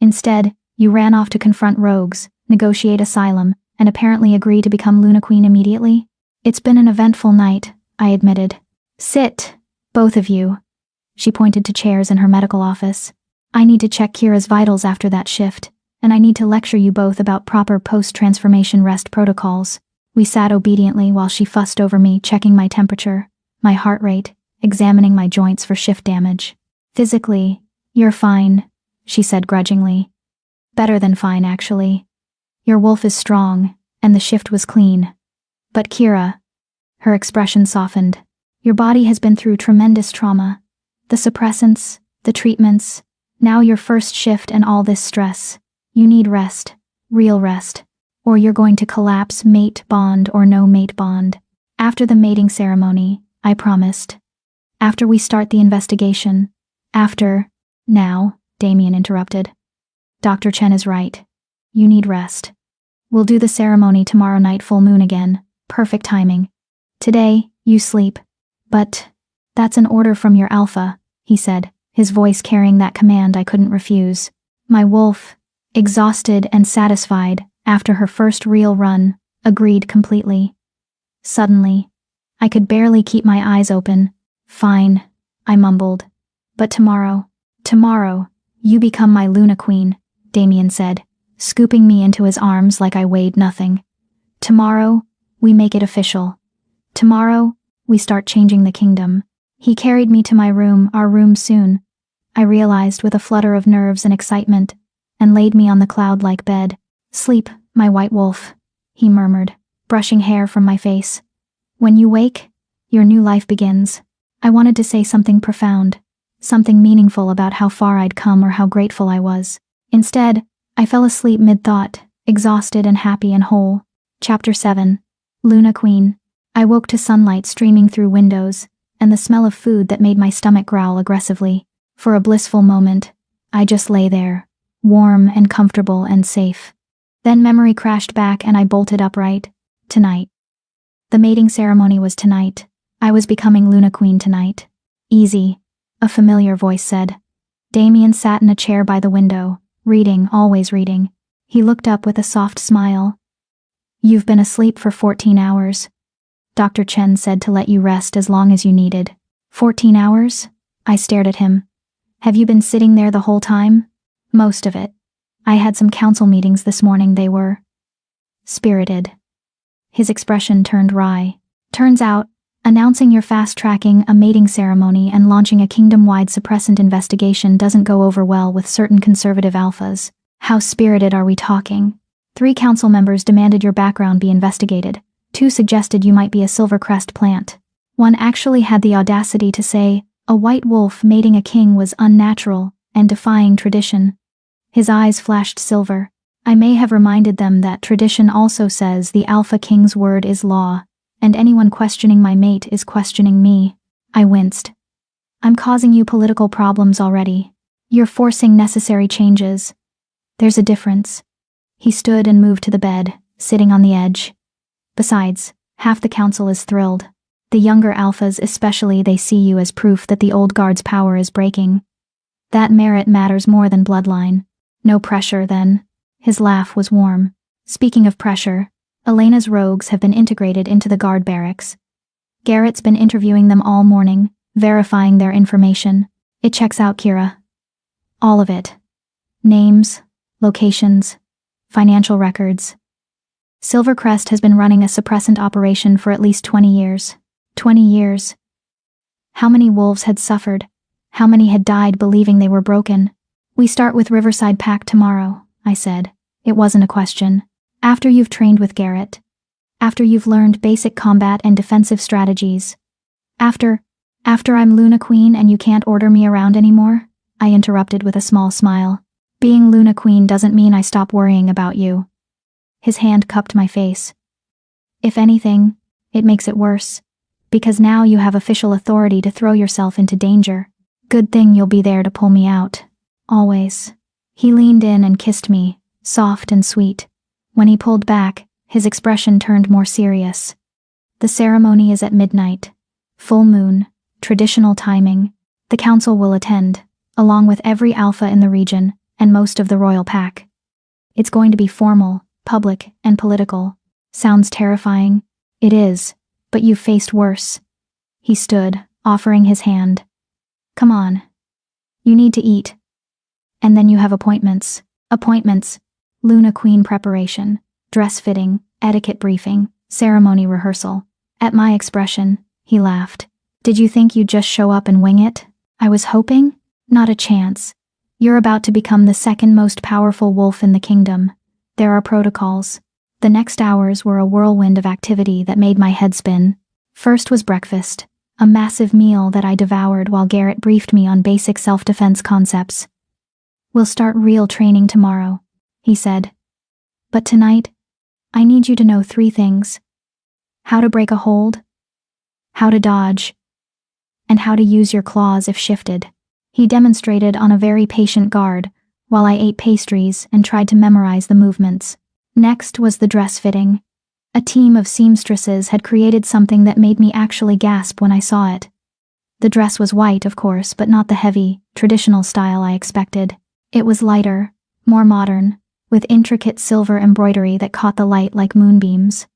Speaker 1: Instead, you ran off to confront rogues, negotiate asylum, and apparently agree to become Luna Queen immediately. It's been an eventful night, I admitted. Sit, both of you. She pointed to chairs in her medical office. I need to check Kira's vitals after that shift, and I need to lecture you both about proper post-transformation rest protocols. We sat obediently while she fussed over me, checking my temperature, my heart rate, examining my joints for shift damage. Physically, you're fine, she said grudgingly. Better than fine, actually. Your wolf is strong, and the shift was clean. But Kira, her expression softened. Your body has been through tremendous trauma. The suppressants, the treatments, now your first shift and all this stress. You need rest, real rest, or you're going to collapse, mate bond or no mate bond. After the mating ceremony, I promised. After we start the investigation. Now, Damien interrupted. Dr. Chen is right. You need rest. We'll do the ceremony tomorrow night, full moon again. Perfect timing. Today, you sleep. But that's an order from your alpha, he said, his voice carrying that command I couldn't refuse. My wolf, exhausted and satisfied after her first real run, agreed completely. Suddenly, I could barely keep my eyes open. Fine, I mumbled. But tomorrow, you become my Luna Queen, Damien said, scooping me into his arms like I weighed nothing. Tomorrow, we make it official. Tomorrow, we start changing the kingdom. He carried me to my room, our room soon, I realized with a flutter of nerves and excitement, and laid me on the cloud-like bed. Sleep, my white wolf, he murmured, brushing hair from my face. When you wake, your new life begins. I wanted to say something profound, something meaningful about how far I'd come or how grateful I was. Instead, I fell asleep mid-thought, exhausted and happy and whole. Chapter 7. Luna Queen. I woke to sunlight streaming through windows, and the smell of food that made my stomach growl aggressively. For a blissful moment, I just lay there, warm and comfortable and safe. Then memory crashed back and I bolted upright. Tonight. The mating ceremony was tonight. I was becoming Luna Queen tonight. Easy, a familiar voice said. Damien sat in a chair by the window, reading, always reading. He looked up with a soft smile. You've been asleep for 14 hours. Dr. Chen said to let you rest as long as you needed. 14 hours? I stared at him. Have you been sitting there the whole time? Most of it. I had some council meetings this morning. They were spirited. His expression turned wry. Turns out, announcing you're fast-tracking a mating ceremony and launching a kingdom-wide suppressant investigation doesn't go over well with certain conservative alphas. How spirited are we talking? 3 council members demanded your background be investigated. 2 suggested you might be a Silvercrest plant. 1 actually had the audacity to say a white wolf mating a king was unnatural and defying tradition. His eyes flashed silver. I may have reminded them that tradition also says the Alpha King's word is law, and anyone questioning my mate is questioning me. I winced. I'm causing you political problems already. You're forcing necessary changes. There's a difference. He stood and moved to the bed, sitting on the edge. Besides, half the council is thrilled. The younger alphas especially, they see you as proof that the old guard's power is breaking. That merit matters more than bloodline. No pressure, then. His laugh was warm. Speaking of pressure, Elena's rogues have been integrated into the guard barracks. Garrett's been interviewing them all morning, verifying their information. It checks out, Kira. All of it. Names, locations, financial records. Silvercrest has been running a suppressant operation for at least 20 years. 20 years. How many wolves had suffered? How many had died believing they were broken? We start with Riverside Pack tomorrow, I said. It wasn't a question. After you've trained with Garrett. After you've learned basic combat and defensive strategies. After I'm Luna Queen and you can't order me around anymore? I interrupted with a small smile. Being Luna Queen doesn't mean I stop worrying about you. His hand cupped my face. If anything, it makes it worse. Because now you have official authority to throw yourself into danger. Good thing you'll be there to pull me out. Always. He leaned in and kissed me, soft and sweet. When he pulled back, his expression turned more serious. The ceremony is at midnight. Full moon, traditional timing. The council will attend, along with every alpha in the region, and most of the royal pack. It's going to be formal, public, and political. Sounds terrifying. It is, but you've faced worse. He stood, offering his hand. Come on. You need to eat. And then you have appointments. Appointments. Luna Queen preparation, dress fitting, etiquette briefing, ceremony rehearsal. At my expression, he laughed. Did you think you'd just show up and wing it? I was hoping? Not a chance. You're about to become the second most powerful wolf in the kingdom. There are protocols. The next hours were a whirlwind of activity that made my head spin. First was breakfast, a massive meal that I devoured while Garrett briefed me on basic self-defense concepts. "We'll start real training tomorrow," he said. "But tonight, I need you to know 3 things. How to break a hold, how to dodge, and how to use your claws if shifted." He demonstrated on a very patient guard, while I ate pastries and tried to memorize the movements. Next was the dress fitting. A team of seamstresses had created something that made me actually gasp when I saw it. The dress was white, of course, but not the heavy, traditional style I expected. It was lighter, more modern, with intricate silver embroidery that caught the light like moonbeams.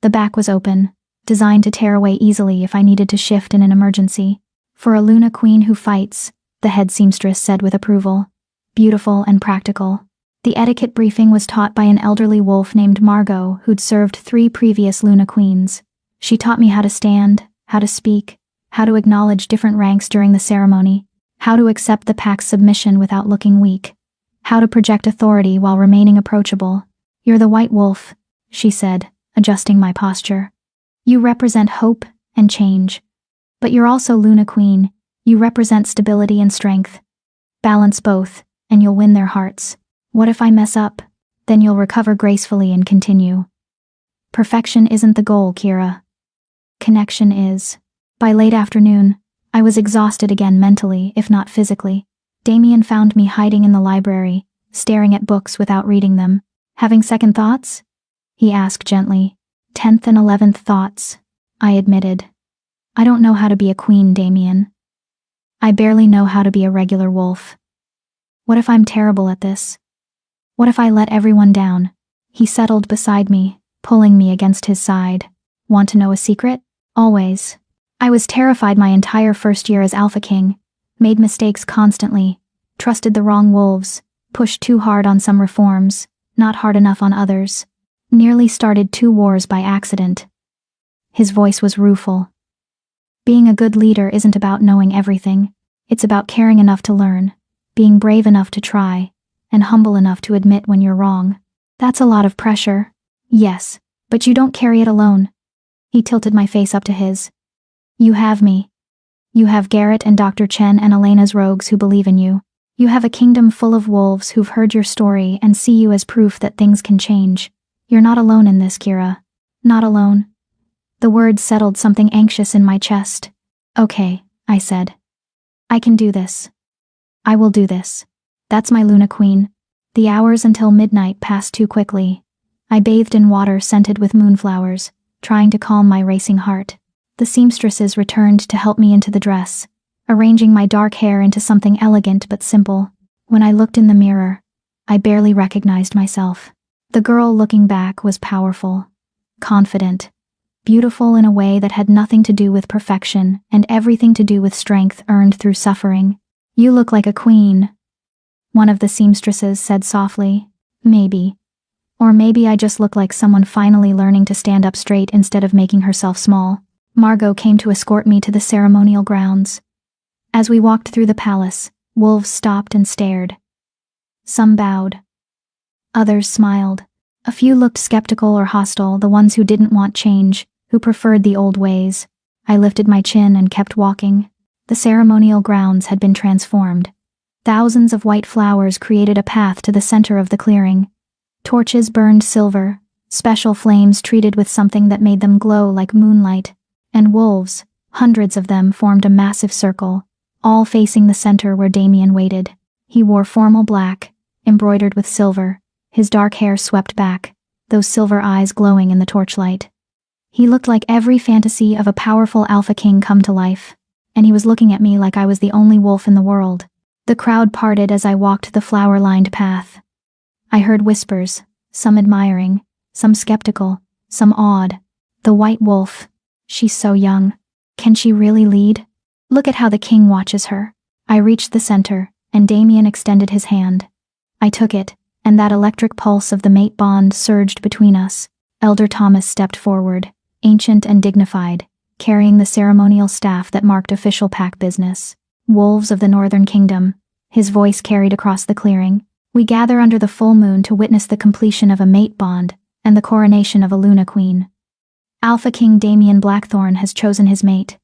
Speaker 1: The back was open, designed to tear away easily if I needed to shift in an emergency. "For a Luna Queen who fights," the head seamstress said with approval. "Beautiful and practical." The etiquette briefing was taught by an elderly wolf named Margot who'd served 3 previous Luna Queens. She taught me how to stand, how to speak, how to acknowledge different ranks during the ceremony, how to accept the pack's submission without looking weak, how to project authority while remaining approachable. "You're the white wolf," she said, adjusting my posture. "You represent hope and change. But you're also Luna Queen. You represent stability and strength. Balance both, and you'll win their hearts. What if I mess up? Then you'll recover gracefully and continue. Perfection isn't the goal, Kira. Connection is." By late afternoon, I was exhausted again mentally, if not physically. Damien found me hiding in the library, staring at books without reading them. "Having second thoughts?" he asked gently. "10th and 11th thoughts," I admitted. "I don't know how to be a queen, Damien. I barely know how to be a regular wolf. What if I'm terrible at this? What if I let everyone down?" He settled beside me, pulling me against his side. "Want to know a secret?" "Always." I was terrified my entire first year as Alpha King, made mistakes constantly, trusted the wrong wolves, pushed too hard on some reforms, not hard enough on others, nearly started 2 wars by accident. His voice was rueful. "Being a good leader isn't about knowing everything. It's about caring enough to learn, being brave enough to try, and humble enough to admit when you're wrong. That's a lot of pressure." "Yes, but you don't carry it alone." He tilted my face up to his. "You have me. You have Garrett and Dr. Chen and Elena's rogues who believe in you. You have a kingdom full of wolves who've heard your story and see you as proof that things can change. You're not alone in this, Kira. Not alone." The words settled something anxious in my chest. "Okay," I said. "I can do this. I will do this. That's my Luna Queen." The hours until midnight passed too quickly. I bathed in water scented with moonflowers, trying to calm my racing heart. The seamstresses returned to help me into the dress, arranging my dark hair into something elegant but simple. When I looked in the mirror, I barely recognized myself. The girl looking back was powerful, confident, beautiful in a way that had nothing to do with perfection and everything to do with strength earned through suffering. "You look like a queen," one of the seamstresses said softly. "Maybe. Or maybe I just look like someone finally learning to stand up straight instead of making herself small." Margot came to escort me to the ceremonial grounds. As we walked through the palace, wolves stopped and stared. Some bowed. Others smiled. A few looked skeptical or hostile, the ones who didn't want change, who preferred the old ways. I lifted my chin and kept walking. The ceremonial grounds had been transformed. Thousands of white flowers created a path to the center of the clearing. Torches burned silver, special flames treated with something that made them glow like moonlight, and wolves, hundreds of them, formed a massive circle, all facing the center where Damien waited. He wore formal black, embroidered with silver, his dark hair swept back, those silver eyes glowing in the torchlight. He looked like every fantasy of a powerful Alpha King come to life, and he was looking at me like I was the only wolf in the world. The crowd parted as I walked the flower-lined path. I heard whispers, some admiring, some skeptical, some awed. "The white wolf. She's so young. Can she really lead? Look at how the king watches her." I reached the center, and Damien extended his hand. I took it, and that electric pulse of the mate bond surged between us. Elder Thomas stepped forward, ancient and dignified, carrying the ceremonial staff that marked official pack business. "Wolves of the Northern Kingdom," his voice carried across the clearing. "We gather under the full moon to witness the completion of a mate bond, and the coronation of a Luna Queen. Alpha King Damian Blackthorn has chosen his mate.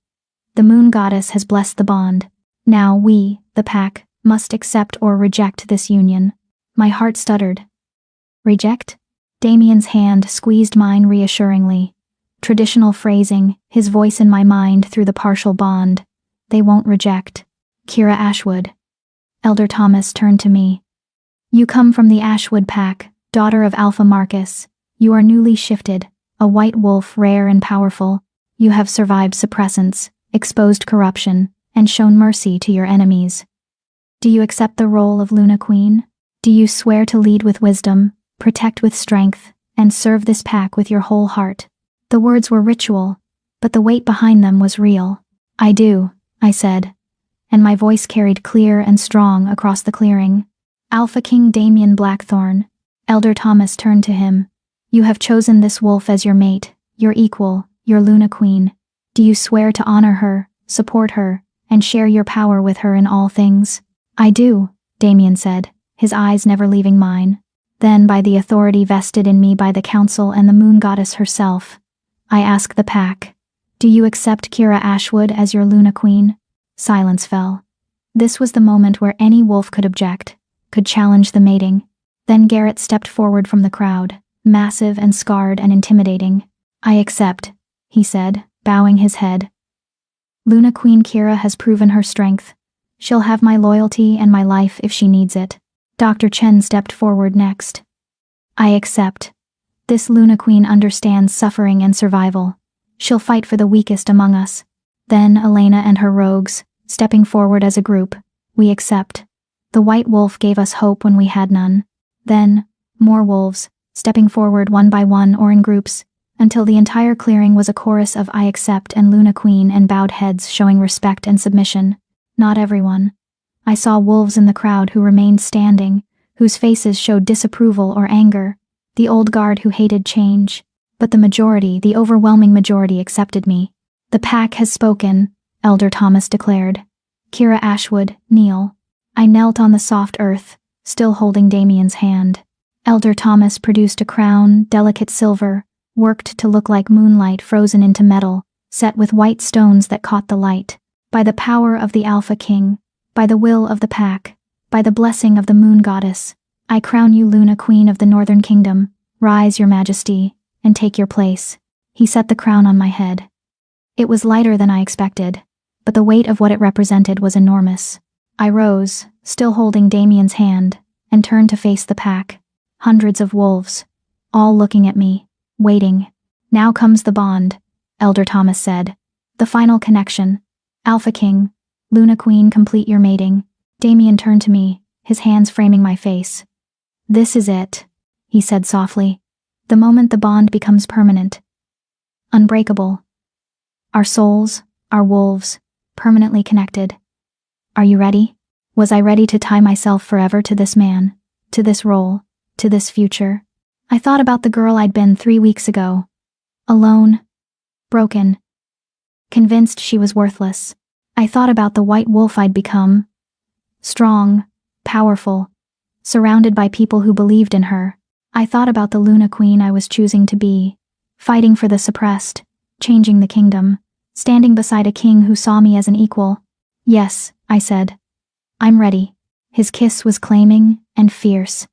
Speaker 1: The Moon Goddess has blessed the bond. Now we, the pack, must accept or reject this union. My heart stuttered. Reject? Damian's hand squeezed mine reassuringly. Traditional phrasing, his voice in my mind through the partial bond. They won't reject. Kira Ashwood. Elder Thomas turned to me. You come from the Ashwood pack, daughter of Alpha Marcus. You are newly shifted, a white wolf rare and powerful. You have survived suppressants, exposed corruption, and shown mercy to your enemies. Do you accept the role of Luna Queen? Do you swear to lead with wisdom, protect with strength, and serve this pack with your whole heart? The words were ritual, but the weight behind them was real. I do, I said, and my voice carried clear and strong across the clearing. Alpha King Damian Blackthorn. Elder Thomas turned to him. You have chosen this wolf as your mate, your equal, your Luna Queen. Do you swear to honor her, support her, and share your power with her in all things? I do, Damian said, his eyes never leaving mine. Then, by the authority vested in me by the council and the Moon Goddess herself, I ask the pack, do you accept Kira Ashwood as your Luna Queen? Silence fell. This was the moment where any wolf could object, could challenge the mating. Then Garrett stepped forward from the crowd, massive and scarred and intimidating. I accept, he said, bowing his head. Luna Queen Kira has proven her strength. She'll have my loyalty and my life if she needs it. Dr. Chen stepped forward next. I accept. This Luna Queen understands suffering and survival. She'll fight for the weakest among us. Then Elena and her rogues, stepping forward as a group. We accept. The white wolf gave us hope when we had none. Then, more wolves, stepping forward one by one or in groups, until the entire clearing was a chorus of I accept and Luna Queen and bowed heads showing respect and submission. Not everyone. I saw wolves in the crowd who remained standing, whose faces showed disapproval or anger, the old guard who hated change. But the majority, the overwhelming majority accepted me. The pack has spoken, Elder Thomas declared. Kira Ashwood, kneel. I knelt on the soft earth, still holding Damian's hand. Elder Thomas produced a crown, delicate silver, worked to look like moonlight frozen into metal, set with white stones that caught the light. By the power of the Alpha King, by the will of the pack, by the blessing of the Moon Goddess, I crown you Luna Queen of the Northern Kingdom. Rise, your majesty, and take your place. He set the crown on my head. It was lighter than I expected, but the weight of what it represented was enormous. I rose, still holding Damian's hand, and turned to face the pack. Hundreds of wolves, all looking at me, waiting. Now comes the bond, Elder Thomas said. The final connection. Alpha King, Luna Queen, complete your mating. Damian turned to me, his hands framing my face. This is it, he said softly. The moment the bond becomes permanent. Unbreakable. Our souls, our wolves, permanently connected. Are you ready? Was I ready to tie myself forever to this man, to this role, to this future? I thought about the girl I'd been 3 weeks ago. Alone. Broken. Convinced she was worthless. I thought about the white wolf I'd become. Strong, powerful, surrounded by people who believed in her. I thought about the Luna Queen I was choosing to be, fighting for the suppressed, changing the kingdom, standing beside a king who saw me as an equal. Yes, I said. I'm ready. His kiss was claiming and fierce.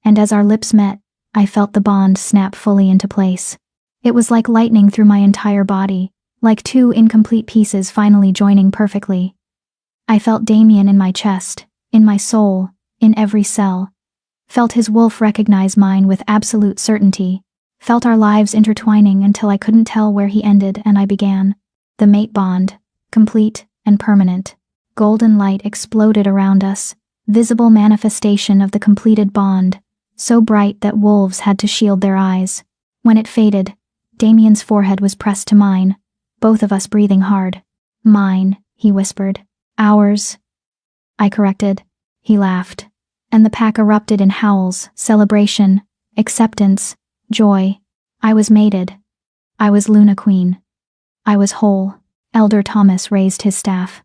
Speaker 1: And as our lips met, I felt the bond snap fully into place. It was like lightning through my entire body, like two incomplete pieces finally joining perfectly. I felt Damian in my chest, in my soul, in every cell. Felt his wolf recognize mine with absolute certainty. Felt our lives intertwining until I couldn't tell where he ended and I began. The mate bond, complete and permanent. Golden light exploded around us, visible manifestation of the completed bond, so bright that wolves had to shield their eyes. When it faded, Damian's forehead was pressed to mine, both of us breathing hard. Mine, he whispered. Ours, I corrected. He laughed, and the pack erupted in howls, celebration, acceptance, joy. I was mated. I was Luna Queen. I was whole. Elder Thomas raised his staff.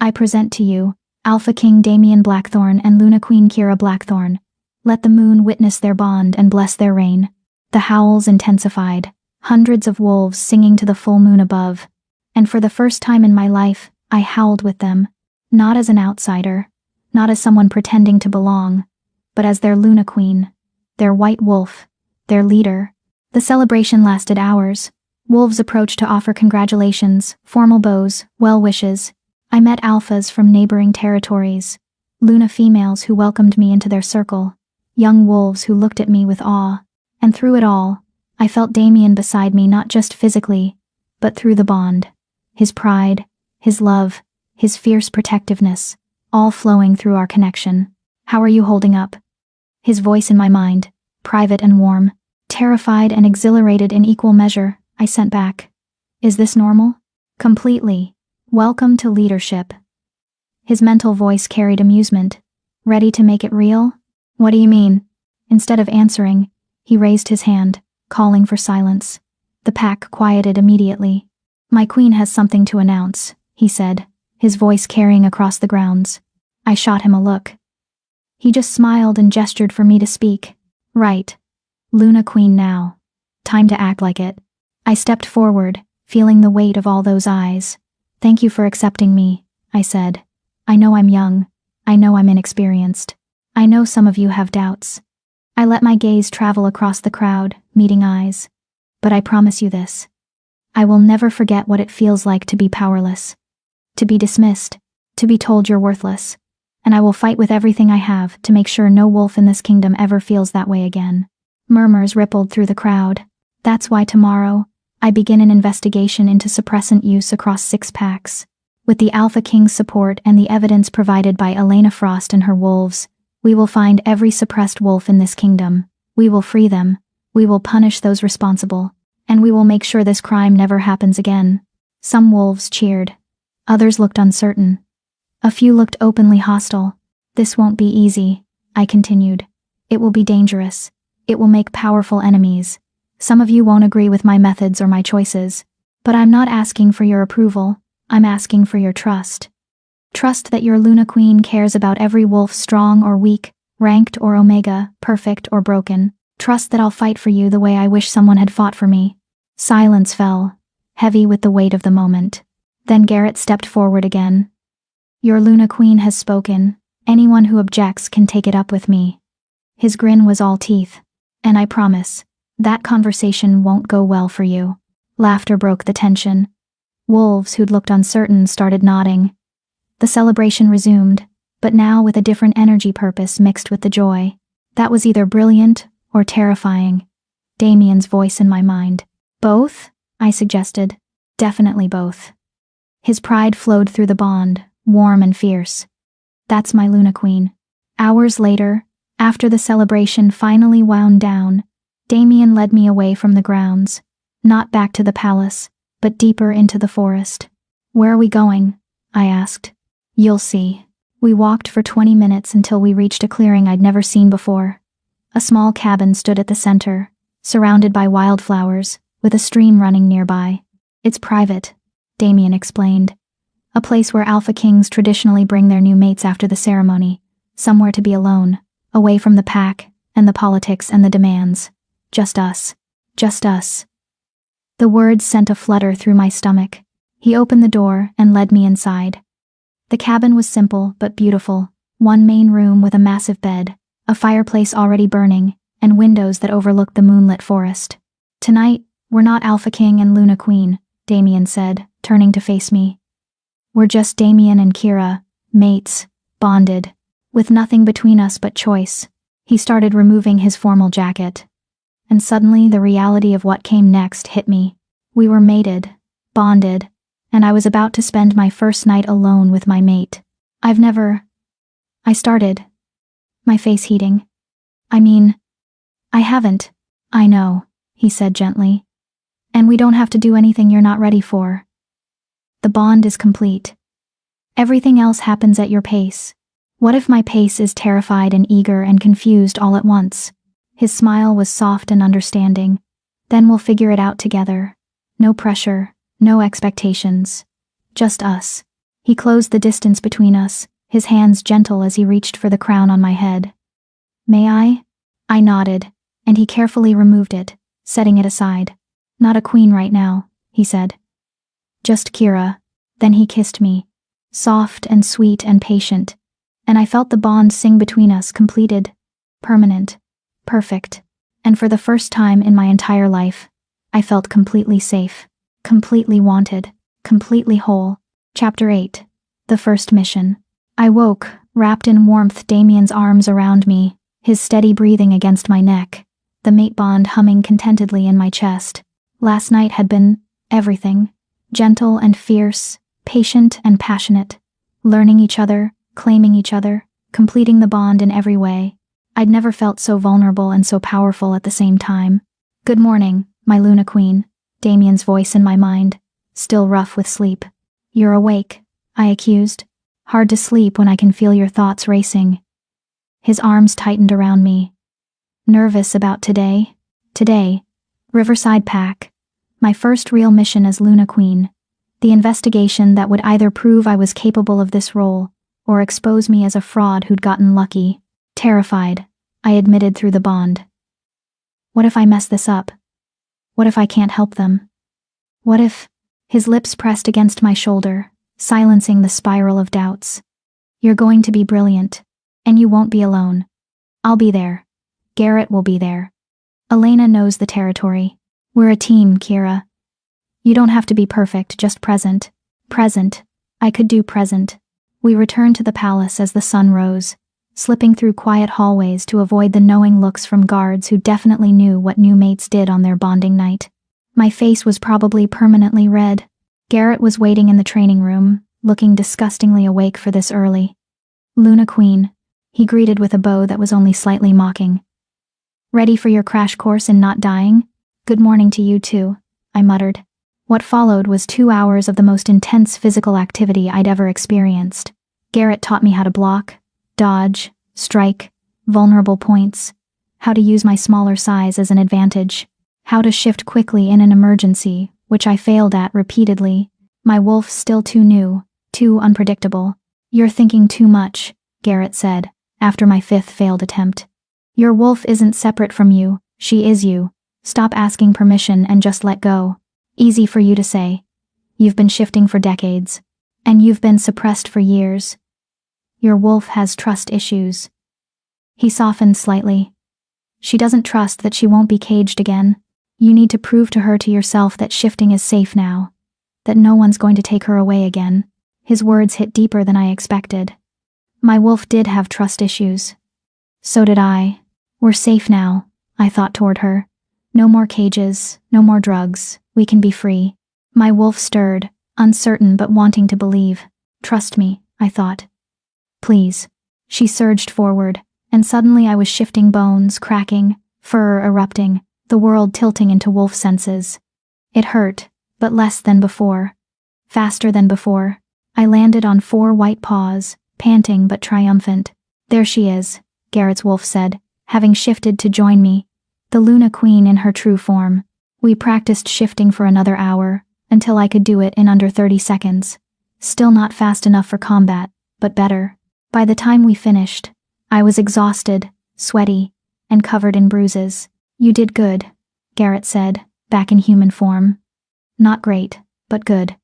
Speaker 1: I present to you, Alpha King Damian Blackthorn and Luna Queen Kira Blackthorn. Let the moon witness their bond and bless their reign. The howls intensified, hundreds of wolves singing to the full moon above, and for the first time in my life, I howled with them, not as an outsider, not as someone pretending to belong, but as their Luna Queen, their white wolf, their leader. The celebration lasted hours. Wolves approached to offer congratulations, formal bows, well wishes. I met alphas from neighboring territories, Luna females who welcomed me into their circle, young wolves who looked at me with awe, and through it all, I felt Damien beside me not just physically, but through the bond. His pride, his love, his fierce protectiveness, all flowing through our connection. "How are you holding up?" His voice in my mind, private and warm, terrified and exhilarated in equal measure, I sent back. "Is this normal?" "Completely. Welcome to leadership." His mental voice carried amusement. "Ready to make it real?" "What do you mean?" Instead of answering, he raised his hand, calling for silence. The pack quieted immediately. "My queen has something to announce," he said, his voice carrying across the grounds. I shot him a look. He just smiled and gestured for me to speak. "Right. Luna Queen now. Time to act like it." I stepped forward, feeling the weight of all those eyes. "Thank you for accepting me," I said. "I know I'm young. I know I'm inexperienced. I know some of you have doubts." I let my gaze travel across the crowd, meeting eyes. "But I promise you this. I will never forget what it feels like to be powerless, to be dismissed, to be told you're worthless. And I will fight with everything I have to make sure no wolf in this kingdom ever feels that way again." Murmurs rippled through the crowd. "That's why tomorrow, I begin an investigation into suppressant use across 6 packs. With the Alpha King's support and the evidence provided by Elena Frost and her wolves, we will find every suppressed wolf in this kingdom. We will free them, we will punish those responsible, and we will make sure this crime never happens again." Some wolves cheered. Others looked uncertain. A few looked openly hostile. "This won't be easy," I continued. "It will be dangerous. It will make powerful enemies. Some of you won't agree with my methods or my choices. But I'm not asking for your approval. I'm asking for your trust. Trust that your Luna Queen cares about every wolf, strong or weak, ranked or omega, perfect or broken. Trust that I'll fight for you the way I wish someone had fought for me." Silence fell, heavy with the weight of the moment. Then Garrett stepped forward again. "Your Luna Queen has spoken. Anyone who objects can take it up with me." His grin was all teeth. "And I promise, that conversation won't go well for you." Laughter broke the tension. Wolves who'd looked uncertain started nodding. The celebration resumed, but now with a different energy purpose mixed with the joy. That was either brilliant or terrifying. Damien's voice in my mind. "Both?" I suggested. "Definitely both." His pride flowed through the bond, warm and fierce. "That's my Luna Queen." Hours later, after the celebration finally wound down, Damien led me away from the grounds, not back to the palace, but deeper into the forest. "Where are we going?" I asked. "You'll see." We walked for 20 minutes until we reached a clearing I'd never seen before. A small cabin stood at the center, surrounded by wildflowers, with a stream running nearby. "It's private," Damien explained. "A place where Alpha Kings traditionally bring their new mates after the ceremony, somewhere to be alone, away from the pack, and the politics and the demands. Just us. Just us." The words sent a flutter through my stomach. He opened the door and led me inside. The cabin was simple but beautiful. One main room with a massive bed, a fireplace already burning, and windows that overlooked the moonlit forest. "Tonight, we're not Alpha King and Luna Queen," Damien said, turning to face me. "We're just Damien and Kira, mates, bonded, with nothing between us but choice." He started removing his formal jacket. And suddenly the reality of what came next hit me. We were mated, bonded, and I was about to spend my first night alone with my mate. I started, my face heating. I haven't." "I know," he said gently. "And we don't have to do anything you're not ready for. The bond is complete. Everything else happens at your pace. What if my pace is terrified and eager and confused all at once?" His smile was soft and understanding. "Then we'll figure it out together. No pressure, no expectations. Just us." He closed the distance between us, his hands gentle as he reached for the crown on my head. "May I?" I nodded, and he carefully removed it, setting it aside. Not a queen right now, he said. Just Kira. Then he kissed me. Soft and sweet and patient. And I felt the bond sing between us, completed. Permanent. Perfect. And for the first time in my entire life, I felt completely safe. Completely wanted. Completely whole. Chapter 8. The First Mission. I woke, wrapped in warmth, Damien's arms around me, his steady breathing against my neck, the mate bond humming contentedly in my chest. Last night had been everything. Gentle and fierce, patient and passionate. Learning each other, claiming each other, completing the bond in every way. I'd never felt so vulnerable and so powerful at the same time. Good morning, my Luna Queen, Damien's voice in my mind, still rough with sleep. You're awake, I accused. Hard to sleep when I can feel your thoughts racing. His arms tightened around me. Nervous about today? Today, Riverside Pack. My first real mission as Luna Queen. The investigation that would either prove I was capable of this role, or expose me as a fraud who'd gotten lucky. Terrified, I admitted through the bond. What if I mess this up? What if I can't help them? What if... His lips pressed against my shoulder, silencing the spiral of doubts. You're going to be brilliant, and you won't be alone. I'll be there. Garrett will be there. Elena knows the territory. We're a team, Kira. You don't have to be perfect, just present. Present. I could do present. We returned to the palace as the sun rose, slipping through quiet hallways to avoid the knowing looks from guards who definitely knew what new mates did on their bonding night. My face was probably permanently red. Garrett was waiting in the training room, looking disgustingly awake for this early. Luna Queen, he greeted with a bow that was only slightly mocking. Ready for your crash course in not dying? Good morning to you too, I muttered. What followed was 2 hours of the most intense physical activity I'd ever experienced. Garrett taught me how to block, dodge, strike, vulnerable points, how to use my smaller size as an advantage, how to shift quickly in an emergency, which I failed at repeatedly. My wolf still too new, too unpredictable. You're thinking too much, Garrett said, after my 5th failed attempt. Your wolf isn't separate from you, she is you. Stop asking permission and just let go. Easy for you to say. You've been shifting for decades. And you've been suppressed for years. Your wolf has trust issues. He softened slightly. She doesn't trust that she won't be caged again. You need to prove to her to yourself that shifting is safe now. That no one's going to take her away again. His words hit deeper than I expected. My wolf did have trust issues. So did I. We're safe now, I thought toward her. No more cages, no more drugs, we can be free. My wolf stirred, uncertain but wanting to believe. Trust me, I thought. Please. She surged forward, and suddenly I was shifting bones, cracking, fur erupting, the world tilting into wolf senses. It hurt, but less than before. Faster than before. I landed on 4 white paws, panting but triumphant. There she is, Garrett's wolf said, having shifted to join me. The Luna Queen in her true form. We practiced shifting for another hour, until I could do it in under 30 seconds. Still not fast enough for combat, but better. By the time we finished, I was exhausted, sweaty, and covered in bruises. You did good, Garrett said, back in human form. Not great, but good.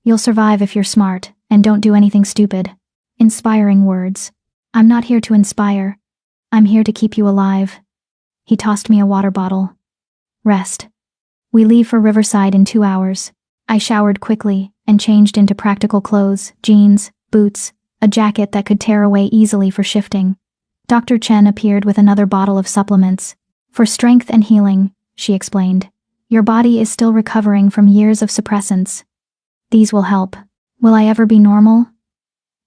Speaker 1: You'll survive if you're smart, and don't do anything stupid. Inspiring words. I'm not here to inspire. I'm here to keep you alive. He tossed me a water bottle. Rest. We leave for Riverside in 2 hours. I showered quickly and changed into practical clothes, jeans, boots, a jacket that could tear away easily for shifting. Dr. Chen appeared with another bottle of supplements. For strength and healing, she explained. Your body is still recovering from years of suppressants. These will help. Will I ever be normal?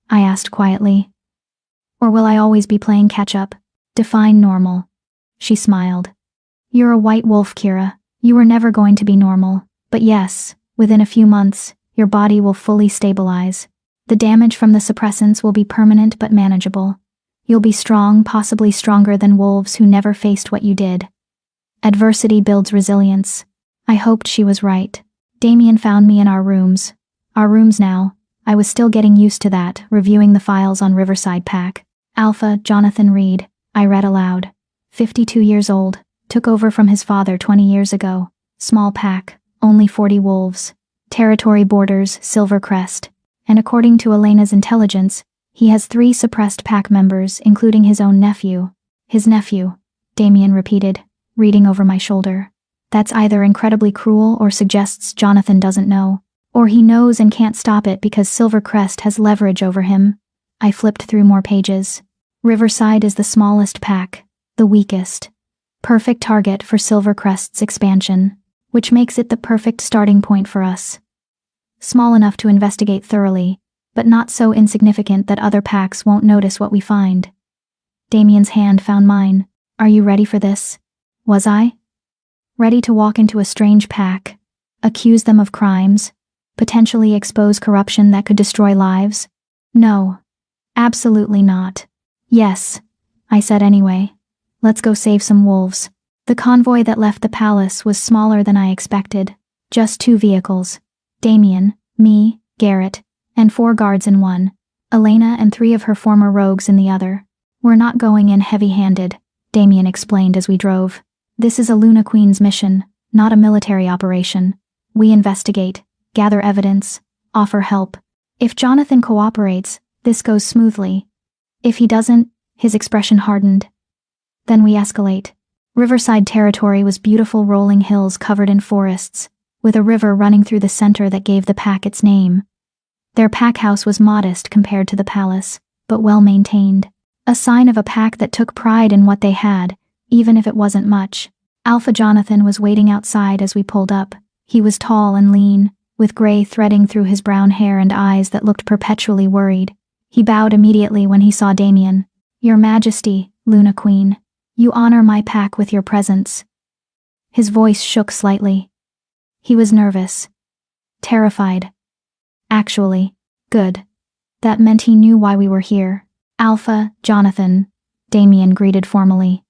Speaker 1: I asked quietly. Or will I always be playing catch-up? Define normal. She smiled. You're a white wolf, Kira. You were never going to be normal. But yes, within a few months, your body will fully stabilize. The damage from the suppressants will be permanent but manageable. You'll be strong, possibly stronger than wolves who never faced what you did. Adversity builds resilience. I hoped she was right. Damien found me in our rooms. Our rooms now. I was still getting used to that, reviewing the files on Riverside Pack. Alpha, Jonathan Reed, I read aloud. 52 years old, Took over from his father 20 years ago. Small pack, only 40 wolves. Territory borders Silvercrest. And according to Elena's intelligence, he has 3 suppressed pack members, including his own nephew. His nephew, Damien repeated, reading over my shoulder. That's either incredibly cruel or suggests Jonathan doesn't know. Or he knows and can't stop it because Silvercrest has leverage over him. I flipped through more pages. Riverside is the smallest pack, the weakest. Perfect target for Silvercrest's expansion, which makes it the perfect starting point for us. Small enough to investigate thoroughly, but not so insignificant that other packs won't notice what we find. Damien's hand found mine. Are you ready for this? Was I? Ready to walk into a strange pack, accuse them of crimes, potentially expose corruption that could destroy lives? No. Absolutely not. Yes, I said anyway. Let's go save some wolves. The convoy that left the palace was smaller than I expected. Just 2 vehicles. Damien, me, Garrett, and 4 guards in one. Elena and 3 of her former rogues in the other. We're not going in heavy-handed, Damien explained as we drove. This is a Luna Queen's mission, not a military operation. We investigate, gather evidence, offer help. If Jonathan cooperates, this goes smoothly. If he doesn't, his expression hardened. Then we escalate. Riverside territory was beautiful rolling hills covered in forests, with a river running through the center that gave the pack its name. Their pack house was modest compared to the palace, but well maintained. A sign of a pack that took pride in what they had, even if it wasn't much. Alpha Jonathan was waiting outside as we pulled up. He was tall and lean, with gray threading through his brown hair and eyes that looked perpetually worried. He bowed immediately when he saw Damien. Your Majesty, Luna Queen, you honor my pack with your presence. His voice shook slightly. He was nervous. Terrified. Actually, good. That meant he knew why we were here. Alpha, Jonathan, Damien greeted formally.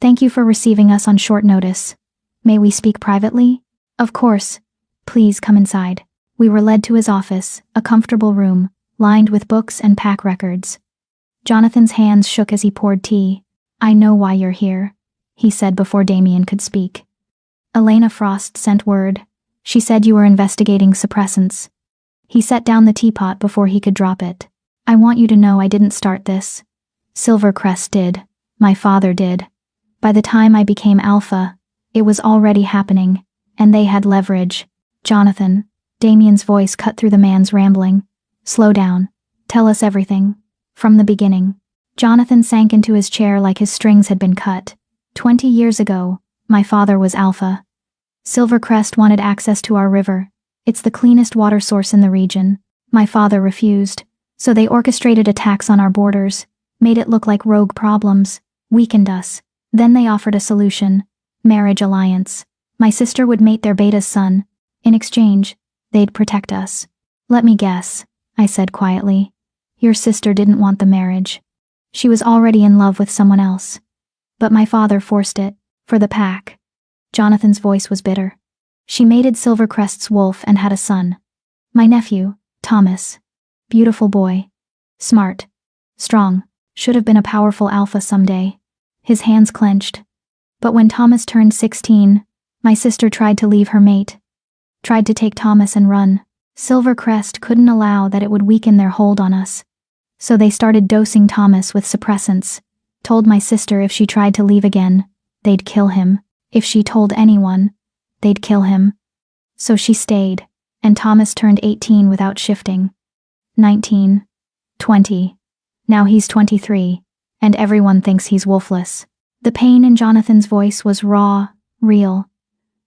Speaker 1: Thank you for receiving us on short notice. May we speak privately? Of course. Please come inside. We were led to his office, a comfortable room, lined with books and pack records. Jonathan's hands shook as he poured tea. I know why you're here, he said before Damien could speak. Elena Frost sent word. She said you were investigating suppressants. He set down the teapot before he could drop it. I want you to know I didn't start this. Silvercrest did. My father did. By the time I became Alpha, it was already happening, and they had leverage. Jonathan, Damien's voice cut through the man's rambling. Slow down. Tell us everything. From the beginning. Jonathan sank into his chair like his strings had been cut. 20 years ago, my father was Alpha. Silvercrest wanted access to our river. It's the cleanest water source in the region. My father refused, so they orchestrated attacks on our borders, made it look like rogue problems, weakened us. Then they offered a solution. Marriage alliance. My sister would mate their beta's son. In exchange, they'd protect us. Let me guess, I said quietly. Your sister didn't want the marriage. She was already in love with someone else. But my father forced it, for the pack. Jonathan's voice was bitter. She mated Silvercrest's wolf and had a son. My nephew, Thomas. Beautiful boy. Smart. Strong. Should have been a powerful alpha someday. His hands clenched. But when Thomas turned 16, my sister tried to leave her mate. Tried to take Thomas and run. Silvercrest couldn't allow that it would weaken their hold on us. So they started dosing Thomas with suppressants. Told my sister if she tried to leave again, they'd kill him. If she told anyone, they'd kill him. So she stayed, and Thomas turned 18 without shifting. 19. 20. Now he's 23, and everyone thinks he's wolfless. The pain in Jonathan's voice was raw, real.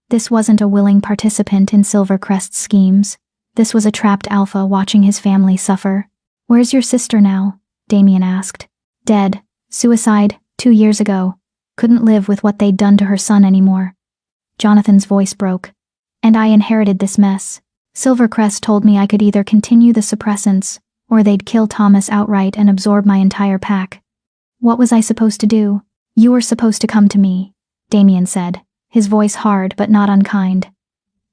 Speaker 1: This wasn't a willing participant in Silvercrest's schemes. This was a trapped alpha watching his family suffer. Where's your sister now? Damien asked. Dead. Suicide, 2 years ago. Couldn't live with what they'd done to her son anymore. Jonathan's voice broke. And I inherited this mess. Silvercrest told me I could either continue the suppressants, or they'd kill Thomas outright and absorb my entire pack. What was I supposed to do? You were supposed to come to me, Damien said, his voice hard but not unkind.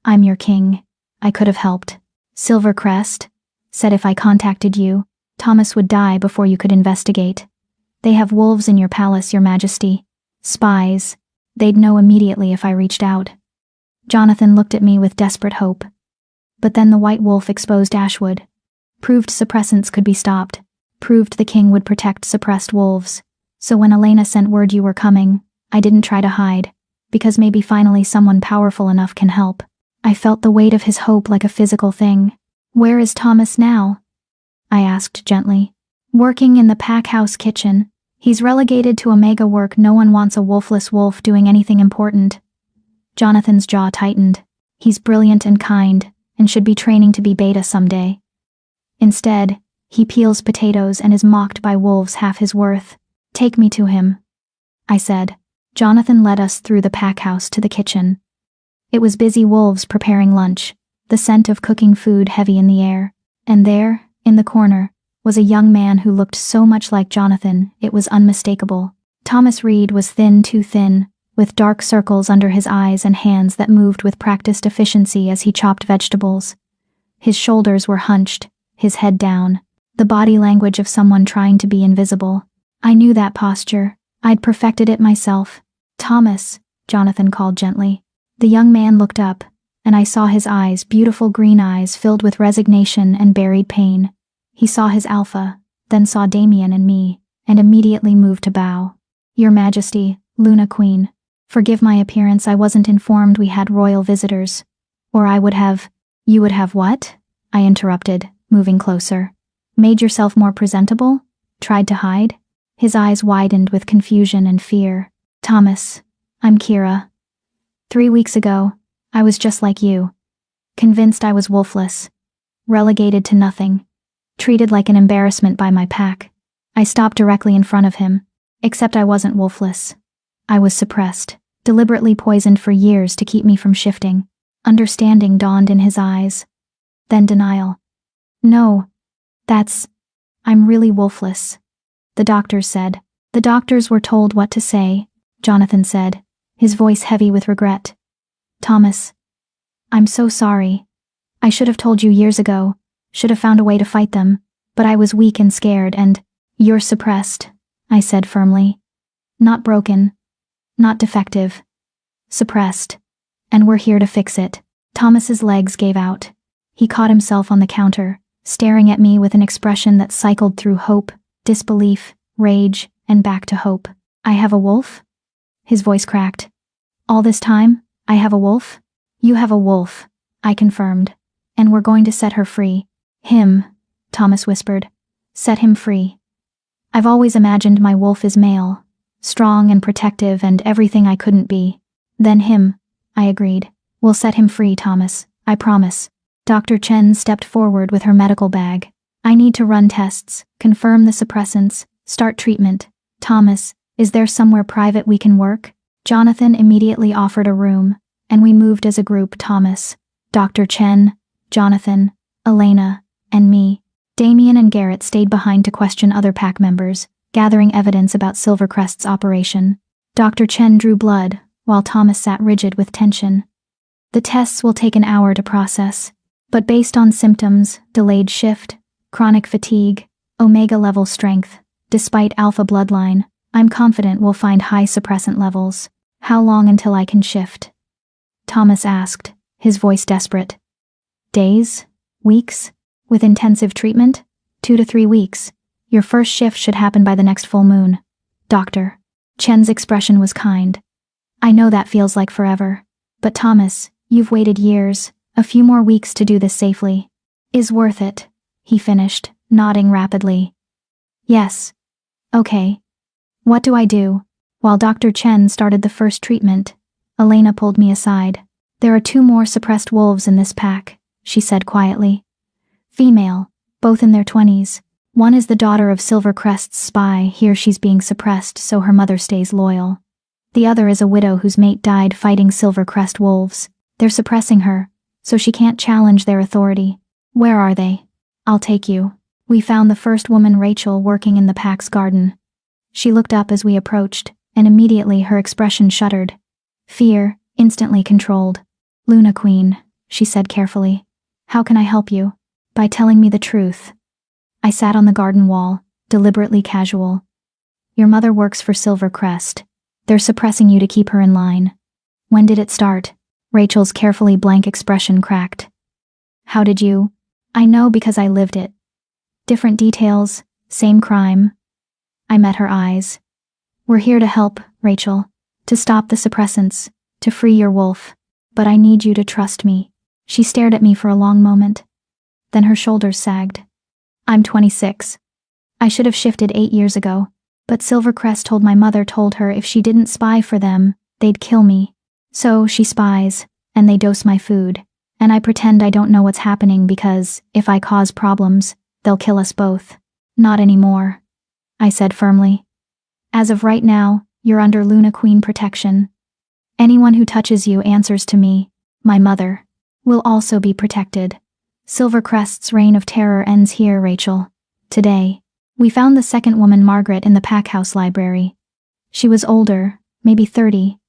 Speaker 1: I'm your king. I could have helped. Silvercrest said if I contacted you, Thomas would die before you could investigate. They have wolves in your palace, your majesty. Spies. They'd know immediately if I reached out. Jonathan looked at me with desperate hope. But then the white wolf exposed Ashwood. Proved suppressants could be stopped. Proved the king would protect suppressed wolves. So when Elena sent word you were coming, I didn't try to hide, because maybe finally someone powerful enough can help. I felt the weight of his hope like a physical thing. Where is Thomas now? I asked gently. Working in the pack house kitchen. He's relegated to Omega work. No one wants a wolfless wolf doing anything important. Jonathan's jaw tightened. He's brilliant and kind, and should be training to be Beta someday. Instead, he peels potatoes and is mocked by wolves half his worth. Take me to him, I said. Jonathan led us through the pack house to the kitchen. It was busy wolves preparing lunch, the scent of cooking food heavy in the air. And there, in the corner, was a young man who looked so much like Jonathan, it was unmistakable. Thomas Reed was thin, too thin, with dark circles under his eyes and hands that moved with practiced efficiency as he chopped vegetables. His shoulders were hunched, his head down, the body language of someone trying to be invisible. I knew that posture. I'd perfected it myself. Thomas, Jonathan called gently. The young man looked up, and I saw his eyes, beautiful green eyes filled with resignation and buried pain. He saw his alpha, then saw Damien and me, and immediately moved to bow. Your Majesty, Luna Queen. Forgive my appearance, I wasn't informed we had royal visitors. Or I would have— You would have what? I interrupted, moving closer. Made yourself more presentable? Tried to hide? His eyes widened with confusion and fear. Thomas, I'm Kira. 3 weeks ago, I was just like you. Convinced I was wolfless. Relegated to nothing. Treated like an embarrassment by my pack. I stopped directly in front of him. Except I wasn't wolfless. I was suppressed, deliberately poisoned for years to keep me from shifting. Understanding dawned in his eyes. Then denial. No. I'm really wolfless. The doctors said. The doctors were told what to say, Jonathan said, his voice heavy with regret. Thomas, I'm so sorry. I should have told you years ago, should have found a way to fight them, but I was weak and scared and— You're suppressed, I said firmly. Not broken. Not defective. Suppressed. And we're here to fix it. Thomas's legs gave out. He caught himself on the counter, staring at me with an expression that cycled through hope, disbelief, rage, and back to hope. I have a wolf? His voice cracked. All this time, I have a wolf? You have a wolf, I confirmed. And we're going to set her free. Him, Thomas whispered. Set him free. I've always imagined my wolf is male, strong and protective and everything I couldn't be. Then him, I agreed. We'll set him free, Thomas, I promise. Dr. Chen stepped forward with her medical bag. I need to run tests, confirm the suppressants, start treatment. Thomas, is there somewhere private we can work? Jonathan immediately offered a room, and we moved as a group. Thomas, Dr. Chen, Jonathan, Elena, and me. Damien and Garrett stayed behind to question other pack members, gathering evidence about Silvercrest's operation. Dr. Chen drew blood, while Thomas sat rigid with tension. The tests will take an hour to process, but based on symptoms, delayed shift, chronic fatigue, omega level strength, despite alpha bloodline, I'm confident we'll find high suppressant levels. How long until I can shift? Thomas asked, his voice desperate. Days? Weeks? With intensive treatment? 2 to 3 weeks. Your first shift should happen by the next full moon. Doctor. Chen's expression was kind. I know that feels like forever. But Thomas, you've waited years, a few more weeks to do this safely. Is worth it, he finished, nodding rapidly. Yes. Okay. What do I do? While Dr. Chen started the first treatment, Elena pulled me aside. There are 2 more suppressed wolves in this pack, she said quietly. Female, both in their 20s. One is the daughter of Silvercrest's spy, here she's being suppressed so her mother stays loyal. The other is a widow whose mate died fighting Silvercrest wolves. They're suppressing her, so she can't challenge their authority. Where are they? I'll take you. We found the first woman, Rachel, working in the pack's garden. She looked up as we approached, and immediately her expression shuddered. Fear, instantly controlled. Luna Queen, she said carefully. How can I help you? By telling me the truth. I sat on the garden wall, deliberately casual. Your mother works for Silvercrest. They're suppressing you to keep her in line. When did it start? Rachel's carefully blank expression cracked. How did you? I know because I lived it. Different details, same crime. I met her eyes. We're here to help, Rachel. To stop the suppressants. To free your wolf. But I need you to trust me. She stared at me for a long moment. Then her shoulders sagged. I'm 26. I should have shifted 8 years ago. But Silvercrest told my mother told her if she didn't spy for them, they'd kill me. So she spies, and they dose my food. And I pretend I don't know what's happening because, if I cause problems, they'll kill us both. Not anymore, I said firmly. As of right now, you're under Luna Queen protection. Anyone who touches you answers to me, my mother, will also be protected. Silvercrest's reign of terror ends here, Rachel. Today. We found the second woman, Margaret, in the Packhouse library. She was older, maybe 30,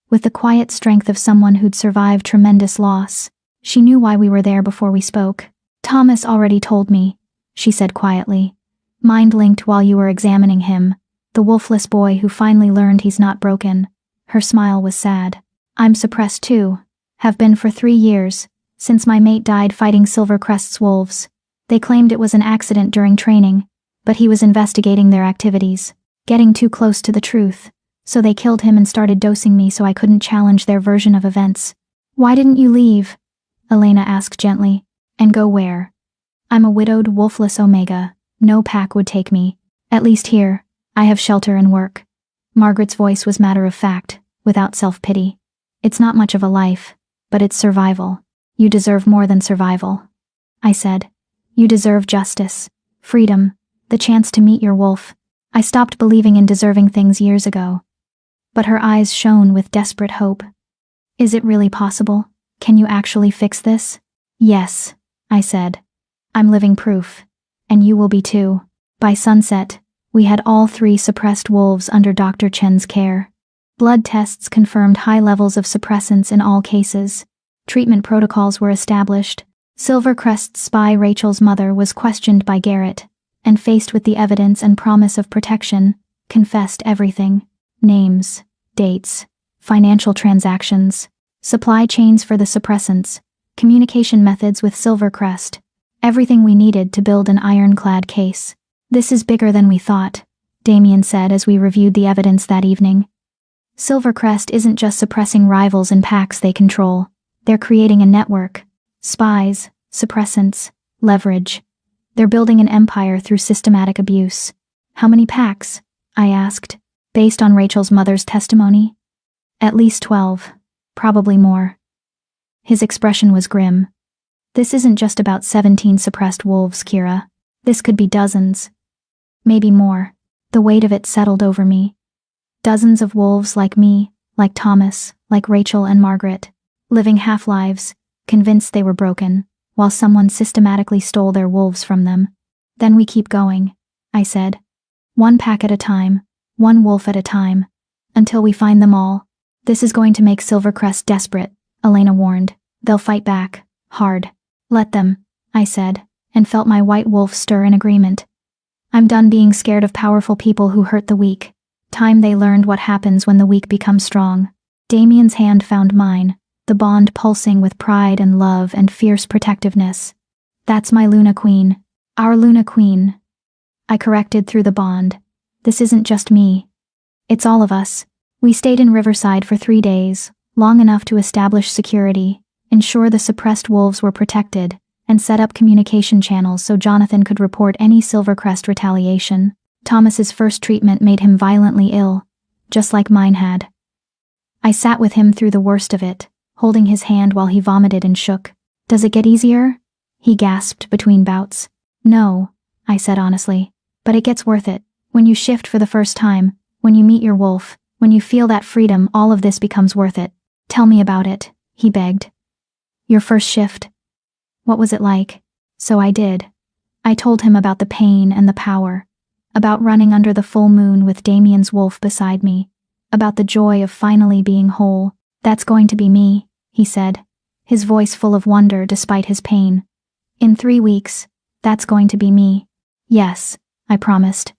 Speaker 1: with the quiet strength of someone who'd survived tremendous loss. She knew why we were there before we spoke. Thomas already told me, she said quietly. Mind-linked while you were examining him, the wolfless boy who finally learned he's not broken. Her smile was sad. I'm suppressed too. Have been for 3 years, since my mate died fighting Silvercrest's wolves. They claimed it was an accident during training, but he was investigating their activities, getting too close to the truth, so they killed him and started dosing me so I couldn't challenge their version of events. Why didn't you leave? Elena asked gently. And go where? I'm a widowed, wolfless Omega. No pack would take me. At least here, I have shelter and work. Margaret's voice was matter of fact, without self-pity. It's not much of a life, but it's survival. You deserve more than survival. I said. You deserve justice, freedom, the chance to meet your wolf. I stopped believing in deserving things years ago. But her eyes shone with desperate hope. Is it really possible? Can you actually fix this? Yes, I said. I'm living proof. And you will be too. By sunset, we had all 3 suppressed wolves under Dr. Chen's care. Blood tests confirmed high levels of suppressants in all cases. Treatment protocols were established. Silvercrest's spy Rachel's mother was questioned by Garrett, and faced with the evidence and promise of protection, confessed everything. Names, dates, financial transactions, supply chains for the suppressants, communication methods with Silvercrest, everything we needed to build an ironclad case. This is bigger than we thought, Damien said as we reviewed the evidence that evening. Silvercrest isn't just suppressing rivals and packs they control. They're creating a network. Spies, suppressants, leverage. They're building an empire through systematic abuse. How many packs? I asked, based on Rachel's mother's testimony. At least 12. Probably more. His expression was grim. This isn't just about 17 suppressed wolves, Kira. This could be dozens. Maybe more. The weight of it settled over me. Dozens of wolves like me, like Thomas, like Rachel and Margaret, living half-lives, convinced they were broken, while someone systematically stole their wolves from them. Then we keep going, I said. One pack at a time, one wolf at a time, until we find them all. This is going to make Silvercrest desperate, Elena warned. They'll fight back, hard. Let them, I said, and felt my white wolf stir in agreement. I'm done being scared of powerful people who hurt the weak. Time they learned what happens when the weak become strong. Damien's hand found mine, the bond pulsing with pride and love and fierce protectiveness. That's my Luna Queen. Our Luna Queen. I corrected through the bond. This isn't just me. It's all of us. We stayed in Riverside for 3 days, long enough to establish security, ensure the suppressed wolves were protected, and set up communication channels so Jonathan could report any Silvercrest retaliation. Thomas's first treatment made him violently ill, just like mine had. I sat with him through the worst of it, holding his hand while he vomited and shook. Does it get easier? He gasped between bouts. No, I said honestly, but it gets worth it. When you shift for the first time, when you meet your wolf, when you feel that freedom, all of this becomes worth it. Tell me about it, he begged. Your first shift. What was it like? So I did. I told him about the pain and the power, about running under the full moon with Damien's wolf beside me, about the joy of finally being whole. That's going to be me, he said, his voice full of wonder despite his pain. In 3 weeks, that's going to be me. Yes, I promised.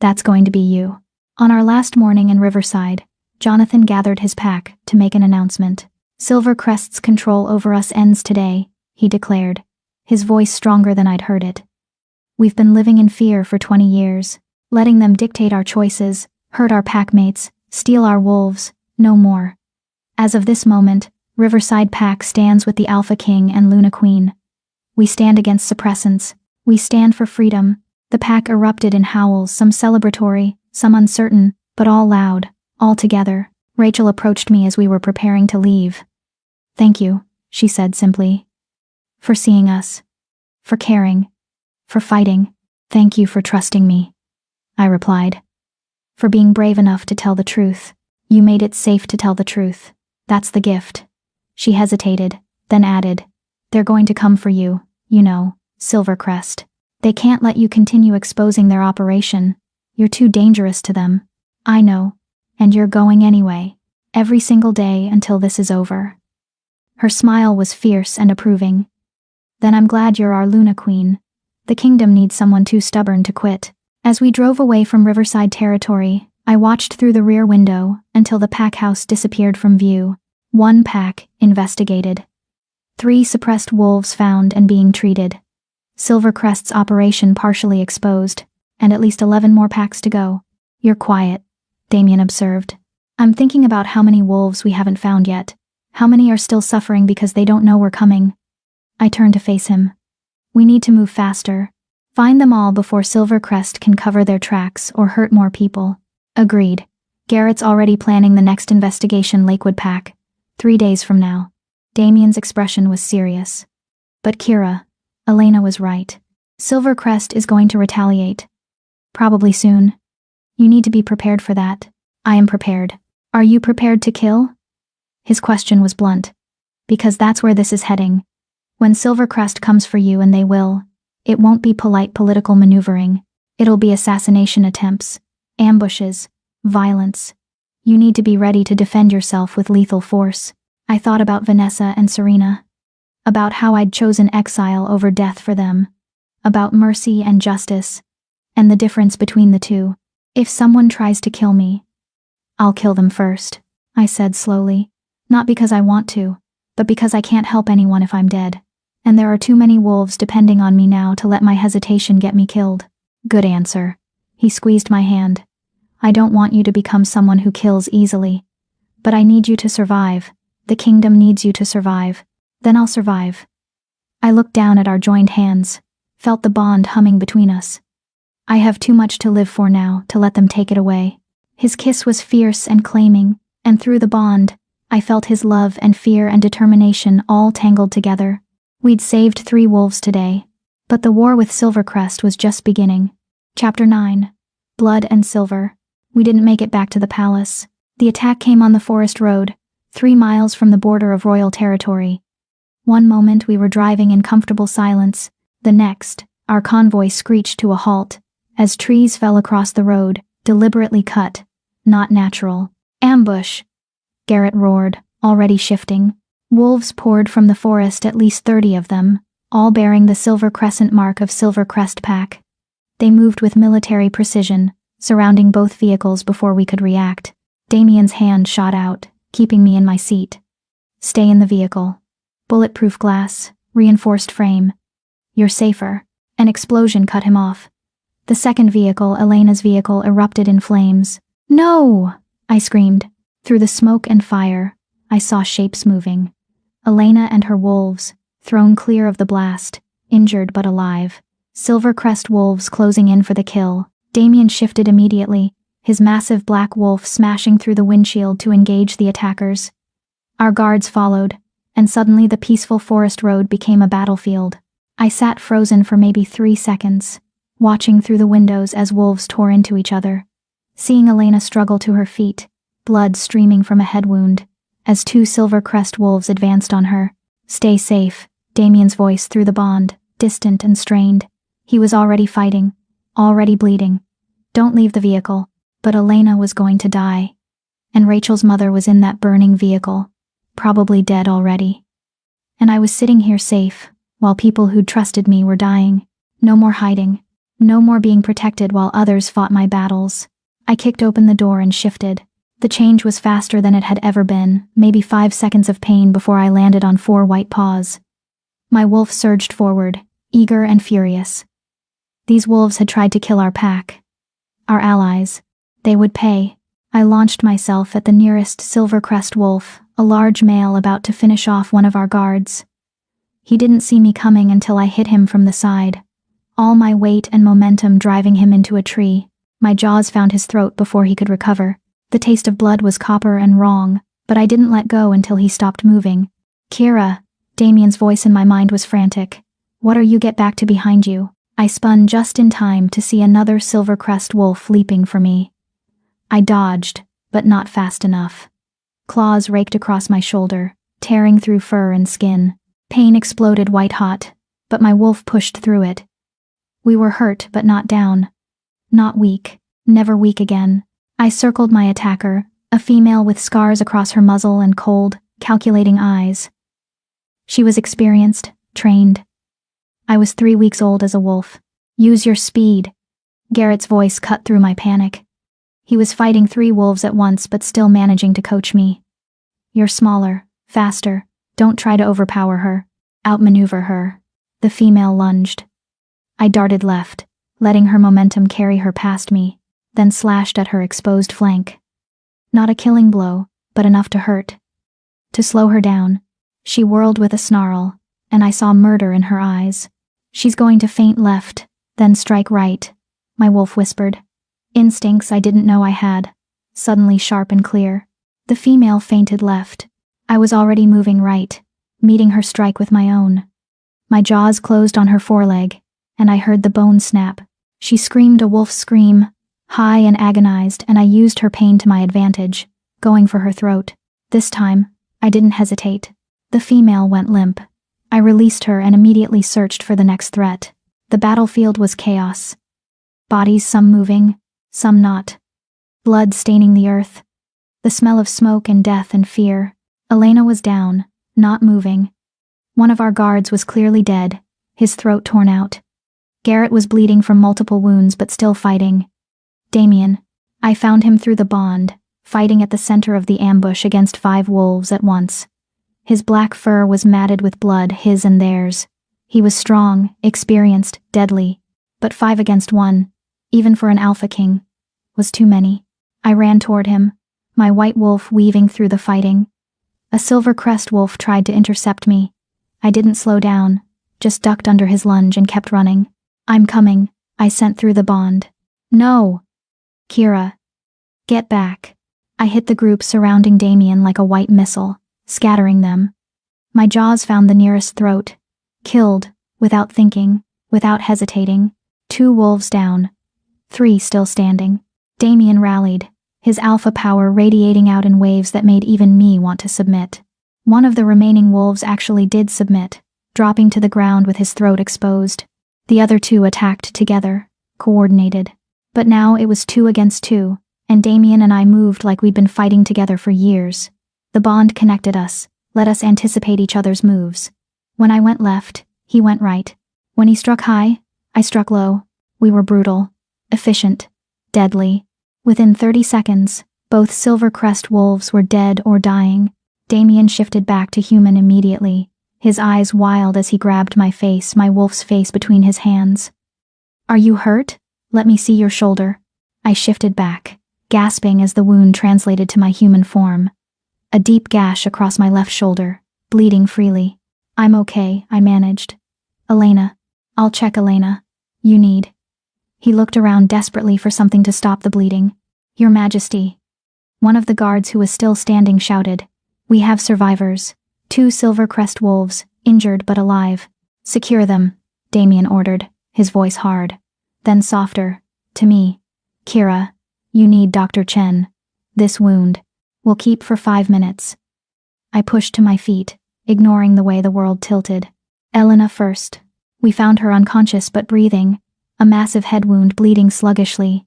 Speaker 1: That's going to be you. On our last morning in Riverside, Jonathan gathered his pack to make an announcement. Silvercrest's control over us ends today, he declared, his voice stronger than I'd heard it. We've been living in fear for 20 years, letting them dictate our choices, hurt our packmates, steal our wolves, no more. As of this moment, Riverside Pack stands with the Alpha King and Luna Queen. We stand against suppressants. We stand for freedom. The pack erupted in howls, some celebratory, some uncertain, but all loud, all together. Rachel approached me as we were preparing to leave. "Thank you," she said simply. "For seeing us. For caring. For fighting. Thank you for trusting me," I replied. "For being brave enough to tell the truth. You made it safe to tell the truth. That's the gift." She hesitated, then added, "They're going to come for you, you know, Silvercrest. They can't let you continue exposing their operation. You're too dangerous to them. I know. And you're going anyway. Every single day until this is over." Her smile was fierce and approving. "Then I'm glad you're our Luna Queen. The kingdom needs someone too stubborn to quit." As we drove away from Riverside territory, I watched through the rear window until the pack house disappeared from view. One pack investigated. 3 suppressed wolves found and being treated. Silvercrest's operation partially exposed, and at least 11 more packs to go. "You're quiet," Damien observed. "I'm thinking about how many wolves we haven't found yet. How many are still suffering because they don't know we're coming." I turned to face him. "We need to move faster. Find them all before Silvercrest can cover their tracks or hurt more people." "Agreed. Garrett's already planning the next investigation Lakewood Pack. 3 days from now." Damien's expression was serious. "But Kira, Elena was right. Silvercrest is going to retaliate. Probably soon. You need to be prepared for that." "I am prepared. Are you prepared to kill?" His question was blunt. "Because that's where this is heading. When Silvercrest comes for you, and they will, it won't be polite political maneuvering. It'll be assassination attempts, ambushes, violence. You need to be ready to defend yourself with lethal force." I thought about Vanessa and Serena. About how I'd chosen exile over death for them. About mercy and justice, and the difference between the two. "If someone tries to kill me, I'll kill them first," I said slowly. "Not because I want to, but because I can't help anyone if I'm dead. And there are too many wolves depending on me now to let my hesitation get me killed." "Good answer." He squeezed my hand. "I don't want you to become someone who kills easily. But I need you to survive. The kingdom needs you to survive. Then I'll survive." I looked down at our joined hands, felt the bond humming between us. "I have too much to live for now to let them take it away." His kiss was fierce and claiming, and through the bond, I felt his love and fear and determination all tangled together. We'd saved 3 wolves today, but the war with Silvercrest was just beginning. Chapter 9. Blood and Silver. We didn't make it back to the palace. The attack came on the forest road, 3 miles from the border of royal territory. One moment we were driving in comfortable silence, the next, our convoy screeched to a halt, as trees fell across the road, deliberately cut, not natural. "Ambush!" Garrett roared, already shifting. Wolves poured from the forest, at least 30 of them, all bearing the silver crescent mark of Silvercrest Pack. They moved with military precision, surrounding both vehicles before we could react. Damien's hand shot out, keeping me in my seat. "Stay in the vehicle. Bulletproof glass, reinforced frame. You're safer." An explosion cut him off. The second vehicle, Elena's vehicle, erupted in flames. "No!" I screamed. Through the smoke and fire, I saw shapes moving. Elena and her wolves, thrown clear of the blast, injured but alive. Silvercrest wolves closing in for the kill. Damien shifted immediately, his massive black wolf smashing through the windshield to engage the attackers. Our guards followed, and suddenly the peaceful forest road became a battlefield. I sat frozen for maybe 3 seconds, watching through the windows as wolves tore into each other. Seeing Elena struggle to her feet, blood streaming from a head wound, as 2 Silvercrest wolves advanced on her. "Stay safe," Damien's voice through the bond, distant and strained. He was already fighting, already bleeding. "Don't leave the vehicle." But Elena was going to die. And Rachel's mother was in that burning vehicle, probably dead already. And I was sitting here safe, while people who'd trusted me were dying. No more hiding. No more being protected while others fought my battles. I kicked open the door and shifted. The change was faster than it had ever been, maybe 5 seconds of pain before I landed on 4 white paws. My wolf surged forward, eager and furious. These wolves had tried to kill our pack. Our allies. They would pay. I launched myself at the nearest Silvercrest wolf, a large male about to finish off one of our guards. He didn't see me coming until I hit him from the side, all my weight and momentum driving him into a tree. My jaws found his throat before he could recover. The taste of blood was copper and wrong, but I didn't let go until he stopped moving. Kira, Damien's voice in my mind was frantic. What are you? Get back to behind you. I spun just in time to see another Silvercrest wolf leaping for me. I dodged, but not fast enough. Claws raked across my shoulder, tearing through fur and skin. Pain exploded white-hot, but my wolf pushed through it. We were hurt but not down. Not weak, never weak again. I circled my attacker, a female with scars across her muzzle and cold, calculating eyes. She was experienced, trained. I was 3 weeks old as a wolf. Use your speed. Garrett's voice cut through my panic. He was fighting 3 wolves at once but still managing to coach me. You're smaller, faster. Don't try to overpower her. Outmaneuver her. The female lunged. I darted left, letting her momentum carry her past me, then slashed at her exposed flank. Not a killing blow, but enough to hurt. To slow her down, she whirled with a snarl, and I saw murder in her eyes. She's going to feint left, then strike right, my wolf whispered. Instincts I didn't know I had, suddenly sharp and clear. The female feinted left. I was already moving right, meeting her strike with my own. My jaws closed on her foreleg, and I heard the bone snap. She screamed a wolf's scream, high and agonized, and I used her pain to my advantage, going for her throat. This time, I didn't hesitate. The female went limp. I released her and immediately searched for the next threat. The battlefield was chaos. Bodies, some moving, some not. Blood staining the earth. The smell of smoke and death and fear. Elena was down, not moving. One of our guards was clearly dead, his throat torn out. Garrett was bleeding from multiple wounds but still fighting. Damien. I found him through the bond, fighting at the center of the ambush against 5 wolves at once. His black fur was matted with blood, his and theirs. He was strong, experienced, deadly. But 5 against 1, even for an alpha king, was too many. I ran toward him, my white wolf weaving through the fighting. A Silvercrest wolf tried to intercept me. I didn't slow down, just ducked under his lunge and kept running. I'm coming, I sent through the bond. No! Kira. Get back. I hit the group surrounding Damien like a white missile, scattering them. My jaws found the nearest throat. Killed, without thinking, without hesitating. 2 wolves down. 3 still standing. Damien rallied, his alpha power radiating out in waves that made even me want to submit. One of the remaining wolves actually did submit, dropping to the ground with his throat exposed. The other 2 attacked together, coordinated. But now it was 2 against 2, and Damien and I moved like we'd been fighting together for years. The bond connected us, let us anticipate each other's moves. When I went left, he went right. When he struck high, I struck low. We were brutal, efficient, deadly. Within 30 seconds, both Silvercrest wolves were dead or dying. Damien shifted back to human immediately, his eyes wild as he grabbed my face, my wolf's face between his hands. Are you hurt? Let me see your shoulder. I shifted back, gasping as the wound translated to my human form. A deep gash across my left shoulder, bleeding freely. I'm okay, I managed. Elena. I'll check Elena. You need. He looked around desperately for something to stop the bleeding. Your Majesty. One of the guards who was still standing shouted. We have survivors. 2 Silvercrest wolves, injured but alive. Secure them, Damien ordered, his voice hard. Then softer, to me. Kira, you need Dr. Chen. This wound will keep for 5 minutes. I pushed to my feet, ignoring the way the world tilted. Elena first. We found her unconscious but breathing, a massive head wound bleeding sluggishly.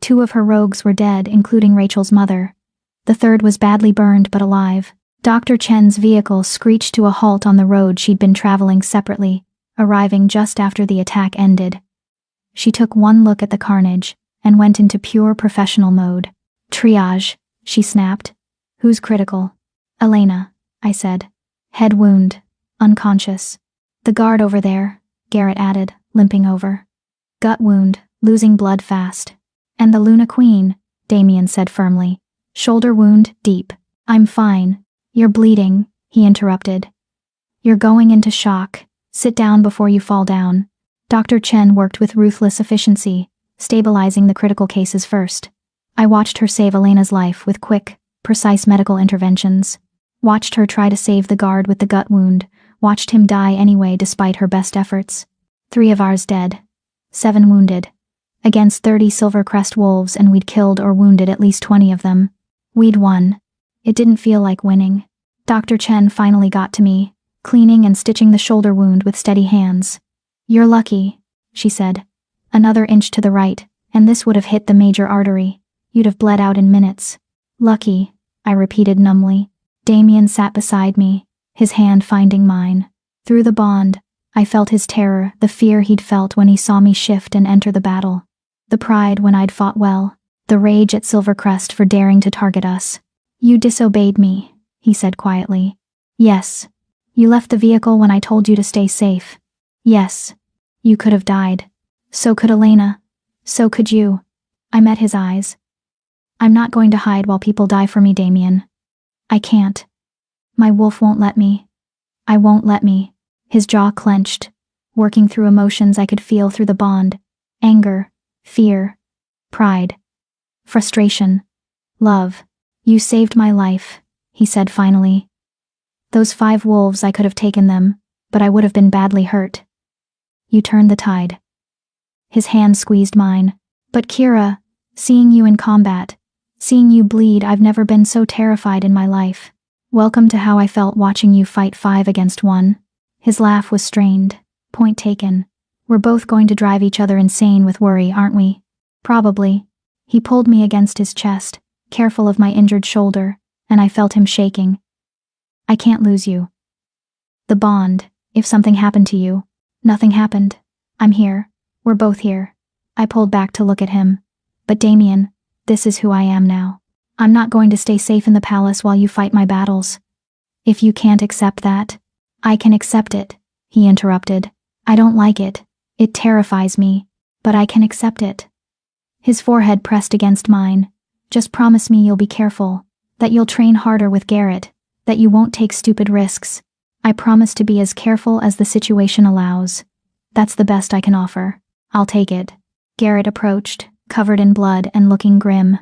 Speaker 1: 2 of her rogues were dead, including Rachel's mother. The 3rd was badly burned but alive. Dr. Chen's vehicle screeched to a halt on the road she'd been traveling separately, arriving just after the attack ended. She took one look at the carnage and went into pure professional mode. Triage, she snapped. Who's critical? Elena, I said. Head wound. Unconscious. The guard over there, Garrett added, limping over. Gut wound, losing blood fast. And the Luna Queen, Damien said firmly. Shoulder wound, deep. I'm fine. You're bleeding, he interrupted. You're going into shock. Sit down before you fall down. Dr. Chen worked with ruthless efficiency, stabilizing the critical cases first. I watched her save Elena's life with quick, precise medical interventions. Watched her try to save the guard with the gut wound. Watched him die anyway despite her best efforts. 3 of ours dead. 7 wounded. Against 30 Silvercrest wolves, and we'd killed or wounded at least 20 of them. We'd won. It didn't feel like winning. Dr. Chen finally got to me, cleaning and stitching the shoulder wound with steady hands. You're lucky, she said. Another inch to the right, and this would have hit the major artery. You'd have bled out in minutes. Lucky, I repeated numbly. Damien sat beside me, his hand finding mine. Through the bond, I felt his terror, the fear he'd felt when he saw me shift and enter the battle. The pride when I'd fought well, the rage at Silvercrest for daring to target us. You disobeyed me, he said quietly. Yes. You left the vehicle when I told you to stay safe. Yes. You could have died. So could Elena. So could you. I met his eyes. I'm not going to hide while people die for me, Damien. I can't. My wolf won't let me. I won't let me. His jaw clenched, working through emotions I could feel through the bond. Anger, fear, pride, frustration, love. You saved my life, he said finally. Those 5 wolves, I could have taken them, but I would have been badly hurt. You turned the tide. His hand squeezed mine. But Kira, seeing you in combat, seeing you bleed, I've never been so terrified in my life. Welcome to how I felt watching you fight 5 against 1. His laugh was strained. Point taken. We're both going to drive each other insane with worry, aren't we? Probably. He pulled me against his chest, careful of my injured shoulder, and I felt him shaking. I can't lose you. The bond, if something happened to you. Nothing happened. I'm here. We're both here. I pulled back to look at him. But Damien, this is who I am now. I'm not going to stay safe in the palace while you fight my battles. If you can't accept that, I can accept it, he interrupted. I don't like it. It terrifies me, but I can accept it. His forehead pressed against mine. Just promise me you'll be careful, that you'll train harder with Garrett, that you won't take stupid risks. I promise to be as careful as the situation allows. That's the best I can offer. I'll take it. Garrett approached, covered in blood and looking grim.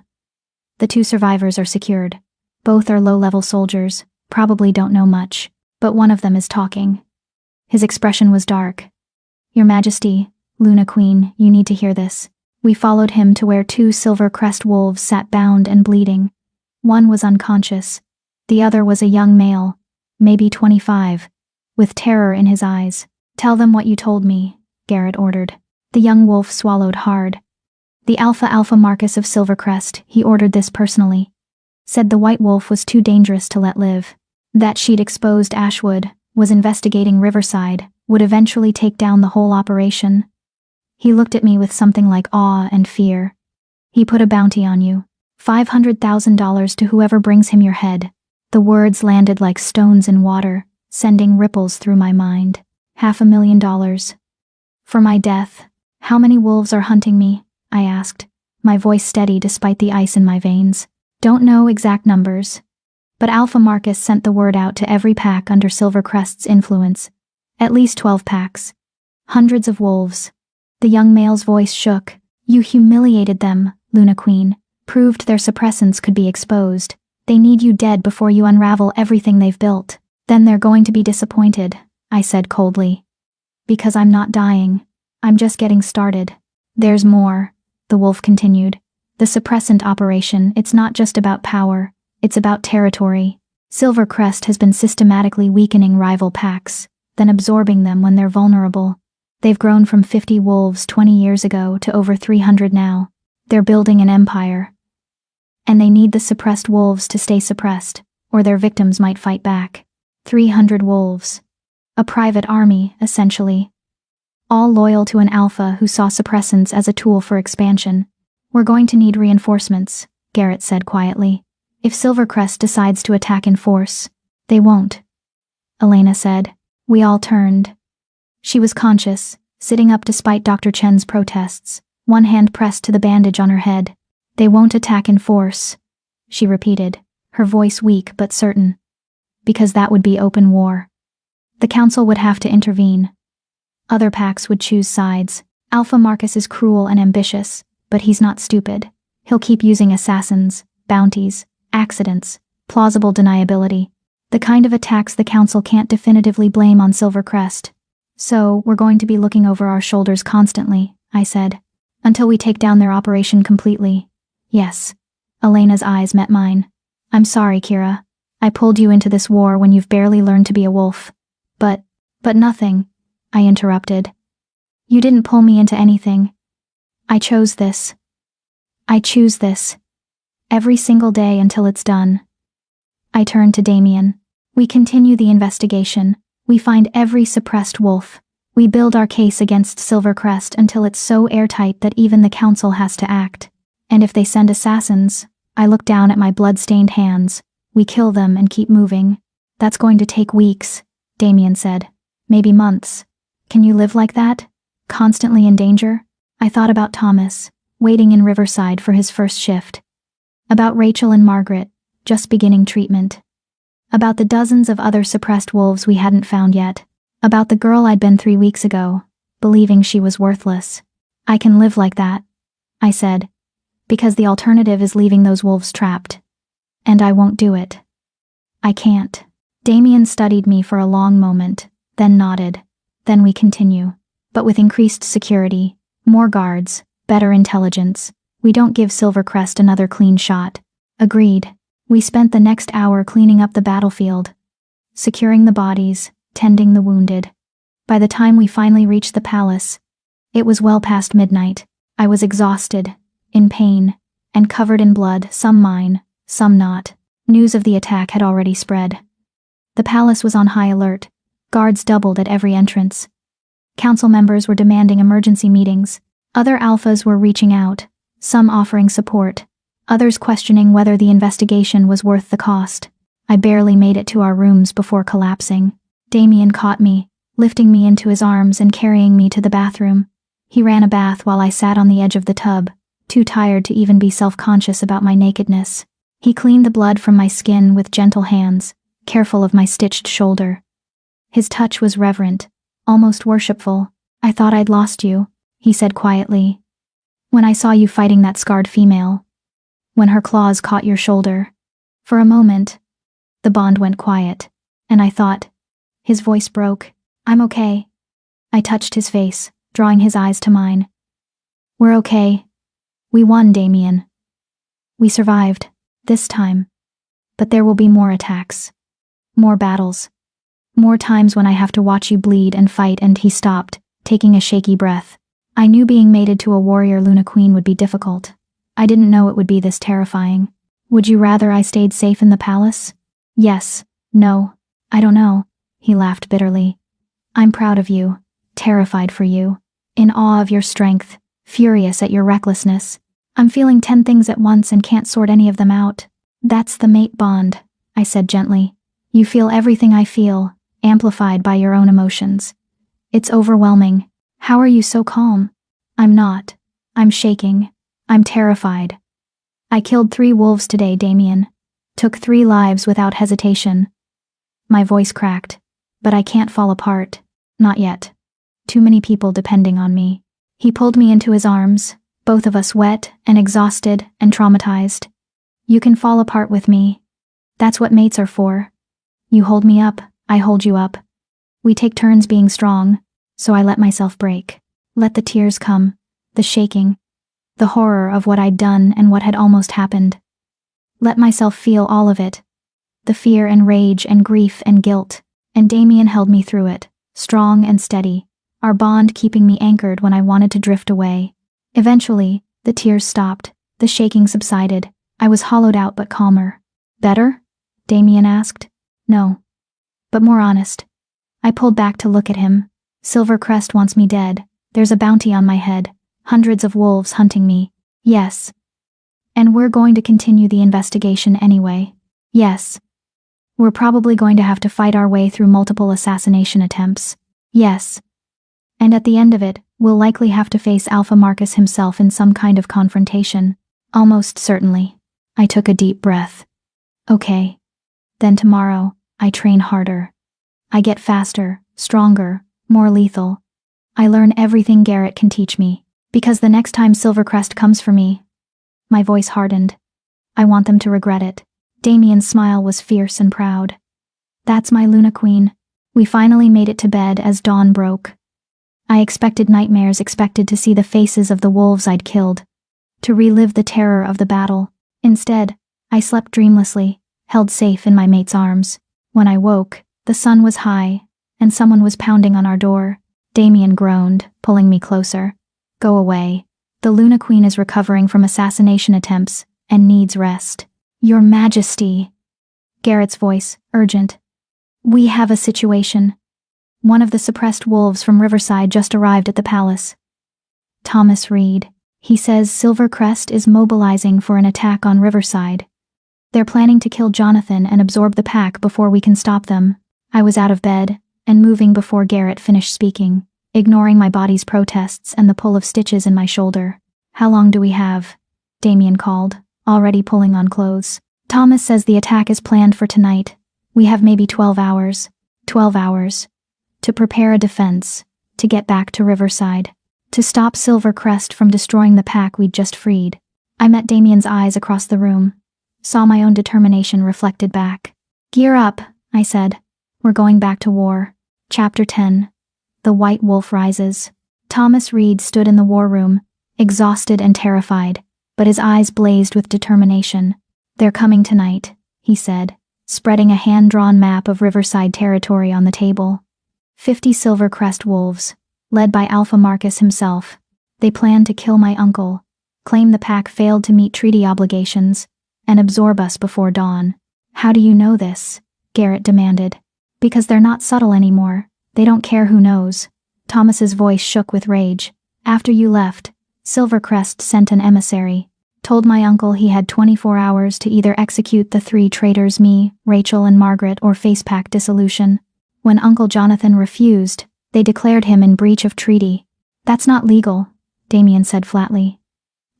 Speaker 1: The 2 survivors are secured. Both are low-level soldiers, probably don't know much, but one of them is talking. His expression was dark. Your Majesty, Luna Queen, you need to hear this. We followed him to where 2 Silvercrest wolves sat bound and bleeding. One was unconscious. The other was a young male, maybe 25, with terror in his eyes. Tell them what you told me, Garrett ordered. The young wolf swallowed hard. The Alpha Marcus of Silvercrest, he ordered this personally. Said the white wolf was too dangerous to let live. That she'd exposed Ashwood, was investigating Riverside, would eventually take down the whole operation. He looked at me with something like awe and fear. He put a bounty on you. $500,000 to whoever brings him your head. The words landed like stones in water, sending ripples through my mind. $500,000. For my death. How many wolves are hunting me? I asked, my voice steady despite the ice in my veins. Don't know exact numbers. But Alpha Marcus sent the word out to every pack under Silvercrest's influence. At least 12 packs. Hundreds of wolves. The young male's voice shook. You humiliated them, Luna Queen. Proved their suppressants could be exposed. They need you dead before you unravel everything they've built. Then they're going to be disappointed, I said coldly. Because I'm not dying. I'm just getting started. There's more, the wolf continued. The suppressant operation, it's not just about power, it's about territory. Silvercrest has been systematically weakening rival packs, then absorbing them when they're vulnerable. They've grown from 50 wolves 20 years ago to over 300 now. They're building an empire. And they need the suppressed wolves to stay suppressed, or their victims might fight back. 300 wolves. A private army, essentially. All loyal to an alpha who saw suppressants as a tool for expansion. We're going to need reinforcements, Garrett said quietly. If Silvercrest decides to attack in force, they won't, Elena said. We all turned. She was conscious, sitting up despite Dr. Chen's protests, one hand pressed to the bandage on her head. They won't attack in force, she repeated, her voice weak but certain. Because that would be open war. The council would have to intervene. Other packs would choose sides. Alpha Marcus is cruel and ambitious, but he's not stupid. He'll keep using assassins, bounties, accidents, plausible deniability. The kind of attacks the council can't definitively blame on Silvercrest. So, we're going to be looking over our shoulders constantly, I said. Until we take down their operation completely. Yes. Elena's eyes met mine. I'm sorry, Kira. I pulled you into this war when you've barely learned to be a wolf. But nothing, I interrupted. You didn't pull me into anything. I chose this. I choose this. Every single day until it's done. I turned to Damien. We continue the investigation. We find every suppressed wolf. We build our case against Silvercrest until it's so airtight that even the council has to act. And if they send assassins, I look down at my blood-stained hands. We kill them and keep moving. That's going to take weeks, Damien said. Maybe months. Can you live like that? Constantly in danger? I thought about Thomas, waiting in Riverside for his first shift. About Rachel and Margaret, just beginning treatment. About the dozens of other suppressed wolves we hadn't found yet. About the girl I'd been 3 weeks ago, believing she was worthless. I can live like that, I said, because the alternative is leaving those wolves trapped. And I won't do it. I can't. Damien studied me for a long moment, then nodded. Then we continue. But with increased security, more guards, better intelligence, we don't give Silvercrest another clean shot. Agreed. We spent the next hour cleaning up the battlefield, securing the bodies, tending the wounded. By the time we finally reached the palace, it was well past midnight. I was exhausted, in pain, and covered in blood, some mine, some not. News of the attack had already spread. The palace was on high alert. Guards doubled at every entrance. Council members were demanding emergency meetings. Other alphas were reaching out, some offering support, others questioning whether the investigation was worth the cost. I barely made it to our rooms before collapsing. Damien caught me, lifting me into his arms and carrying me to the bathroom. He ran a bath while I sat on the edge of the tub, too tired to even be self-conscious about my nakedness. He cleaned the blood from my skin with gentle hands, careful of my stitched shoulder. His touch was reverent, almost worshipful. I thought I'd lost you, he said quietly. When I saw you fighting that scarred female. When her claws caught your shoulder. For a moment, the bond went quiet, and I thought. His voice broke. I'm okay. I touched his face, drawing his eyes to mine. We're okay. We won, Damien. We survived, this time. But there will be more attacks. More battles. More times when I have to watch you bleed and fight. And he stopped, taking a shaky breath. I knew being mated to a warrior Luna Queen would be difficult. I didn't know it would be this terrifying. Would you rather I stayed safe in the palace? Yes. No. I don't know. He laughed bitterly. I'm proud of you, terrified for you, in awe of your strength, furious at your recklessness. I'm feeling 10 things at once and can't sort any of them out. That's the mate bond, I said gently. You feel everything I feel, amplified by your own emotions. It's overwhelming. How are you so calm? I'm not. I'm shaking. I'm terrified. I killed 3 wolves today, Damien. Took 3 lives without hesitation. My voice cracked. But I can't fall apart. Not yet. Too many people depending on me. He pulled me into his arms, both of us wet and exhausted and traumatized. You can fall apart with me. That's what mates are for. You hold me up, I hold you up. We take turns being strong, so I let myself break. Let the tears come, the shaking, the horror of what I'd done and what had almost happened. Let myself feel all of it. The fear and rage and grief and guilt. And Damien held me through it, strong and steady, our bond keeping me anchored when I wanted to drift away. Eventually, the tears stopped, the shaking subsided. I was hollowed out but calmer. Better? Damien asked. No. But more honest. I pulled back to look at him. Silvercrest wants me dead. There's a bounty on my head. Hundreds of wolves hunting me. Yes. And we're going to continue the investigation anyway. Yes. We're probably going to have to fight our way through multiple assassination attempts. Yes. And at the end of it, we'll likely have to face Alpha Marcus himself in some kind of confrontation. Almost certainly. I took a deep breath. Okay. Then tomorrow, I train harder. I get faster, stronger, more lethal. I learn everything Garrett can teach me, because the next time Silvercrest comes for me, my voice hardened. I want them to regret it. Damien's smile was fierce and proud. That's my Luna Queen. We finally made it to bed as dawn broke. I expected nightmares, expected to see the faces of the wolves I'd killed, to relive the terror of the battle. Instead, I slept dreamlessly, held safe in my mate's arms. When I woke, the sun was high, and someone was pounding on our door. Damien groaned, pulling me closer. Go away. The Luna Queen is recovering from assassination attempts and needs rest. Your Majesty. Garrett's voice, urgent. We have a situation. One of the suppressed wolves from Riverside just arrived at the palace. Thomas Reed. He says Silvercrest is mobilizing for an attack on Riverside. They're planning to kill Jonathan and absorb the pack before we can stop them. I was out of bed and moving before Garrett finished speaking, ignoring my body's protests and the pull of stitches in my shoulder. How long do we have? Damien called, already pulling on clothes. Thomas says the attack is planned for tonight. We have maybe 12 hours. 12 hours. To prepare a defense. To get back to Riverside. To stop Silvercrest from destroying the pack we'd just freed. I met Damien's eyes across the room. Saw my own determination reflected back. Gear up, I said. We're going back to war. Chapter 10. The White Wolf Rises. Thomas Reed stood in the war room, exhausted and terrified, but his eyes blazed with determination. They're coming tonight, he said, spreading a hand-drawn map of Riverside territory on the table. 50 Silvercrest wolves, led by Alpha Marcus himself. They plan to kill my uncle, claim the pack failed to meet treaty obligations, and absorb us before dawn. How do you know this? Garrett demanded. Because they're not subtle anymore. They don't care who knows. Thomas's voice shook with rage. After you left, Silvercrest sent an emissary. Told my uncle he had 24 hours to either execute the 3 traitors, me, Rachel and Margaret, or face pack dissolution. When Uncle Jonathan refused, they declared him in breach of treaty. That's not legal, Damien said flatly.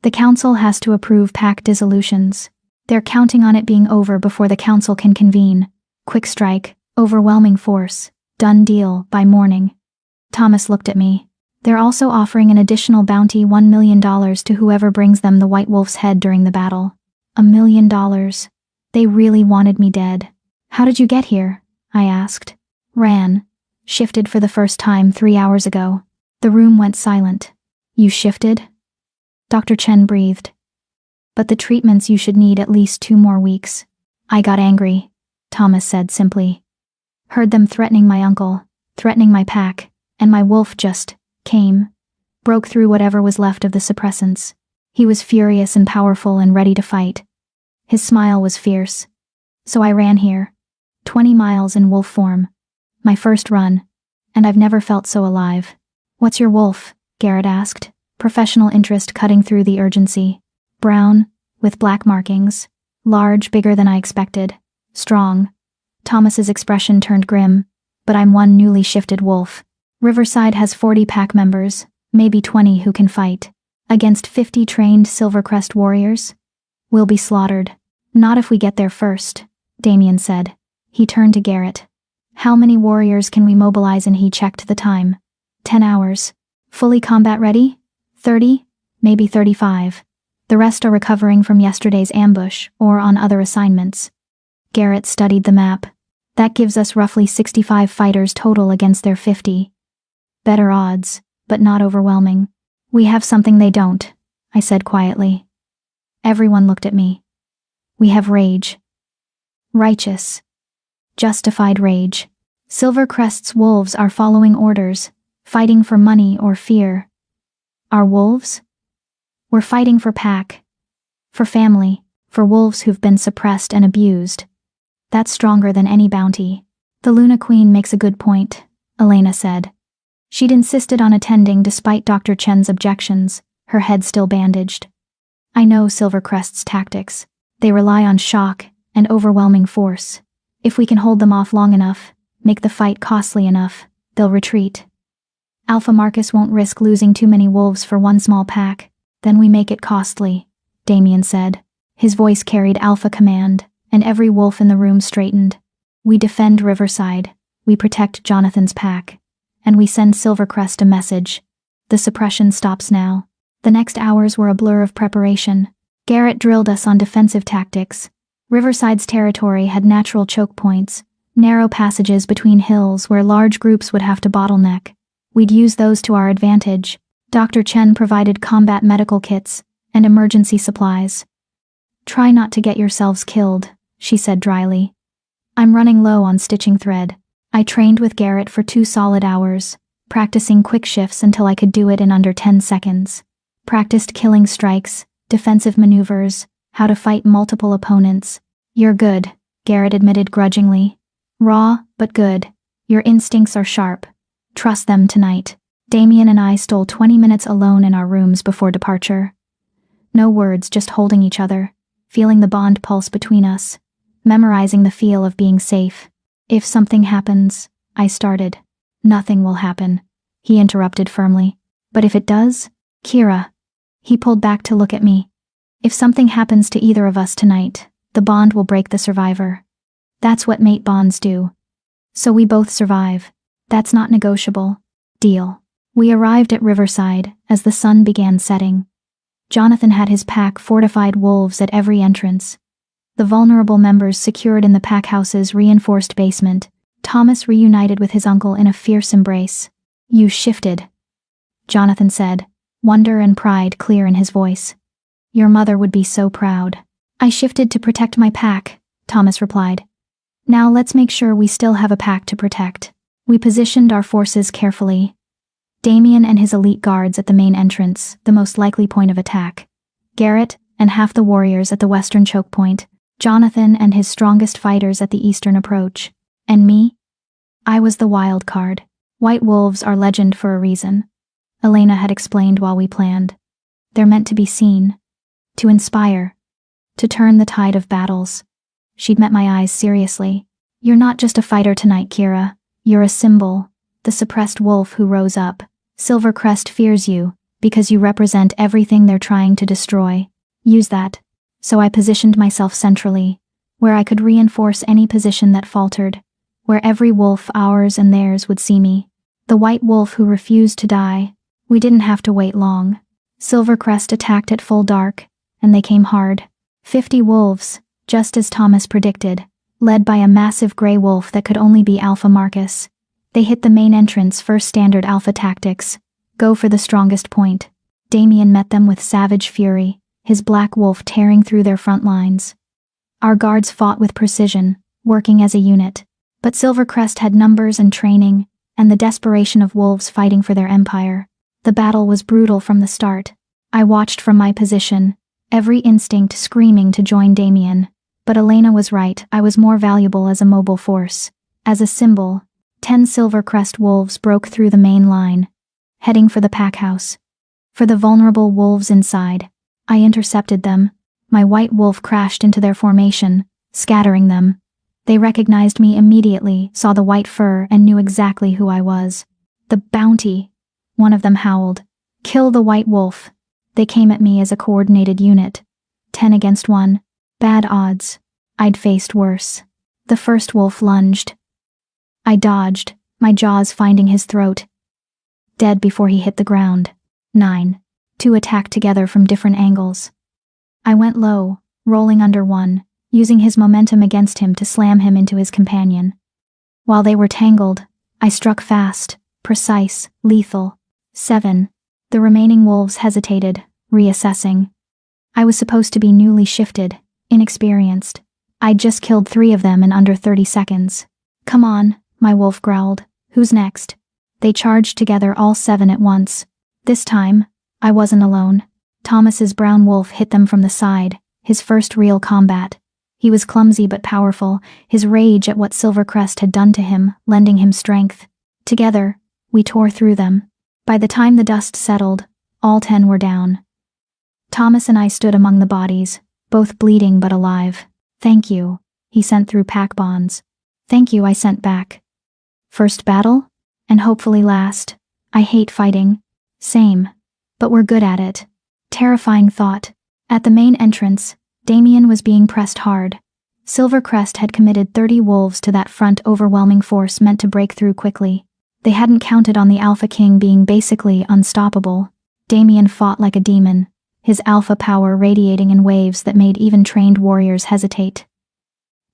Speaker 1: The council has to approve pack dissolutions. They're counting on it being over before the council can convene. Quick strike, overwhelming force, done deal by morning. Thomas looked at me. They're also offering an additional bounty, $1 million to whoever brings them the White Wolf's head during the battle. $1 million. They really wanted me dead. How did you get here? I asked. Ran. Shifted for the first time 3 hours ago. The room went silent. You shifted? Dr. Chen breathed. But the treatments you should need at least 2 more weeks. I got angry, Thomas said simply. Heard them threatening my uncle, threatening my pack, and my wolf just came, broke through whatever was left of the suppressants. He was furious and powerful and ready to fight. His smile was fierce. So I ran here. 20 miles in wolf form. My first run. And I've never felt so alive. What's your wolf? Garrett asked, professional interest cutting through the urgency. Brown, with black markings. Large, bigger than I expected. Strong. Thomas's expression turned grim. But I'm one newly shifted wolf. Riverside has 40 pack members, maybe 20 who can fight. Against 50 trained Silvercrest warriors? We'll be slaughtered. Not if we get there first, Damien said. He turned to Garrett. How many warriors can we mobilize? And he checked the time. 10 hours. Fully combat ready? 30? Maybe 35. The rest are recovering from yesterday's ambush or on other assignments. Garrett studied the map. That gives us roughly 65 fighters total against their 50. Better odds, but not overwhelming. We have something they don't, I said quietly. Everyone looked at me. We have rage. Righteous. Justified rage. Silvercrest's wolves are following orders, fighting for money or fear. Our wolves? We're fighting for pack. For family, for wolves who've been suppressed and abused. That's stronger than any bounty. The Luna Queen makes a good point, Elena said. She'd insisted on attending despite Dr. Chen's objections, her head still bandaged. I know Silvercrest's tactics. They rely on shock and overwhelming force. If we can hold them off long enough, make the fight costly enough, they'll retreat. Alpha Marcus won't risk losing too many wolves for one small pack. Then we make it costly, Damien said. His voice carried alpha command, and every wolf in the room straightened. We defend Riverside, we protect Jonathan's pack, and we send Silvercrest a message. The suppression stops now. The next hours were a blur of preparation. Garrett drilled us on defensive tactics. Riverside's territory had natural choke points, narrow passages between hills where large groups would have to bottleneck. We'd use those to our advantage. Dr. Chen provided combat medical kits and emergency supplies. Try not to get yourselves killed, she said dryly. I'm running low on stitching thread. I trained with Garrett for 2 solid hours, practicing quick shifts until I could do it in under 10 seconds. Practiced killing strikes, defensive maneuvers, how to fight multiple opponents. You're good, Garrett admitted grudgingly. Raw, but good. Your instincts are sharp. Trust them tonight. Damien and I stole 20 minutes alone in our rooms before departure. No words, just holding each other, feeling the bond pulse between us, memorizing the feel of being safe. If something happens, I started. Nothing will happen, he interrupted firmly. But if it does, Kira. He pulled back to look at me. If something happens to either of us tonight, the bond will break the survivor. That's what mate bonds do. So we both survive. That's not negotiable. Deal. We arrived at Riverside as the sun began setting. Jonathan had his pack fortified wolves at every entrance. The vulnerable members secured in the pack house's reinforced basement. Thomas reunited with his uncle in a fierce embrace. You shifted, Jonathan said, wonder and pride clear in his voice. Your mother would be so proud. I shifted to protect my pack, Thomas replied. Now let's make sure we still have a pack to protect. We positioned our forces carefully. Damien and his elite guards at the main entrance, the most likely point of attack. Garrett and half the warriors at the western choke point. Jonathan and his strongest fighters at the eastern approach. And me? I was the wild card. White wolves are legend for a reason. Elena had explained while we planned. They're meant to be seen. To inspire. To turn the tide of battles. She'd met my eyes seriously. You're not just a fighter tonight, Kira. You're a symbol. The suppressed wolf who rose up. Silvercrest fears you, because you represent everything they're trying to destroy. Use that. So I positioned myself centrally, where I could reinforce any position that faltered, where every wolf, ours and theirs, would see me. The white wolf who refused to die. We didn't have to wait long. Silvercrest attacked at full dark, and they came hard. 50 wolves, just as Thomas predicted, led by a massive gray wolf that could only be Alpha Marcus. They hit the main entrance, first standard alpha tactics. Go for the strongest point. Damien met them with savage fury, his black wolf tearing through their front lines. Our guards fought with precision, working as a unit. But Silvercrest had numbers and training, and the desperation of wolves fighting for their empire. The battle was brutal from the start. I watched from my position, every instinct screaming to join Damien. But Elena was right, I was more valuable as a mobile force. As a symbol, 10 Silvercrest wolves broke through the main line, heading for the pack house. For the vulnerable wolves inside, I intercepted them. My white wolf crashed into their formation, scattering them. They recognized me immediately, saw the white fur, and knew exactly who I was. The bounty, one of them howled. Kill the white wolf. They came at me as a coordinated unit. 10 against 1. Bad odds. I'd faced worse. The first wolf lunged. I dodged, my jaws finding his throat. Dead before he hit the ground. 9. 2 attacked together from different angles. I went low, rolling under one, using his momentum against him to slam him into his companion. While they were tangled, I struck fast, precise, lethal. 7. The remaining wolves hesitated, reassessing. I was supposed to be newly shifted, inexperienced. I'd just killed 3 of them in under 30 seconds. Come on, my wolf growled. Who's next? They charged together, all 7 at once. This time, I wasn't alone. Thomas's brown wolf hit them from the side, his first real combat. He was clumsy but powerful, his rage at what Silvercrest had done to him, lending him strength. Together, we tore through them. By the time the dust settled, all 10 were down. Thomas and I stood among the bodies, both bleeding but alive. "Thank you," he sent through pack bonds. "Thank you," I sent back. "First battle? And hopefully last. I hate fighting." "Same. But we're good at it." Terrifying thought. At the main entrance, Damien was being pressed hard. Silvercrest had committed 30 wolves to that front, overwhelming force meant to break through quickly. They hadn't counted on the Alpha King being basically unstoppable. Damien fought like a demon, his alpha power radiating in waves that made even trained warriors hesitate.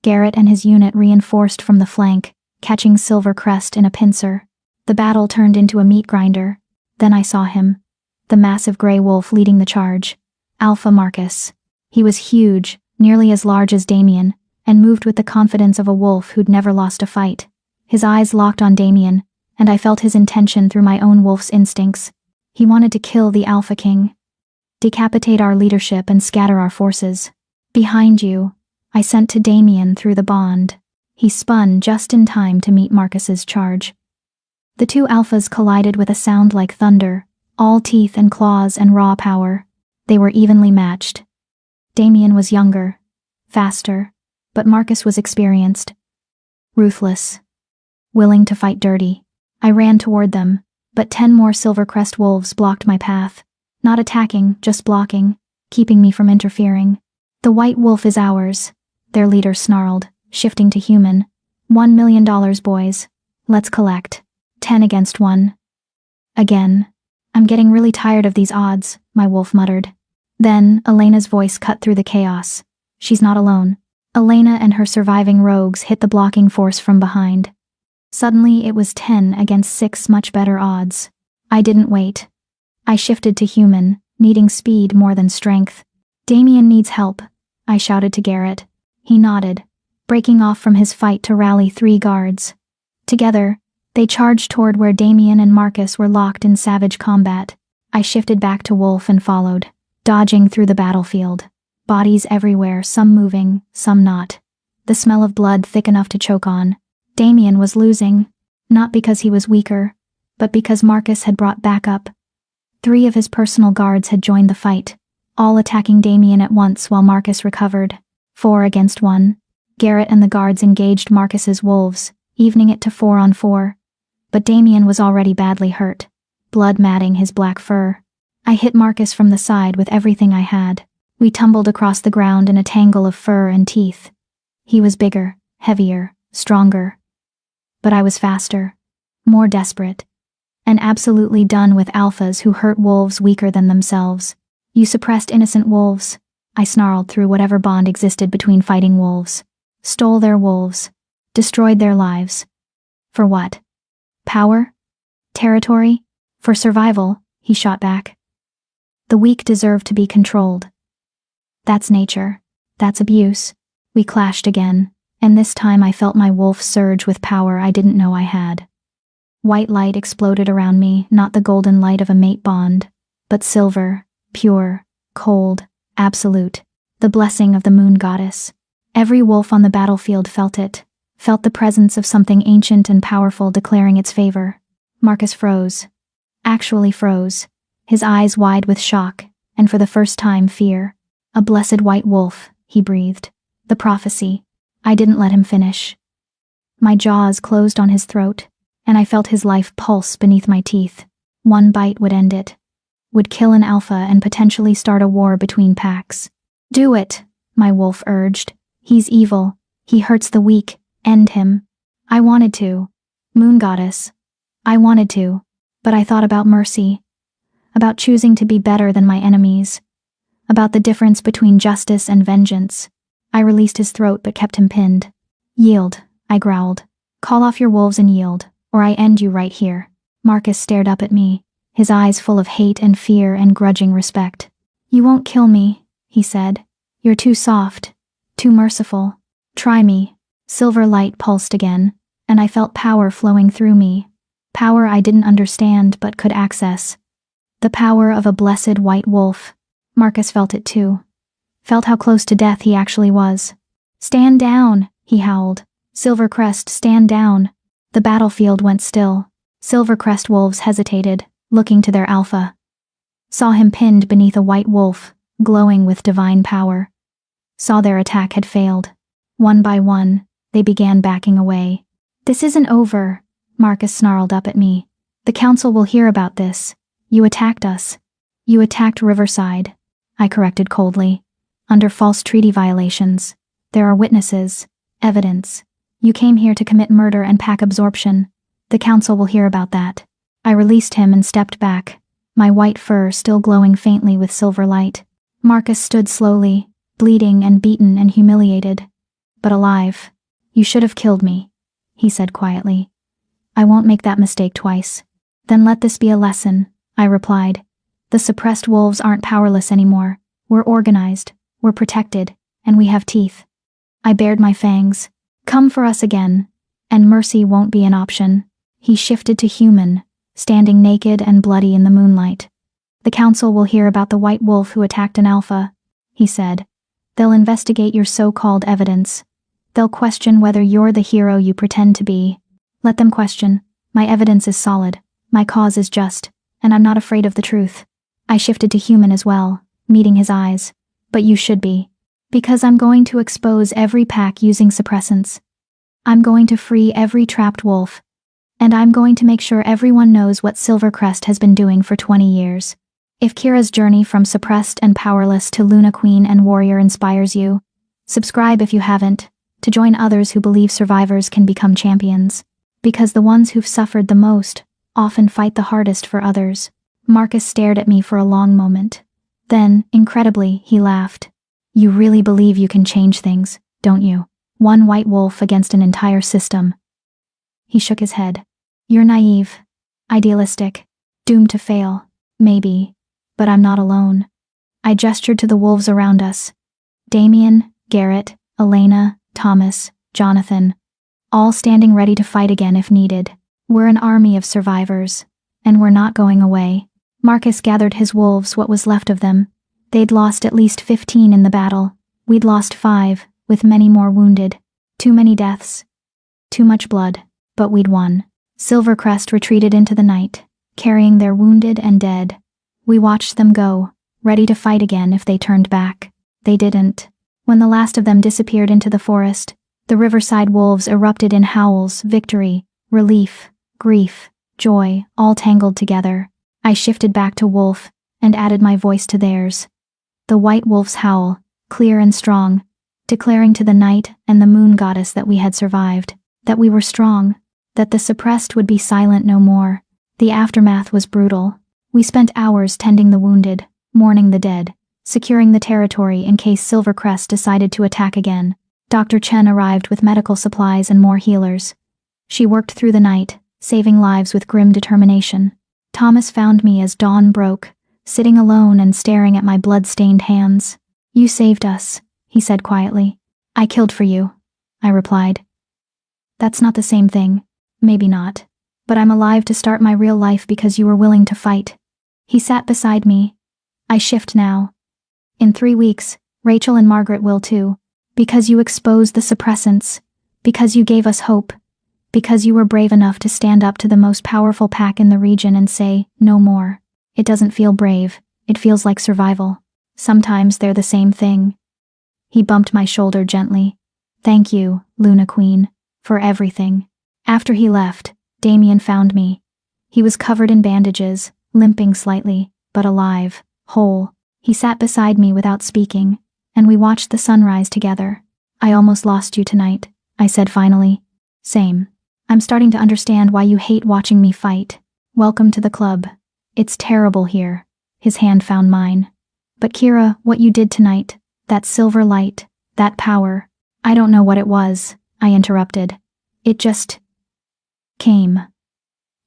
Speaker 1: Garrett and his unit reinforced from the flank, catching Silvercrest in a pincer. The battle turned into a meat grinder. Then I saw him, the massive gray wolf leading the charge. Alpha Marcus. He was huge, nearly as large as Damien, and moved with the confidence of a wolf who'd never lost a fight. His eyes locked on Damien, and I felt his intention through my own wolf's instincts. He wanted to kill the Alpha King. Decapitate our leadership and scatter our forces. "Behind you," I sent to Damien through the bond. He spun just in time to meet Marcus's charge. The two alphas collided with a sound like thunder, all teeth and claws and raw power. They were evenly matched. Damien was younger, faster, but Marcus was experienced. Ruthless. Willing to fight dirty. I ran toward them, but 10 more Silvercrest wolves blocked my path. Not attacking, just blocking, keeping me from interfering. "The white wolf is ours," their leader snarled, shifting to human. $1 million, boys. Let's collect. 10 against 1. Again. "I'm getting really tired of these odds," my wolf muttered. Then, Elena's voice cut through the chaos. She's not alone. Elena and her surviving rogues hit the blocking force from behind. Suddenly, it was 10 against 6, much better odds. I didn't wait. I shifted to human, needing speed more than strength. "Damien needs help," I shouted to Garrett. He nodded, breaking off from his fight to rally 3 guards. Together, they charged toward where Damien and Marcus were locked in savage combat. I shifted back to wolf and followed, dodging through the battlefield. Bodies everywhere, some moving, some not. The smell of blood thick enough to choke on. Damien was losing, not because he was weaker, but because Marcus had brought backup. 3 of his personal guards had joined the fight, all attacking Damien at once while Marcus recovered. 4 against 1. Garrett and the guards engaged Marcus's wolves, evening it to 4 on 4. But Damien was already badly hurt, blood matting his black fur. I hit Marcus from the side with everything I had. We tumbled across the ground in a tangle of fur and teeth. He was bigger, heavier, stronger. But I was faster, more desperate, and absolutely done with alphas who hurt wolves weaker than themselves. "You suppressed innocent wolves," I snarled through whatever bond existed between fighting wolves. "Stole their wolves, destroyed their lives. For what? Power? Territory? For survival," he shot back. "The weak deserve to be controlled. That's nature. That's abuse." We clashed again, and this time I felt my wolf surge with power I didn't know I had. White light exploded around me, not the golden light of a mate bond, but silver, pure, cold, absolute, the blessing of the moon goddess. Every wolf on the battlefield felt it, felt the presence of something ancient and powerful declaring its favor. Marcus froze. Actually froze, his eyes wide with shock, and for the first time fear. "A blessed white wolf," he breathed. "The prophecy." I didn't let him finish. My jaws closed on his throat, and I felt his life pulse beneath my teeth. One bite would end it. Would kill an alpha and potentially start a war between packs. "Do it," my wolf urged. "He's evil. He hurts the weak. End him." I wanted to. Moon goddess. I wanted to. But I thought about mercy. About choosing to be better than my enemies. About the difference between justice and vengeance. I released his throat but kept him pinned. "Yield," I growled. "Call off your wolves and yield, or I end you right here." Marcus stared up at me, his eyes full of hate and fear and grudging respect. "You won't kill me," he said. "You're too soft, too merciful. Try me." Silver light pulsed again, and I felt power flowing through me. Power I didn't understand but could access. The power of a blessed white wolf. Marcus felt it too. Felt how close to death he actually was. "Stand down," he howled. "Silvercrest, stand down." The battlefield went still. Silvercrest wolves hesitated, looking to their alpha. Saw him pinned beneath a white wolf, glowing with divine power. Saw their attack had failed. One by one, they began backing away. "This isn't over," Marcus snarled up at me. "The council will hear about this. You attacked us." "You attacked Riverside," I corrected coldly. "Under false treaty violations. There are witnesses, evidence. You came here to commit murder and pack absorption. The council will hear about that." I released him and stepped back, my white fur still glowing faintly with silver light. Marcus stood slowly, bleeding and beaten and humiliated, but alive. "You should have killed me," he said quietly. "I won't make that mistake twice." "Then let this be a lesson," I replied. "The suppressed wolves aren't powerless anymore. We're organized, we're protected, and we have teeth." I bared my fangs. "Come for us again, and mercy won't be an option." He shifted to human, standing naked and bloody in the moonlight. "The council will hear about the white wolf who attacked an alpha," he said. "They'll investigate your so-called evidence. They'll question whether you're the hero you pretend to be. Let them question. My evidence is solid, my cause is just, and I'm not afraid of the truth." I shifted to human as well, meeting his eyes. "But you should be. Because I'm going to expose every pack using suppressants. I'm going to free every trapped wolf. And I'm going to make sure everyone knows what Silvercrest has been doing for 20 years. If Kira's journey from suppressed and powerless to Luna Queen and warrior inspires you, subscribe if you haven't, to join others who believe survivors can become champions. Because the ones who've suffered the most often fight the hardest for others." Marcus stared at me for a long moment. Then, incredibly, he laughed. "You really believe you can change things, don't you? One white wolf against an entire system." He shook his head. "You're naive, idealistic, doomed to fail, maybe, but I'm not alone." I gestured to the wolves around us. Damien, Garrett, Elena, Thomas, Jonathan, all standing ready to fight again if needed. We're an army of survivors, and we're not going away. Marcus gathered his wolves, what was left of them. They'd lost at least 15 in the battle. We'd lost 5, with many more wounded. Too many deaths. Too much blood. But we'd won. Silvercrest retreated into the night, carrying their wounded and dead. We watched them go, ready to fight again if they turned back. They didn't. When the last of them disappeared into the forest, the Riverside wolves erupted in howls, victory, relief, grief, joy, all tangled together. I shifted back to wolf and added my voice to theirs. The white wolf's howl, clear and strong, declaring to the night and the moon goddess that we had survived, that we were strong, that the suppressed would be silent no more. The aftermath was brutal. We spent hours tending the wounded, mourning the dead, securing the territory in case Silvercrest decided to attack again. Dr. Chen arrived with medical supplies and more healers. She worked through the night, saving lives with grim determination. Thomas found me as dawn broke, sitting alone and staring at my blood-stained hands. "You saved us," he said quietly. "I killed for you," I replied. "That's not the same thing." "Maybe not. But I'm alive to start my real life because you were willing to fight." He sat beside me. "I shift now. In 3 weeks, Rachel and Margaret will too. Because you exposed the suppressants. Because you gave us hope. Because you were brave enough to stand up to the most powerful pack in the region and say, no more." It doesn't feel brave. It feels like survival. Sometimes they're the same thing. He bumped my shoulder gently. "Thank you, Luna Queen, for everything." After he left, Damien found me. He was covered in bandages, limping slightly, but alive, whole. He sat beside me without speaking, and we watched the sunrise together. "I almost lost you tonight," I said finally. "Same. I'm starting to understand why you hate watching me fight. Welcome to the club. It's terrible here." His hand found mine. "But Kira, what you did tonight, that silver light, that power." "I don't know what it was," I interrupted. "It just came.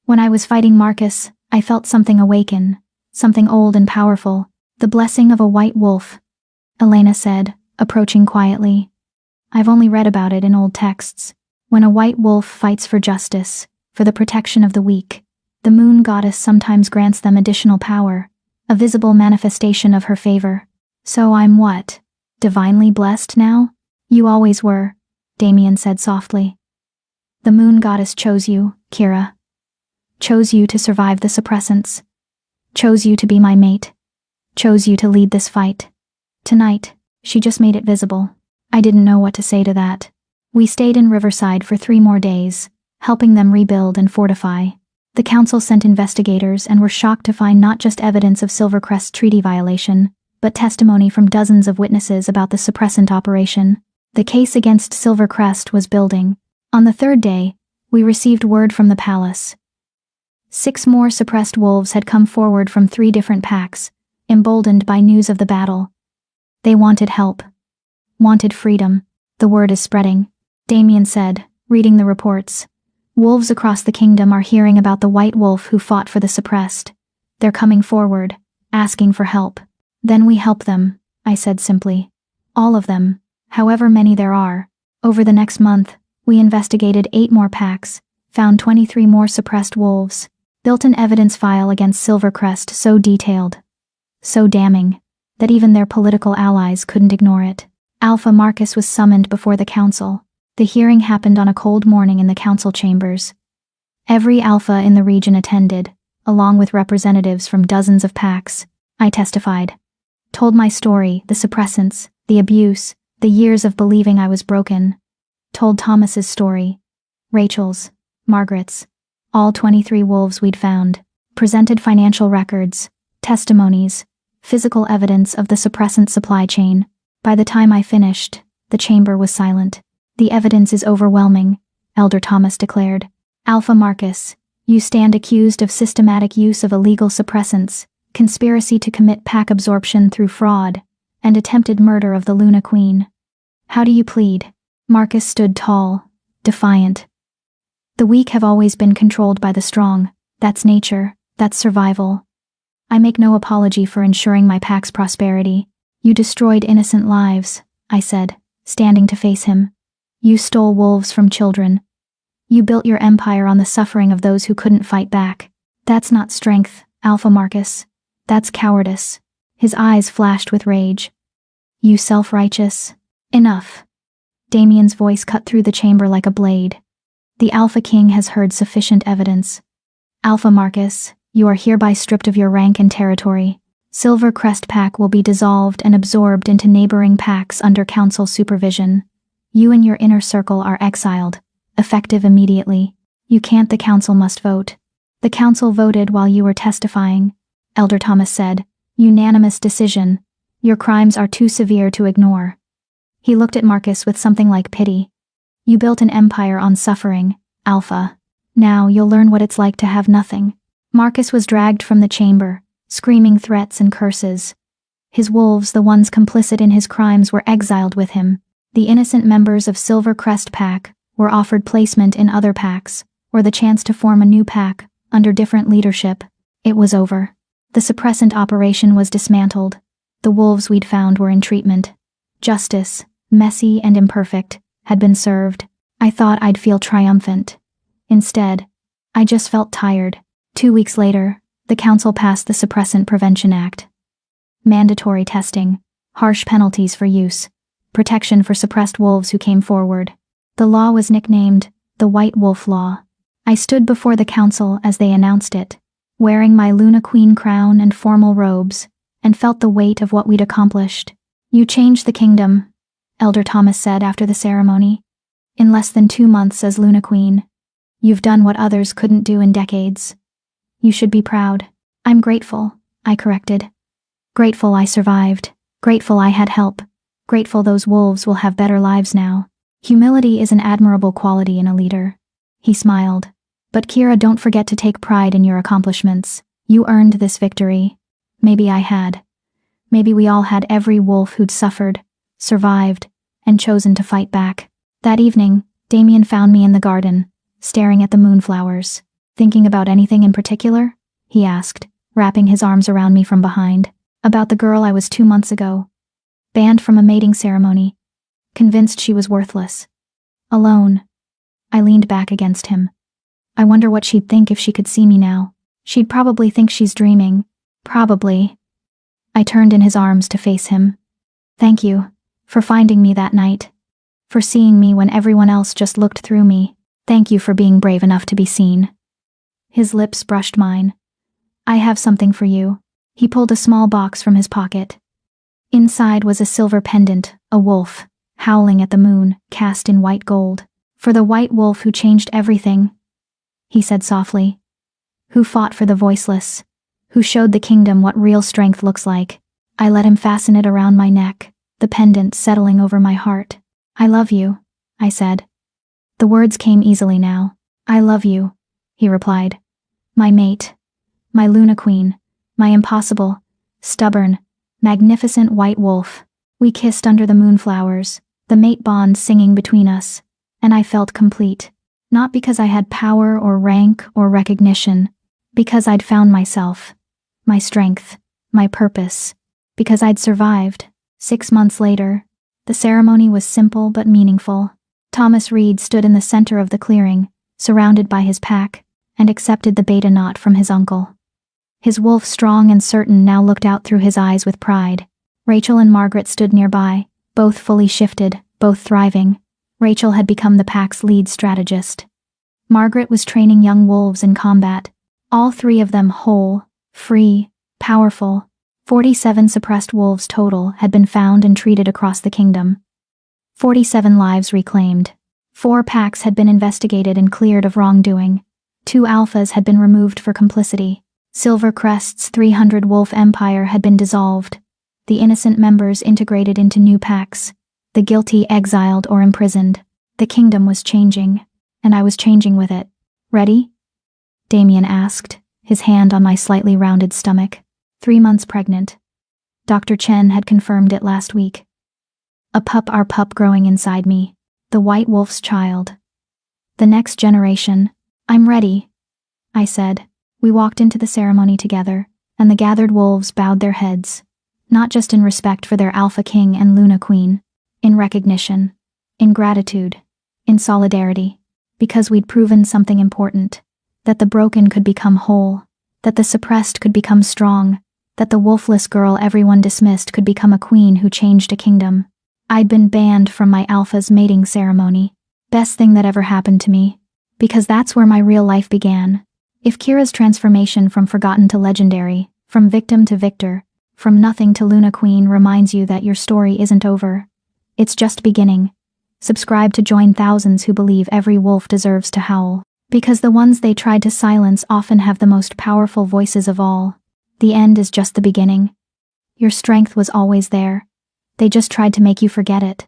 Speaker 1: When I was fighting Marcus, I felt something awaken, something old and powerful, the blessing of a white wolf," Elena said, approaching quietly. "I've only read about it in old texts. When a white wolf fights for justice, for the protection of the weak, the moon goddess sometimes grants them additional power, a visible manifestation of her favor. So I'm what? Divinely blessed now?" "You always were," Damien said softly. "The moon goddess chose you, Kira. Chose you to survive the suppressants. Chose you to be my mate. Chose you to lead this fight." Tonight, she just made it visible. I didn't know what to say to that. We stayed in Riverside for 3 more days, helping them rebuild and fortify. The council sent investigators and were shocked to find not just evidence of Silvercrest's treaty violation, but testimony from dozens of witnesses about the suppressant operation. The case against Silvercrest was building. On the 3rd day, we received word from the palace. 6 more suppressed wolves had come forward from 3 different packs, emboldened by news of the battle. They wanted help. Wanted freedom. The word is spreading, Damien said, reading the reports. Wolves across the kingdom are hearing about the white wolf who fought for the suppressed. They're coming forward, asking for help. Then we help them, I said simply. All of them, however many there are. Over the next month, we investigated 8 more packs, found 23 more suppressed wolves, built an evidence file against Silvercrest so detailed, so damning, that even their political allies couldn't ignore it. Alpha Marcus was summoned before the council. The hearing happened on a cold morning in the council chambers. Every alpha in the region attended, along with representatives from dozens of packs. I testified. Told my story, the suppressants, the abuse, the years of believing I was broken. Told Thomas's story, Rachel's, Margaret's, all 23 wolves we'd found. Presented financial records, testimonies, physical evidence of the suppressant supply chain. By the time I finished, the chamber was silent. The evidence is overwhelming, Elder Thomas declared. Alpha Marcus, you stand accused of systematic use of illegal suppressants, conspiracy to commit pack absorption through fraud, and attempted murder of the Luna Queen. How do you plead? Marcus stood tall, defiant. The weak have always been controlled by the strong. That's nature, that's survival. I make no apology for ensuring my pack's prosperity. You destroyed innocent lives, I said, standing to face him. You stole wolves from children. You built your empire on the suffering of those who couldn't fight back. That's not strength, Alpha Marcus. That's cowardice. His eyes flashed with rage. You self-righteous. Enough. Damien's voice cut through the chamber like a blade. The Alpha King has heard sufficient evidence. Alpha Marcus, you are hereby stripped of your rank and territory. Silvercrest Pack will be dissolved and absorbed into neighboring packs under council supervision. You and your inner circle are exiled, effective immediately. You can't, the council must vote. The council voted while you were testifying, Elder Thomas said. Unanimous decision. Your crimes are too severe to ignore. He looked at Marcus with something like pity. You built an empire on suffering, Alpha. Now you'll learn what it's like to have nothing. Marcus was dragged from the chamber, screaming threats and curses. His wolves, the ones complicit in his crimes, were exiled with him. The innocent members of Silvercrest Pack were offered placement in other packs, or the chance to form a new pack, under different leadership. It was over. The suppressant operation was dismantled. The wolves we'd found were in treatment. Justice, messy and imperfect, had been served. I thought I'd feel triumphant. Instead, I just felt tired. 2 weeks later, the council passed the Suppressant Prevention Act. Mandatory testing, harsh penalties for use, protection for suppressed wolves who came forward. The law was nicknamed the White Wolf Law. I stood before the council as they announced it, wearing my Luna Queen crown and formal robes, and felt the weight of what we'd accomplished. You changed the kingdom, Elder Thomas said after the ceremony. In less than 2 months as Luna Queen, you've done what others couldn't do in decades. You should be proud. I'm grateful, I corrected. Grateful I survived. Grateful I had help. Grateful those wolves will have better lives now. Humility is an admirable quality in a leader. He smiled. But Kira, don't forget to take pride in your accomplishments. You earned this victory. Maybe I had. Maybe we all had, every wolf who'd suffered, survived, and chosen to fight back. That evening, Damien found me in the garden, staring at the moonflowers. Thinking about anything in particular? He asked, wrapping his arms around me from behind. About the girl I was 2 months ago. Banned from a mating ceremony. Convinced she was worthless. Alone. I leaned back against him. I wonder what she'd think if she could see me now. She'd probably think she's dreaming. Probably. I turned in his arms to face him. Thank you, for finding me that night. For seeing me when everyone else just looked through me. Thank you for being brave enough to be seen. His lips brushed mine. I have something for you. He pulled a small box from his pocket. Inside was a silver pendant, a wolf, howling at the moon, cast in white gold. For the white wolf who changed everything, he said softly. Who fought for the voiceless, who showed the kingdom what real strength looks like. I let him fasten it around my neck, the pendant settling over my heart. I love you, I said. The words came easily now. I love you, he replied. My mate, my Luna Queen, my impossible, stubborn, magnificent white wolf. We kissed under the moonflowers, the mate bond singing between us, and I felt complete. Not because I had power or rank or recognition, because I'd found myself, my strength, my purpose, because I'd survived. 6 months later, the ceremony was simple but meaningful. Thomas Reed stood in the center of the clearing, surrounded by his pack, and accepted the beta knot from his uncle. His wolf, strong and certain, now looked out through his eyes with pride. Rachel and Margaret stood nearby, both fully shifted, both thriving. Rachel had become the pack's lead strategist. Margaret was training young wolves in combat, all 3 of them whole, free, powerful. 47 suppressed wolves total had been found and treated across the kingdom. 47 lives reclaimed. 4 packs had been investigated and cleared of wrongdoing. 2 alphas had been removed for complicity. Silvercrest's 300-wolf empire had been dissolved. The innocent members integrated into new packs. The guilty exiled or imprisoned. The kingdom was changing, and I was changing with it. Ready? Damien asked, his hand on my slightly rounded stomach. 3 months pregnant. Dr. Chen had confirmed it last week. Our pup growing inside me. The white wolf's child. The next generation. I'm ready, I said. We walked into the ceremony together, and the gathered wolves bowed their heads, not just in respect for their Alpha King and Luna Queen, in recognition, in gratitude, in solidarity, because we'd proven something important, that the broken could become whole, that the suppressed could become strong, that the wolfless girl everyone dismissed could become a queen who changed a kingdom. I'd been banned from my alpha's mating ceremony. Best thing that ever happened to me, because that's where my real life began. If Kira's transformation from forgotten to legendary, from victim to victor, from nothing to Luna Queen reminds you that your story isn't over, it's just beginning. Subscribe to join thousands who believe every wolf deserves to howl, because the ones they tried to silence often have the most powerful voices of all. The end is just the beginning. Your strength was always there. They just tried to make you forget it.